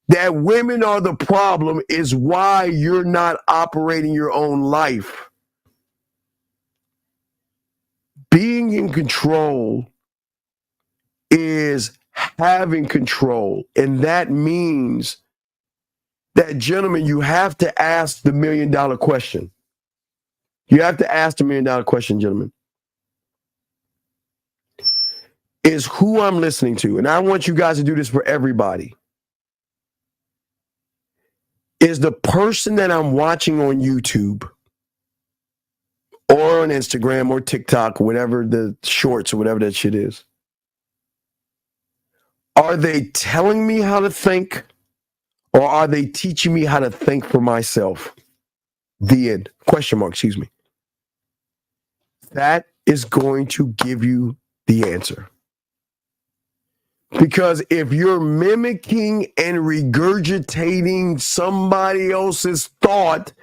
that women are the problem is why you're not operating your own life. Being in control is having control. And that means that, gentlemen, you have to ask the $1 million question. You have to ask the $1 million question, gentlemen. Is who I'm listening to, and I want you guys to do this for everybody. Is the person that I'm watching on YouTube or on Instagram or TikTok, or whatever the shorts or whatever that shit is, are they telling me how to think, or are they teaching me how to think for myself? The end. Question mark, excuse me. That is going to give you the answer. Because if you're mimicking and regurgitating somebody else's thought,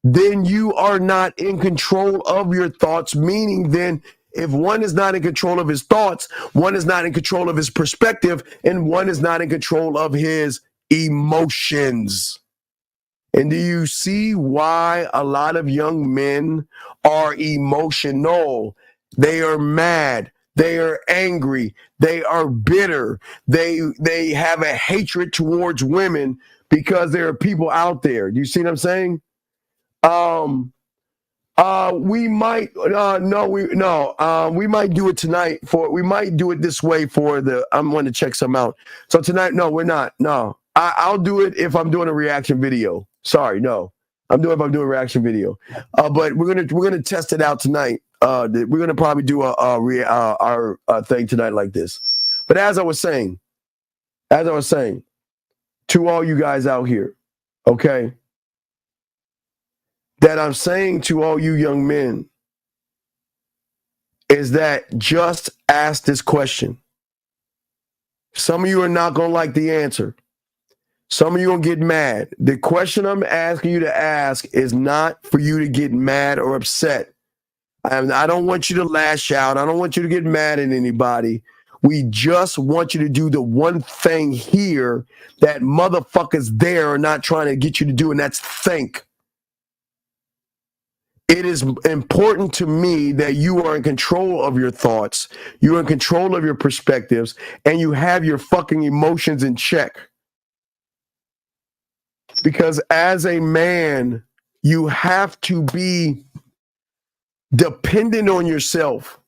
then you are not in control of your thoughts, meaning then if one is not in control of his thoughts, one is not in control of his perspective, and one is not in control of his emotions. And do you see why a lot of young men are emotional? They are mad. They are angry. They are bitter. They have a hatred towards women because there are people out there. Do you see what I'm saying? We might we might do it tonight we might do it this way I'm going to check some out. So tonight, no, we're not. No, I'll do it if I'm doing a reaction video. Sorry, no, I'm doing a reaction video. But we're gonna test it out tonight. We're gonna probably do our thing tonight like this. But as I was saying, to all you guys out here, okay, that I'm saying to all you young men is that just ask this question. Some of you are not going to like the answer. Some of you are going to get mad. The question I'm asking you to ask is not for you to get mad or upset. I don't want you to lash out. I don't want you to get mad at anybody. We just want you to do the one thing here that motherfuckers there are not trying to get you to do, and that's think. It is important to me that you are in control of your thoughts, you're in control of your perspectives, and you have your fucking emotions in check. Because as a man, you have to be dependent on yourself.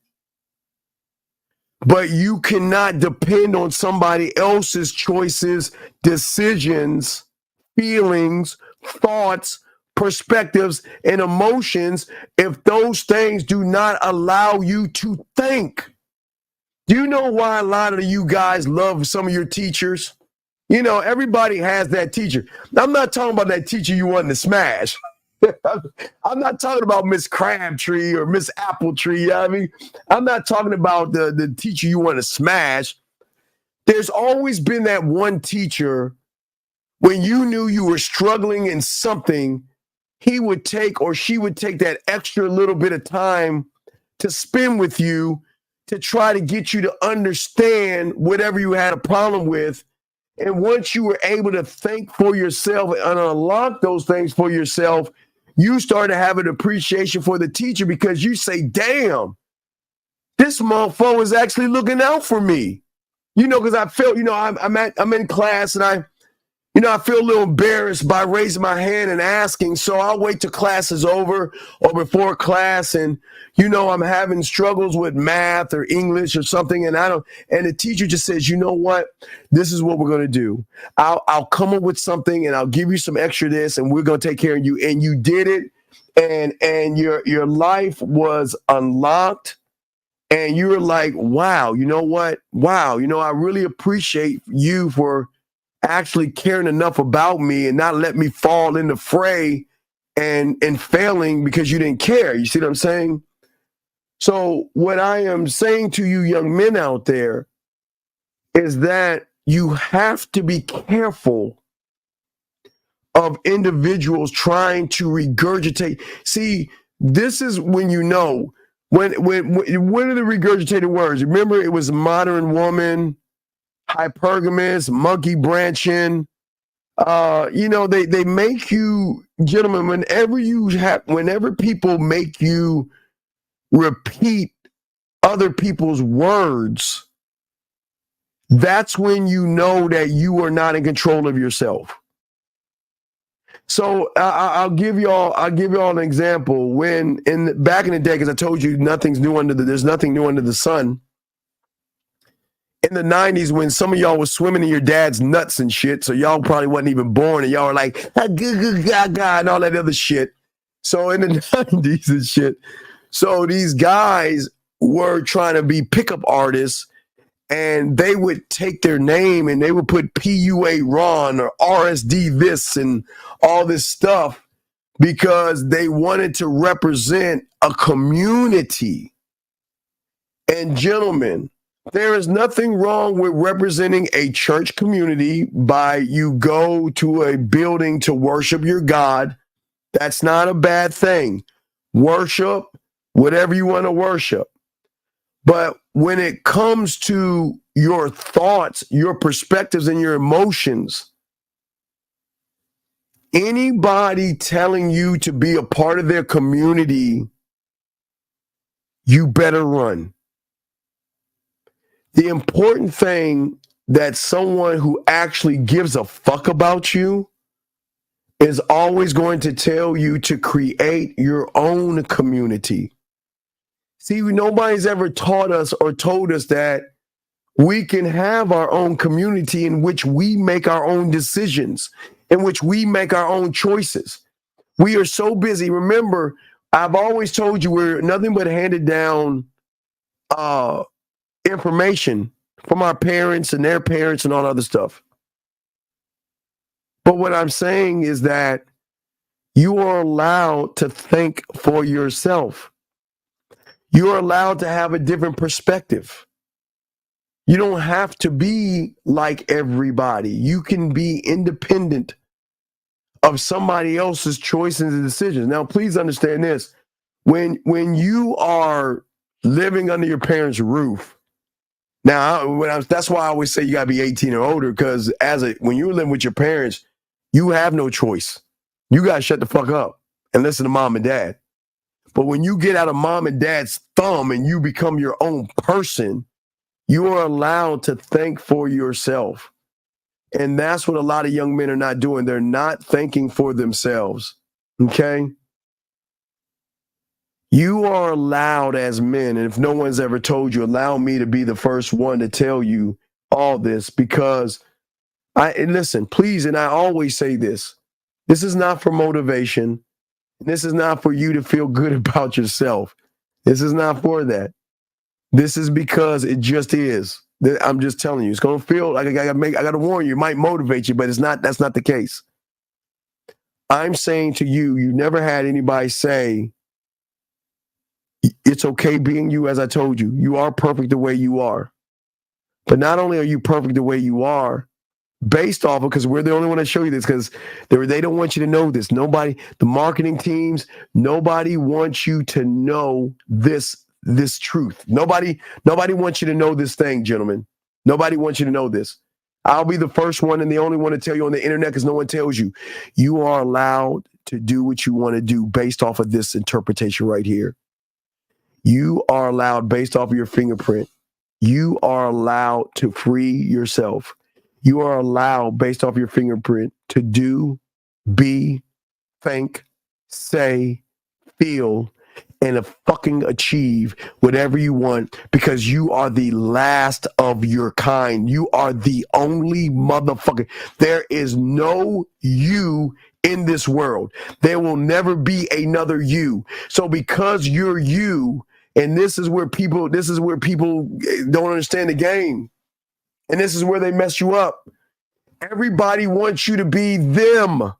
But you cannot depend on somebody else's choices, decisions, feelings, thoughts, perspectives, and emotions if those things do not allow you to think. Do you know why a lot of you guys love some of your teachers? You know, everybody has that teacher. I'm not talking about that teacher you wanted to smash. I'm not talking about Miss Crabtree or Miss Appletree. You know what I mean? I'm not talking about the teacher you want to smash. There's always been that one teacher when you knew you were struggling in something, he would take or she would take that extra little bit of time to spend with you to try to get you to understand whatever you had a problem with. And once you were able to think for yourself and unlock those things for yourself, you start to have an appreciation for the teacher because you say, damn, this motherfucker is actually looking out for me. Because I felt, I'm in class and I feel a little embarrassed by raising my hand and asking. So I'll wait till class is over or before class. And, I'm having struggles with math or English or something. And the teacher just says, you know what? This is what we're going to do. I'll come up with something and I'll give you some extra this and we're going to take care of you. And you did it. And your life was unlocked. And you were like, wow, you know what? Wow. I really appreciate you for actually caring enough about me and not let me fall in the fray and failing because you didn't care. You see what I'm saying? So what I am saying to you young men out there is that you have to be careful of individuals trying to regurgitate. See, this is when when are the regurgitated words? Remember, it was modern woman, hypergamous, monkey branching. They make you, gentlemen, whenever people make you repeat other people's words, that's when you know that you are not in control of yourself. So I'll give y'all an example. When back in the day, because I told you there's nothing new under the sun. In the 90s, when some of y'all was swimming in your dad's nuts and shit, so y'all probably wasn't even born, and y'all were like, and all that other shit. So in the 90s and shit, so these guys were trying to be pickup artists, and they would take their name and they would put PUA Ron or RSD this and all this stuff because they wanted to represent a community. And gentlemen, there is nothing wrong with representing a church community by you go to a building to worship your God. That's not a bad thing. Worship whatever you want to worship. But when it comes to your thoughts, your perspectives, and your emotions, anybody telling you to be a part of their community, you better run. The important thing that someone who actually gives a fuck about you is always going to tell you to create your own community. See, nobody's ever taught us or told us that we can have our own community in which we make our own decisions, in which we make our own choices. We are so busy. Remember, I've always told you we're nothing but handed down information from our parents and their parents and all other stuff. But what I'm saying is that you are allowed to think for yourself. You are allowed to have a different perspective. You don't have to be like everybody. You can be independent of somebody else's choices and decisions. Now, please understand this. When you are living under your parents' roof, now, that's why I always say you got to be 18 or older, because when you're living with your parents, you have no choice. You got to shut the fuck up and listen to mom and dad. But when you get out of mom and dad's thumb and you become your own person, you are allowed to think for yourself. And that's what a lot of young men are not doing. They're not thinking for themselves. Okay? You are allowed as men, and if no one's ever told you, allow me to be the first one to tell you all this, because listen, please, and I always say this is not for motivation. This is not for you to feel good about yourself. This is not for that. This is because it just is. I'm just telling you, it's going to feel like I got to warn you, it might motivate you, but that's not the case. I'm saying to you, you never had anybody say, it's okay being you. As I told you, you are perfect the way you are. But not only are you perfect the way you are, based off of, because we're the only one that show you this, because they don't want you to know this. Nobody, the marketing teams, nobody wants you to know this truth. Nobody wants you to know this thing, gentlemen. Nobody wants you to know this. I'll be the first one and the only one to tell you on the internet, because no one tells you. You are allowed to do what you want to do based off of this interpretation right here. You are allowed based off of your fingerprint. You are allowed to free yourself. You are allowed based off your fingerprint to do, be, think, say, feel, and fucking achieve whatever you want, because you are the last of your kind. You are the only motherfucker. There is no you in this world. There will never be another you. So because you're you, and this is where people don't understand the game. And this is where they mess you up. Everybody wants you to be them.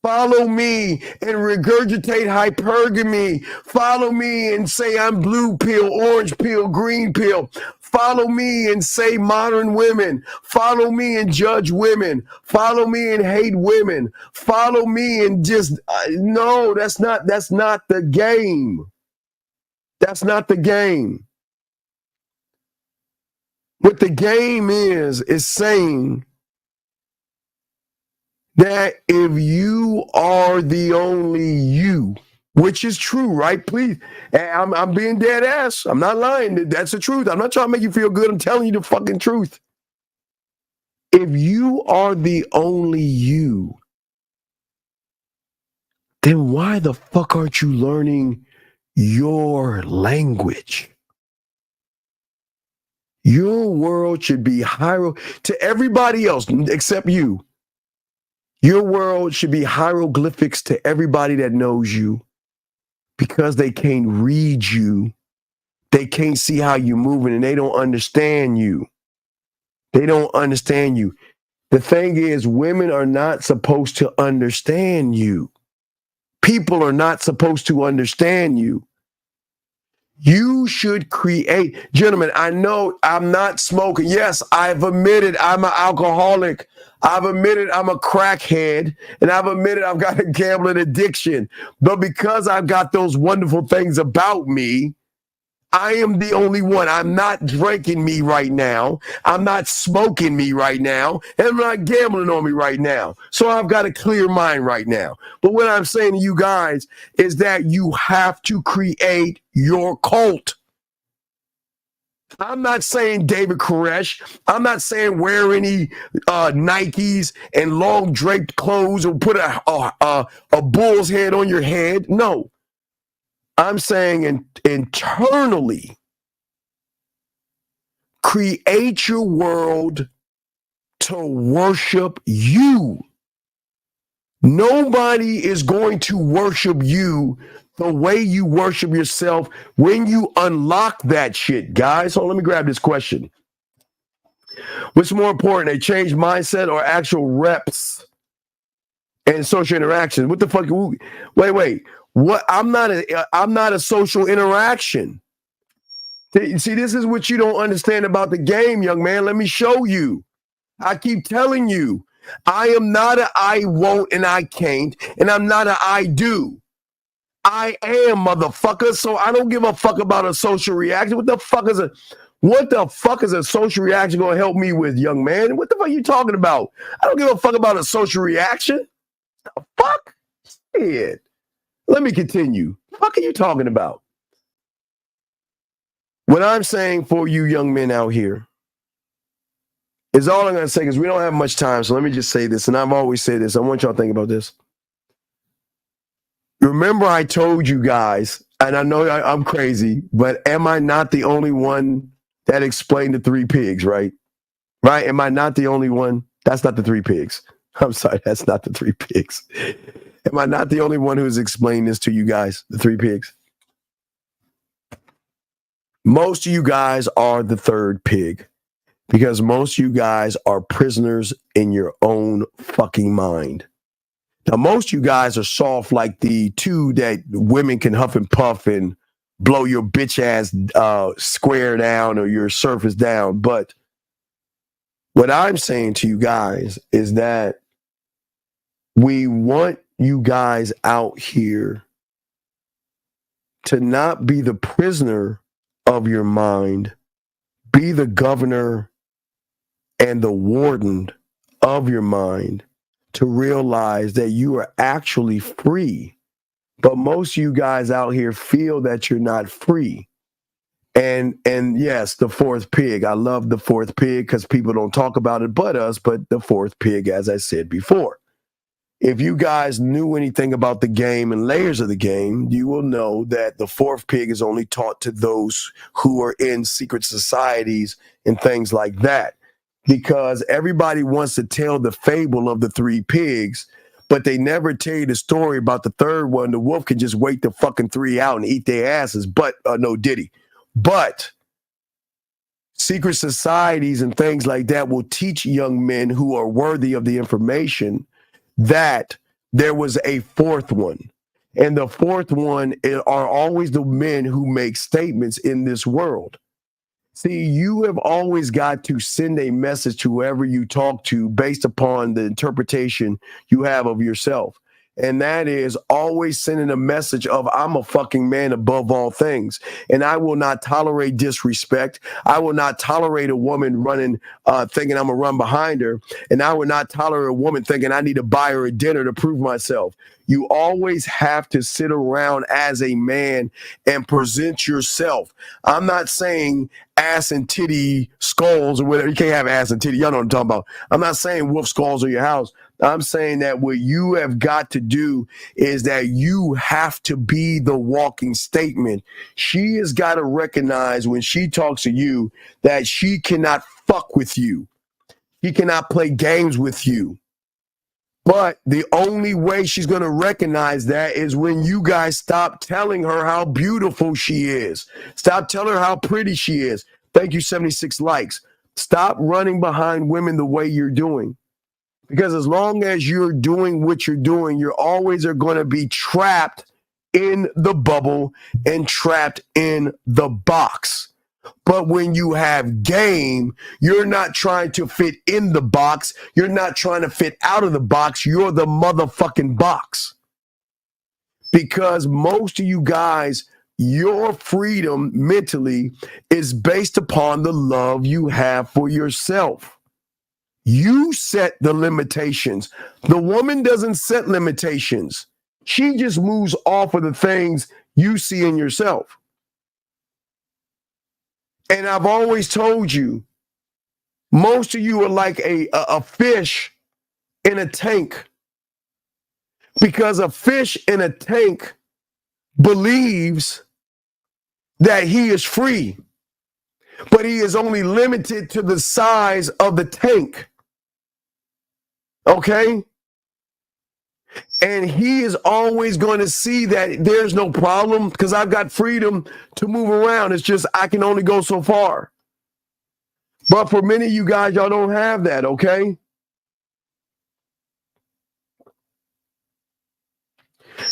Follow me and regurgitate hypergamy. Follow me and say I'm blue pill, orange pill, green pill. Follow me and say modern women. Follow me and judge women. Follow me and hate women. Follow me and just no, that's not the game. That's not the game. What the game is saying that if you are the only you, which is true, right? Please, I'm being dead ass. I'm not lying. That's the truth. I'm not trying to make you feel good. I'm telling you the fucking truth. If you are the only you, then why the fuck aren't you learning your language? Your world should be to everybody else except you. Your world should be hieroglyphics to everybody that knows you, because they can't read you. They can't see how you're moving, and they don't understand you. They don't understand you. The thing is, women are not supposed to understand you. People are not supposed to understand you. You should create. Gentlemen, I know I'm not smoking. Yes, I've admitted I'm an alcoholic. I've admitted I'm a crackhead. And I've admitted I've got a gambling addiction. But because I've got those wonderful things about me, I am the only one. I'm not drinking me right now. I'm not smoking me right now. And I'm not gambling on me right now. So I've got a clear mind right now. But what I'm saying to you guys is that you have to create your cult. I'm not saying David Koresh. I'm not saying wear any Nikes and long draped clothes or put a bull's head on your head. No. I'm saying internally, create your world to worship you. Nobody is going to worship you the way you worship yourself when you unlock that shit, guys. So let me grab this question. What's more important, a changed mindset or actual reps and social interaction? What the fuck? Wait. What? I'm not a social interaction. See, this is what you don't understand about the game, young man. Let me show you. I keep telling you, I am not a I won't and I can't, and I'm not a I do. I am, motherfucker. So I don't give a fuck about a social reaction. What the fuck is a social reaction going to help me with, young man? What the fuck are you talking about? I don't give a fuck about a social reaction. The fuck? Shit. Let me continue. What the fuck are you talking about? What I'm saying for you young men out here is all I'm going to say, because we don't have much time. So let me just say this, and I've always said this. I want y'all to think about this. Remember I told you guys, and I know I'm crazy, but am I not the only one that explained the three pigs, right? Right? Am I not the only one? That's not the three pigs. I'm sorry, that's not the three pigs. Am I not the only one who's explained this to you guys, the three pigs? Most of you guys are the third pig, because most of you guys are prisoners in your own fucking mind. Now, most of you guys are soft like the two that women can huff and puff and blow your bitch ass square down or your surface down. But What I'm saying to you guys is that we want you guys out here to not be the prisoner of your mind, be the governor and the warden of your mind, to realize that you are actually free. But most of you guys out here feel that you're not free. And yes, the fourth pig. I love the fourth pig because people don't talk about it but us, but the fourth pig, as I said before. If you guys knew anything about the game and layers of the game, you will know that the fourth pig is only taught to those who are in secret societies and things like that. Because everybody wants to tell the fable of the three pigs, but they never tell you the story about the third one. The wolf can just wait the fucking three out and eat their asses, but no diddy. But secret societies and things like that will teach young men who are worthy of the information that there was a fourth one. And the fourth one are always the men who make statements in this world. See, you have always got to send a message to whoever you talk to based upon the interpretation you have of yourself. And that is always sending a message of, I'm a fucking man above all things. And I will not tolerate disrespect. I will not tolerate a woman running, thinking I'm going to run behind her. And I will not tolerate a woman thinking I need to buy her a dinner to prove myself. You always have to sit around as a man and present yourself. I'm not saying ass and titty skulls or whatever. You can't have ass and titty. Y'all know what I'm talking about. I'm not saying wolf skulls on your house. I'm saying that what you have got to do is that you have to be the walking statement. She has got to recognize when she talks to you that she cannot fuck with you. She cannot play games with you. But the only way she's going to recognize that is when you guys stop telling her how beautiful she is. Stop telling her how pretty she is. Thank you, 76 likes. Stop running behind women the way you're doing. Because as long as you're doing what you're doing, you always are going to be trapped in the bubble and trapped in the box. But when you have game, you're not trying to fit in the box. You're not trying to fit out of the box. You're the motherfucking box. Because most of you guys, your freedom mentally is based upon the love you have for yourself. You set the limitations. The woman doesn't set limitations. She just moves off of the things you see in yourself. And I've always told you, most of you are like a fish in a tank. Because a fish in a tank believes that he is free, but he is only limited to the size of the tank. Okay? And he is always going to see that there's no problem because I've got freedom to move around. It's just I can only go so far. But for many of you guys, y'all don't have that, okay?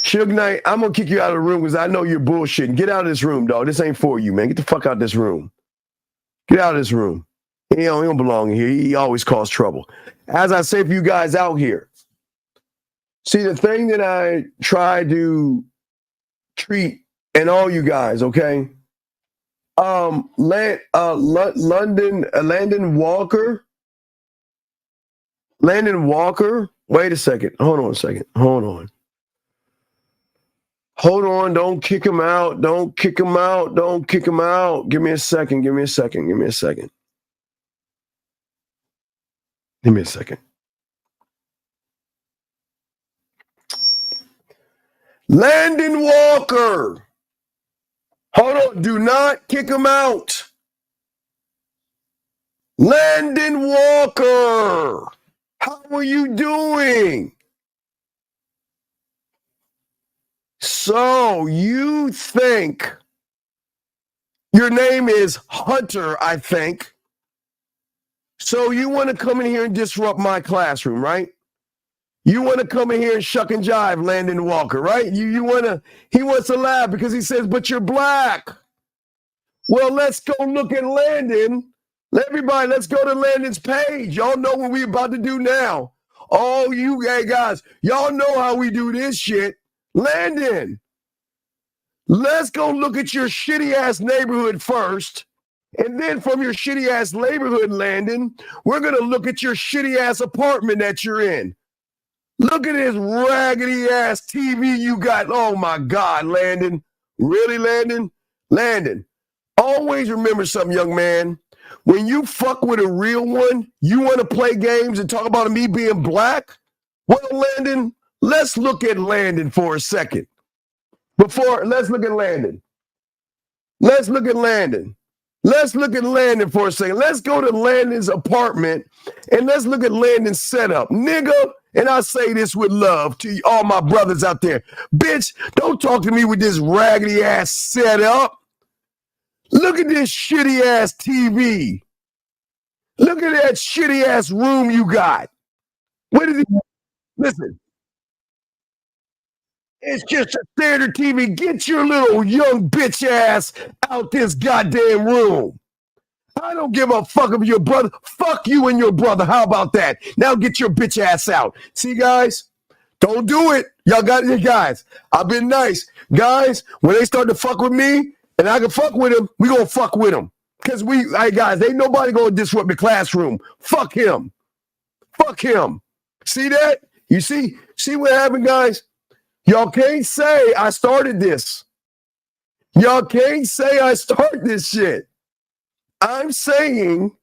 Suge Knight, I'm going to kick you out of the room because I know you're bullshitting. Get out of this room, dog. This ain't for you, man. Get the fuck out of this room. Get out of this room. He don't belong here. He always cause trouble. As I say for you guys out here, see, the thing that I try to treat, and all you guys, okay? Landon Walker. Landon Walker. Wait a second. Hold on a second. Hold on. Hold on. Don't kick him out. Don't kick him out. Don't kick him out. Give me a second. Give me a second. Give me a second. Give me a second. Landon Walker. Hold on. Do not kick him out. Landon Walker. How are you doing? So you think your name is Hunter, I think. So you want to come in here and disrupt my classroom, right? You want to come in here and shuck and jive Landon Walker, right? He wants to laugh because he says, but you're black. Well, let's go look at Landon Let's go to Landon's page. Y'all know what we about to do now. Oh, you guys, y'all know how we do this shit. Landon, let's go look at your shitty ass neighborhood first. And then from your shitty ass neighborhood, Landon, we're going to look at your shitty ass apartment that you're in. Look at this raggedy ass TV you got. Oh my God, Landon. Really, Landon? Landon, always remember something, young man. When you fuck with a real one, you want to play games and talk about me being black? Well, Landon, let's look at Landon for a second. Let's look at Landon. Let's look at Landon. Let's look at Landon for a second. Let's go to Landon's apartment and let's look at Landon's setup. Nigga, and I say this with love to all my brothers out there. Bitch, don't talk to me with this raggedy ass setup. Look at this shitty ass TV. Look at that shitty ass room you got. What is it? Listen. It's just a standard TV. Get your little young bitch ass out this goddamn room. I don't give a fuck if your brother. Fuck you and your brother. How about that? Now get your bitch ass out. See, guys? Don't do it. Y'all got it, guys. I've been nice. Guys, when they start to fuck with me and I can fuck with them, we gonna fuck with them. Because guys, ain't nobody gonna disrupt the classroom. Fuck him. Fuck him. See that? You see what happened, guys? Y'all can't say I started this. Y'all can't say I started this shit. I'm saying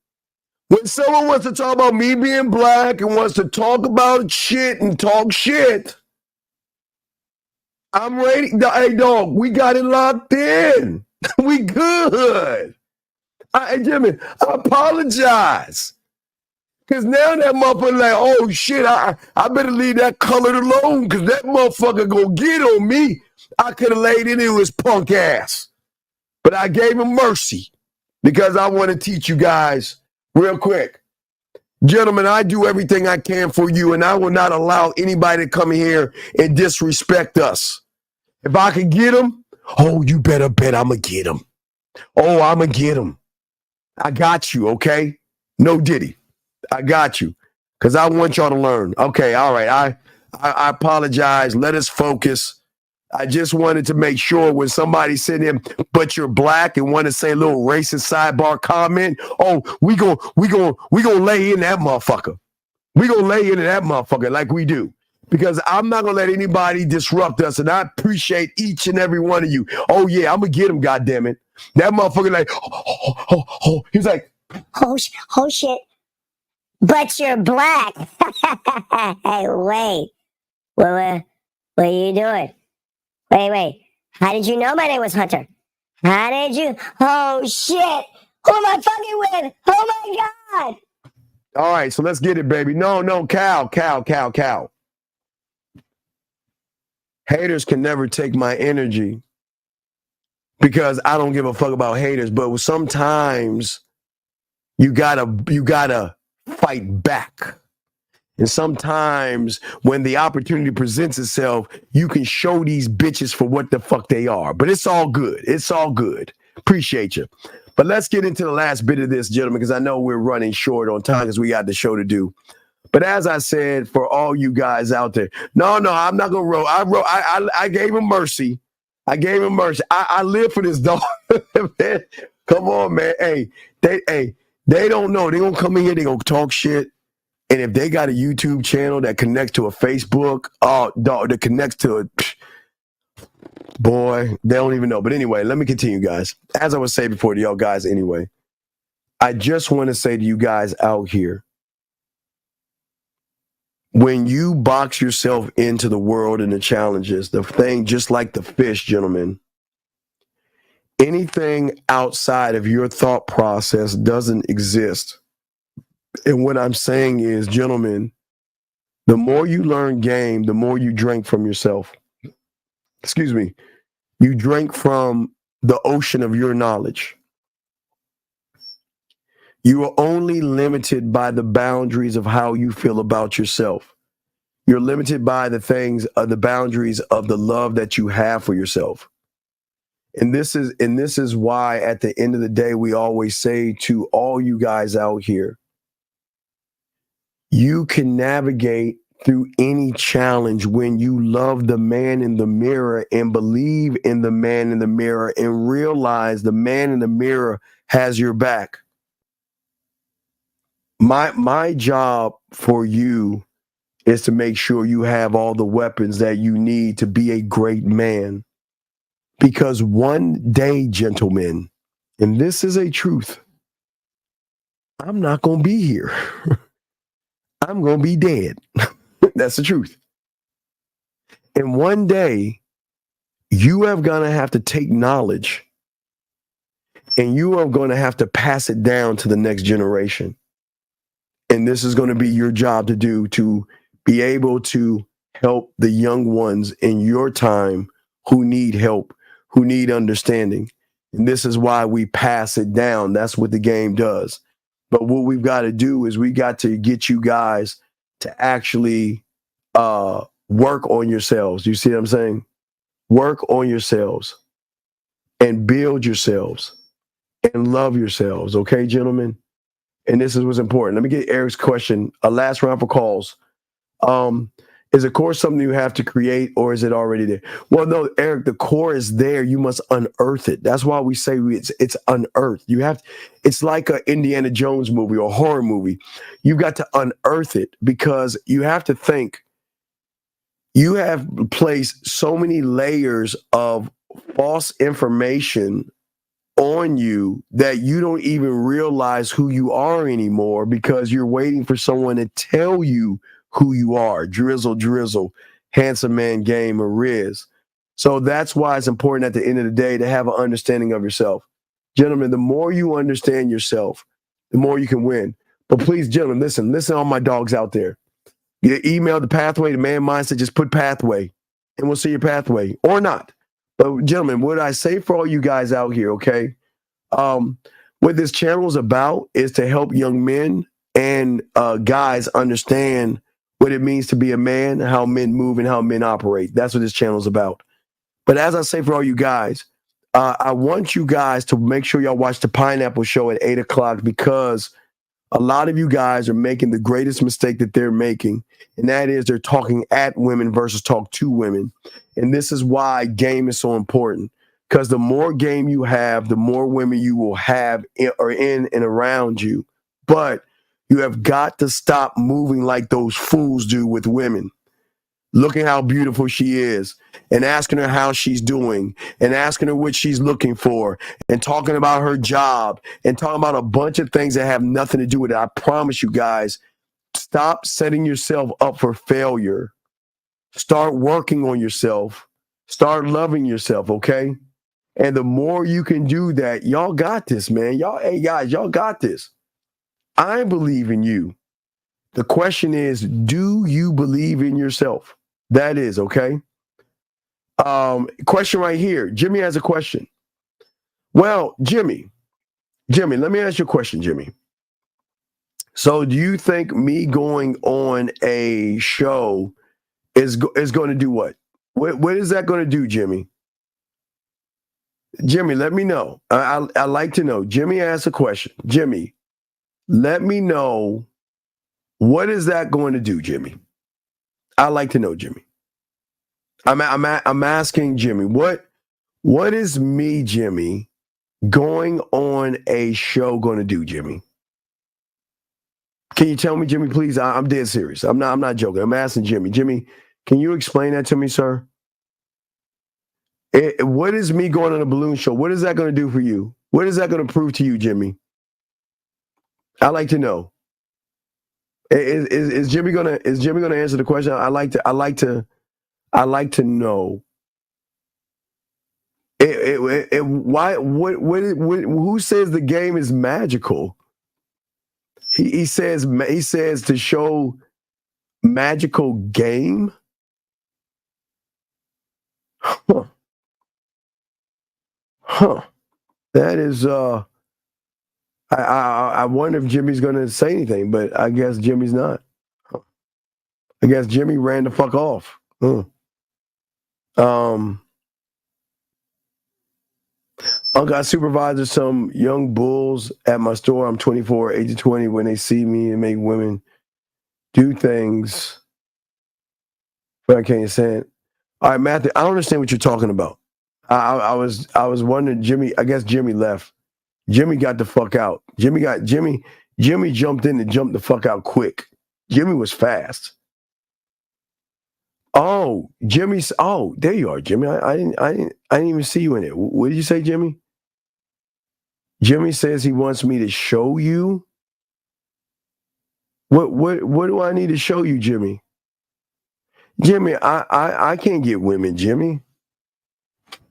when someone wants to talk about me being black and wants to talk about shit and talk shit, I'm ready. Hey, dog, we got it locked in. We good. Jimmy, I apologize. Because now that motherfucker like, oh shit, I better leave that colored alone because that motherfucker gonna get on me. I could have laid into his punk ass. But I gave him mercy because I want to teach you guys real quick. Gentlemen, I do everything I can for you and I will not allow anybody to come here and disrespect us. If I can get him, oh, you better bet I'm going to get him. Oh, I'm going to get him. I got you, okay? No Diddy. I got you. Because I want y'all to learn. Okay, all right. I apologize. Let us focus. I just wanted to make sure when somebody said him, but you're black and want to say a little racist sidebar comment, oh, we gonna lay in that motherfucker. We gonna lay into that motherfucker like we do. Because I'm not gonna let anybody disrupt us, and I appreciate each and every one of you. Oh yeah, I'm gonna get him, goddammit. That motherfucker like, he's like, oh shit. But you're black. Hey, wait. What are you doing? Wait. How did you know my name was Hunter? How did you? Oh, shit. Who am I fucking with? Oh, my God. All right, so let's get it, baby. No, cow. Haters can never take my energy because I don't give a fuck about haters. But sometimes you gotta fight back. And sometimes when the opportunity presents itself, you can show these bitches for what the fuck they are. But it's all good. It's all good. Appreciate you. But let's get into the last bit of this, gentlemen, because I know we're running short on time because we got the show to do. But as I said, for all you guys out there, no, I'm not gonna roll. I gave him mercy. I gave him mercy. I live for this dog. Man, come on, man. Hey, they don't know. They gonna come in here. They gonna talk shit. And if they got a YouTube channel that connects to a Facebook, dog, that connects to a boy, they don't even know. But anyway, let me continue, guys. As I was saying before to y'all guys, anyway, I just want to say to you guys out here, when you box yourself into the world and the challenges, the thing, just like the fish, gentlemen, anything outside of your thought process doesn't exist. And what I'm saying is, gentlemen, the more you learn game, the more you drink from yourself. Excuse me. You drink from the ocean of your knowledge. You are only limited by the boundaries of how you feel about yourself. You're limited by the boundaries of the love that you have for yourself. And this is why at the end of the day, we always say to all you guys out here, you can navigate through any challenge when you love the man in the mirror and believe in the man in the mirror and realize the man in the mirror has your back. My job for you is to make sure you have all the weapons that you need to be a great man. Because one day, gentlemen, and this is a truth, I'm not going to be here. I'm going to be dead. That's the truth. And one day, you are going to have to take knowledge and you are going to have to pass it down to the next generation. And this is going to be your job to do, to be able to help the young ones in your time who need help, who need understanding. And this is why we pass it down. That's what the game does. But what we've got to do is we got to get you guys to actually work on yourselves. You see what I'm saying? Work on yourselves and build yourselves and love yourselves. Okay, gentlemen? And this is what's important. Let me get Eric's question. A last round for calls. Is a core something you have to create or is it already there? Well, no, Eric, the core is there. You must unearth it. That's why we say it's unearthed. You have, it's like an Indiana Jones movie or a horror movie. You've got to unearth it because you have to think. You have placed so many layers of false information on you that you don't even realize who you are anymore because you're waiting for someone to tell you who you are. Drizzle, handsome man, game, or Riz. So that's why it's important at the end of the day to have an understanding of yourself. Gentlemen, the more you understand yourself, the more you can win. But please, gentlemen, listen all my dogs out there. You email the pathway to man mindset, just put pathway and we'll see your pathway or not. But gentlemen, what I say for all you guys out here, okay? What this channel is about is to help young men and guys understand what it means to be a man, how men move and how men operate. That's what this channel is about. But as I say for all you guys, I want you guys to make sure y'all watch the Pineapple Show at 8 o'clock because a lot of you guys are making the greatest mistake that they're making, and that is they're talking at women versus talk to women. And this is why game is so important, because the more game you have, the more women you will have in and around you. But you have got to stop moving like those fools do with women. Looking how beautiful she is and asking her how she's doing and asking her what she's looking for and talking about her job and talking about a bunch of things that have nothing to do with it. I promise you guys, stop setting yourself up for failure. Start working on yourself. Start loving yourself, okay? And the more you can do that, y'all got this, man. Hey guys, y'all got this. I believe in you. The question is, do you believe in yourself? That is, okay? Question right here. Jimmy has a question. Well, Jimmy, let me ask you a question, Jimmy. So do you think me going on a show is going to do what? What is that going to do, Jimmy? Jimmy, let me know. I like to know. Jimmy asked a question. Jimmy, let me know, what is that going to do, Jimmy? I like to know, Jimmy. I'm asking Jimmy, what is me, Jimmy, going on a show going to do, Jimmy? Can you tell me, Jimmy, please? I'm dead serious. I'm not joking. I'm asking Jimmy. Jimmy, can you explain that to me, sir? What is me going on a balloon show? What is that going to do for you? What is that going to prove to you, Jimmy? I like to know. Is Jimmy gonna answer the question? I like to know. Who says the game is magical? He says to show magical game. Huh. That is I wonder if Jimmy's gonna say anything, but I guess Jimmy's not. I guess Jimmy ran the fuck off. Uncle, I supervise some young bulls at my store. I'm 24, age of 20. When they see me and make women do things, but I can't say it. All right, Matthew, I don't understand what you're talking about. I was wondering, Jimmy. I guess Jimmy left. Jimmy got the fuck out. Jimmy jumped in and jumped the fuck out quick. Jimmy was fast. Oh, Jimmy's. Oh, there you are, Jimmy. I didn't even see you in it. What did you say, Jimmy? Jimmy says he wants me to show you. What do I need to show you, Jimmy? Jimmy, I can't get women, Jimmy.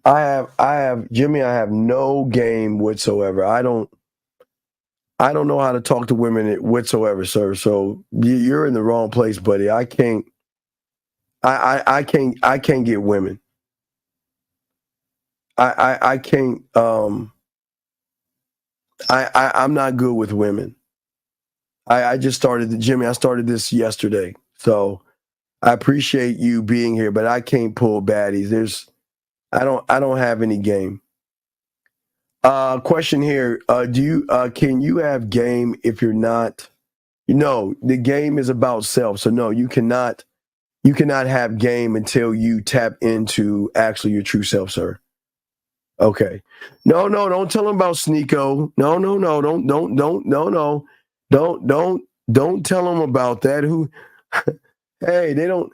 I have Jimmy, I have no game whatsoever. I don't know how to talk to women whatsoever, sir. So you're in the wrong place, buddy. I can't get women. I can't I'm not good with women. I just started Jimmy, I started this yesterday. So I appreciate you being here, but I can't pull baddies. I don't have any game. Question here. Can you have game if you're not, the game is about self. So no, you cannot have game until you tap into actually your true self, sir. Okay. No, don't tell them about Sneeko. No, don't tell them about that. Who hey, they don't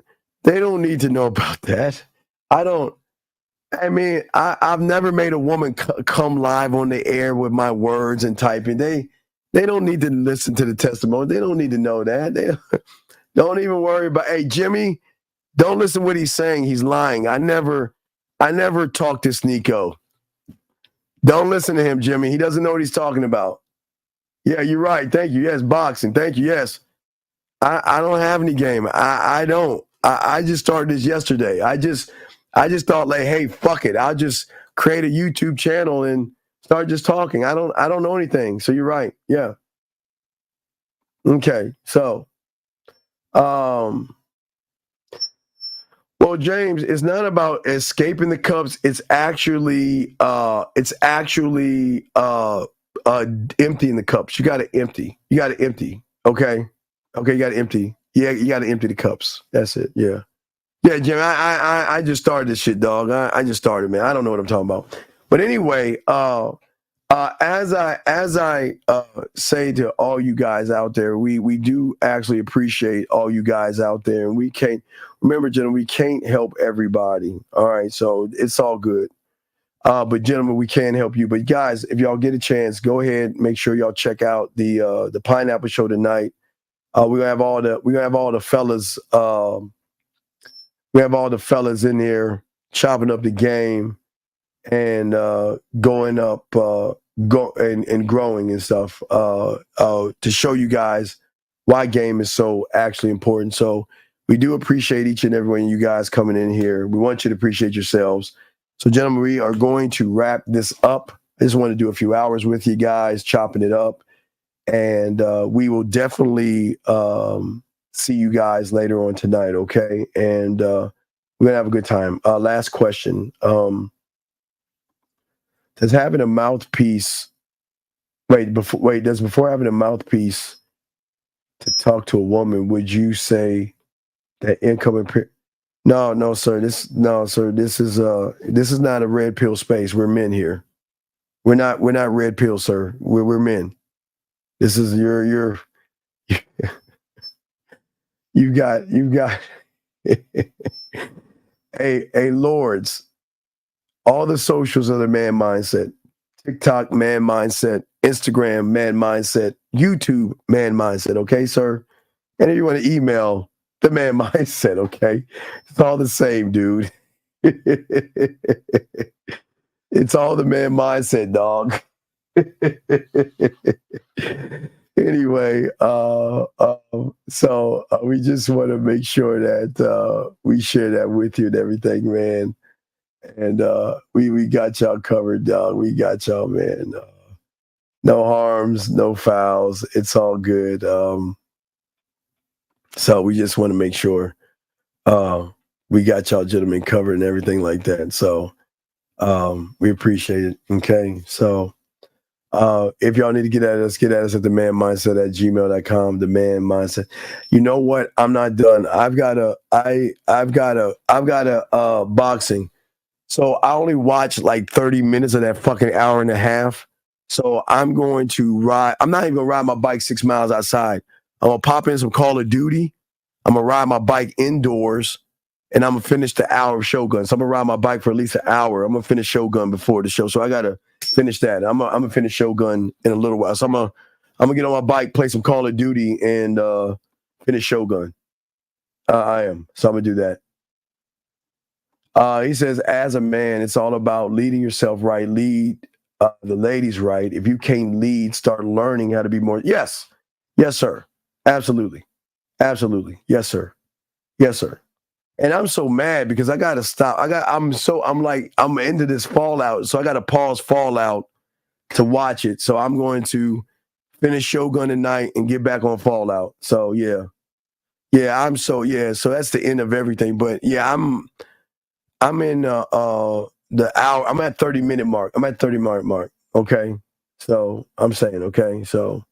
need to know about that. I've never made a woman come live on the air with my words and typing. They don't need to listen to the testimony. They don't need to know that. They don't even worry about. Hey, Jimmy, don't listen to what he's saying. He's lying. I never talked to Sneeko. Don't listen to him, Jimmy. He doesn't know what he's talking about. Yeah, you're right. Thank you. Yes, boxing. Thank you. Yes. I don't have any game. I don't. I just started this yesterday. I just thought like, hey, fuck it. I'll just create a YouTube channel and start just talking. I don't know anything. So you're right. Yeah. Okay. So, well, James, it's not about escaping the cups. It's actually emptying the cups. You got to empty. Okay. Okay. You got to empty. Yeah. You got to empty the cups. That's it. Yeah. Yeah, Jim, I just started this shit, dog. I just started, man. I don't know what I'm talking about. But anyway, as I say to all you guys out there, we do actually appreciate all you guys out there. And we can't, remember, gentlemen, we can't help everybody. All right, so it's all good. But gentlemen, we can help you. But guys, if y'all get a chance, go ahead, make sure y'all check out the Pineapple Show tonight. We're gonna have all the fellas. We have all the fellas in here chopping up the game and going up, and growing and stuff to show you guys why game is so actually important. So we do appreciate each and every one of you guys coming in here. We want you to appreciate yourselves. So, gentlemen, we are going to wrap this up. I just want to do a few hours with you guys, chopping it up, and we will definitely see you guys later on tonight, okay? And we're gonna have a good time. Last question. Does having a mouthpiece before having a mouthpiece to talk to a woman, would you say that incoming No, sir. This is not a red pill space. We're men here. We're not red pill, sir. We're men. This is your you got hey lords, all the socials are the man mindset. TikTok, man mindset. Instagram, man mindset. YouTube, man mindset. Okay, sir? And if you want to email, the man mindset, okay? It's all the same, dude. It's all the man mindset, dog. Anyway, so we just want to make sure that we share that with you and everything, man. And we got y'all covered, dog. We got y'all, man. No harms, no fouls. It's all good. So we just want to make sure we got y'all gentlemen covered and everything like that. So We appreciate it. Okay. So if y'all need to get at us at themandmindset@gmail.com. The Man Mindset. You know what? I'm not done. I've got a boxing. So I only watch like 30 minutes of that fucking hour and a half. So I'm going to ride. I'm not even gonna ride my bike 6 miles outside. I'm gonna pop in some Call of Duty. I'm gonna ride my bike indoors, and I'm gonna finish the hour of Shogun. So I'm gonna ride my bike for at least an hour. I'm gonna finish Shogun before the show. So I gotta finish that. I'm gonna finish Shogun in a little while. So I'm gonna get on my bike, play some Call of Duty, and finish Shogun. I am. So I'm gonna do that. He says, as a man, it's all about leading yourself right. Lead the ladies right. If you can't lead, start learning how to be more. Yes. Yes, sir. Absolutely. Absolutely. Yes, sir. Yes, sir. And I'm so mad because I got to stop. I'm into this Fallout. So I got to pause Fallout to watch it. So I'm going to finish Shogun tonight and get back on Fallout. So yeah. Yeah. So that's the end of everything. But yeah, I'm in the hour. I'm at 30-minute mark. I'm at 30-minute mark. Okay. So I'm saying, okay. So,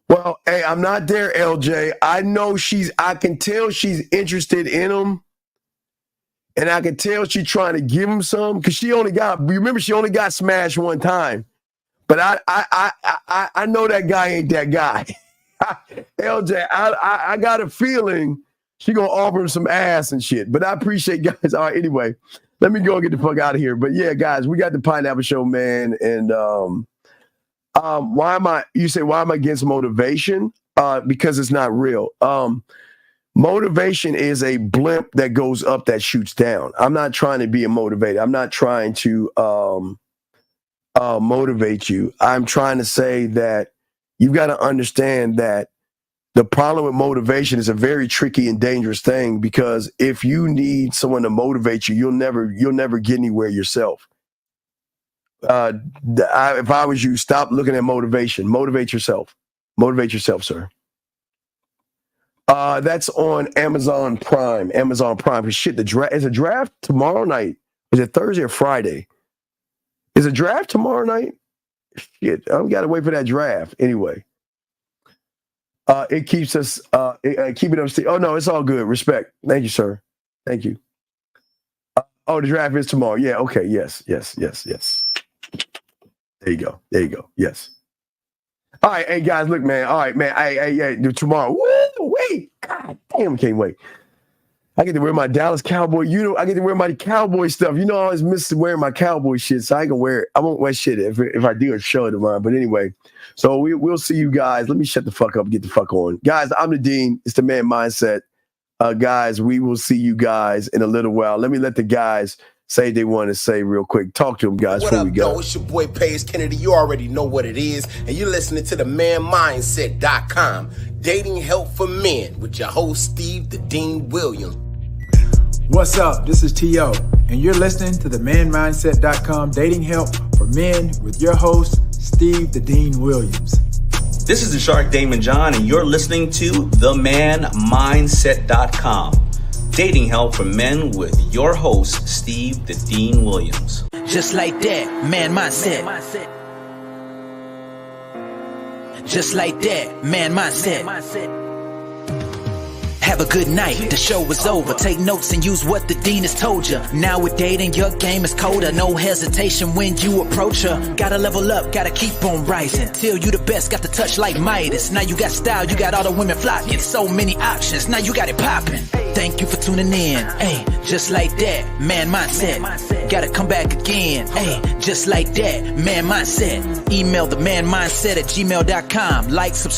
well, hey, I'm not there, LJ. I know I can tell she's interested in him. And I can tell she's trying to give him some because she only got smashed one time. But I know that guy ain't that guy. LJ, I got a feeling she gonna offer him some ass and shit. But I appreciate guys. All right, anyway, let me go and get the fuck out of here. But yeah, guys, we got the Pineapple Show, man. And why am I against motivation? Because it's not real. Motivation is a blimp that goes up that shoots down. I'm not trying to be a motivator. I'm not trying to motivate you. I'm trying to say that you've got to understand that the problem with motivation is a very tricky and dangerous thing because if you need someone to motivate you, you'll never get anywhere yourself. If I was you, stop looking at motivation. Motivate yourself. Motivate yourself, sir. That's on Amazon Prime. Amazon Prime. Shit, is a draft tomorrow night. Is it Thursday or Friday? Is a draft tomorrow night? Shit, I've got to wait for that draft. Anyway. It keeps us keep it up. Oh no, it's all good. Respect. Thank you, sir. Thank you. The draft is tomorrow. Yeah. Okay. Yes. There you go. Yes. All right. Hey guys, look, man. All right, man. I tomorrow. Woo, wait. God damn, can't wait. I get to wear my Dallas Cowboy. I get to wear my Cowboy stuff. I always miss wearing my Cowboy shit, so I can wear it. I won't wear shit if I do a show tomorrow. But anyway, so we'll see you guys. Let me shut the fuck up and get the fuck on. Guys, I'm the Dean. It's the Man Mindset. Guys, we will see you guys in a little while. Let me let the guys say they want to say real quick. Talk to them, guys, what before up, we go. Yo, it's your boy Paige Kennedy. You already know what it is. And you're listening to the manmindset.com. Dating help for men with your host, Steve the Dean Williams. What's up? This is T.O. and you're listening to the manmindset.com dating help for men with your host, Steve the Dean Williams. This is the Shark Damon John and you're listening to themanmindset.com. Dating help for men with your host, Steve the Dean Williams. Just like that, man mindset. Just like that, man mindset. Have a good night, the show is over. Take notes and use what the dean has told you. Now with dating, your game is colder. No hesitation when you approach her. Gotta level up, gotta keep on rising. Till you the best, got the touch like Midas. Now you got style, you got all the women flocking. So many options, now you got it popping. Thank you for tuning in. Hey, just like that, man mindset. Gotta come back again. Hey, just like that, man mindset. Email the manmindset@gmail.com. Like, subscribe.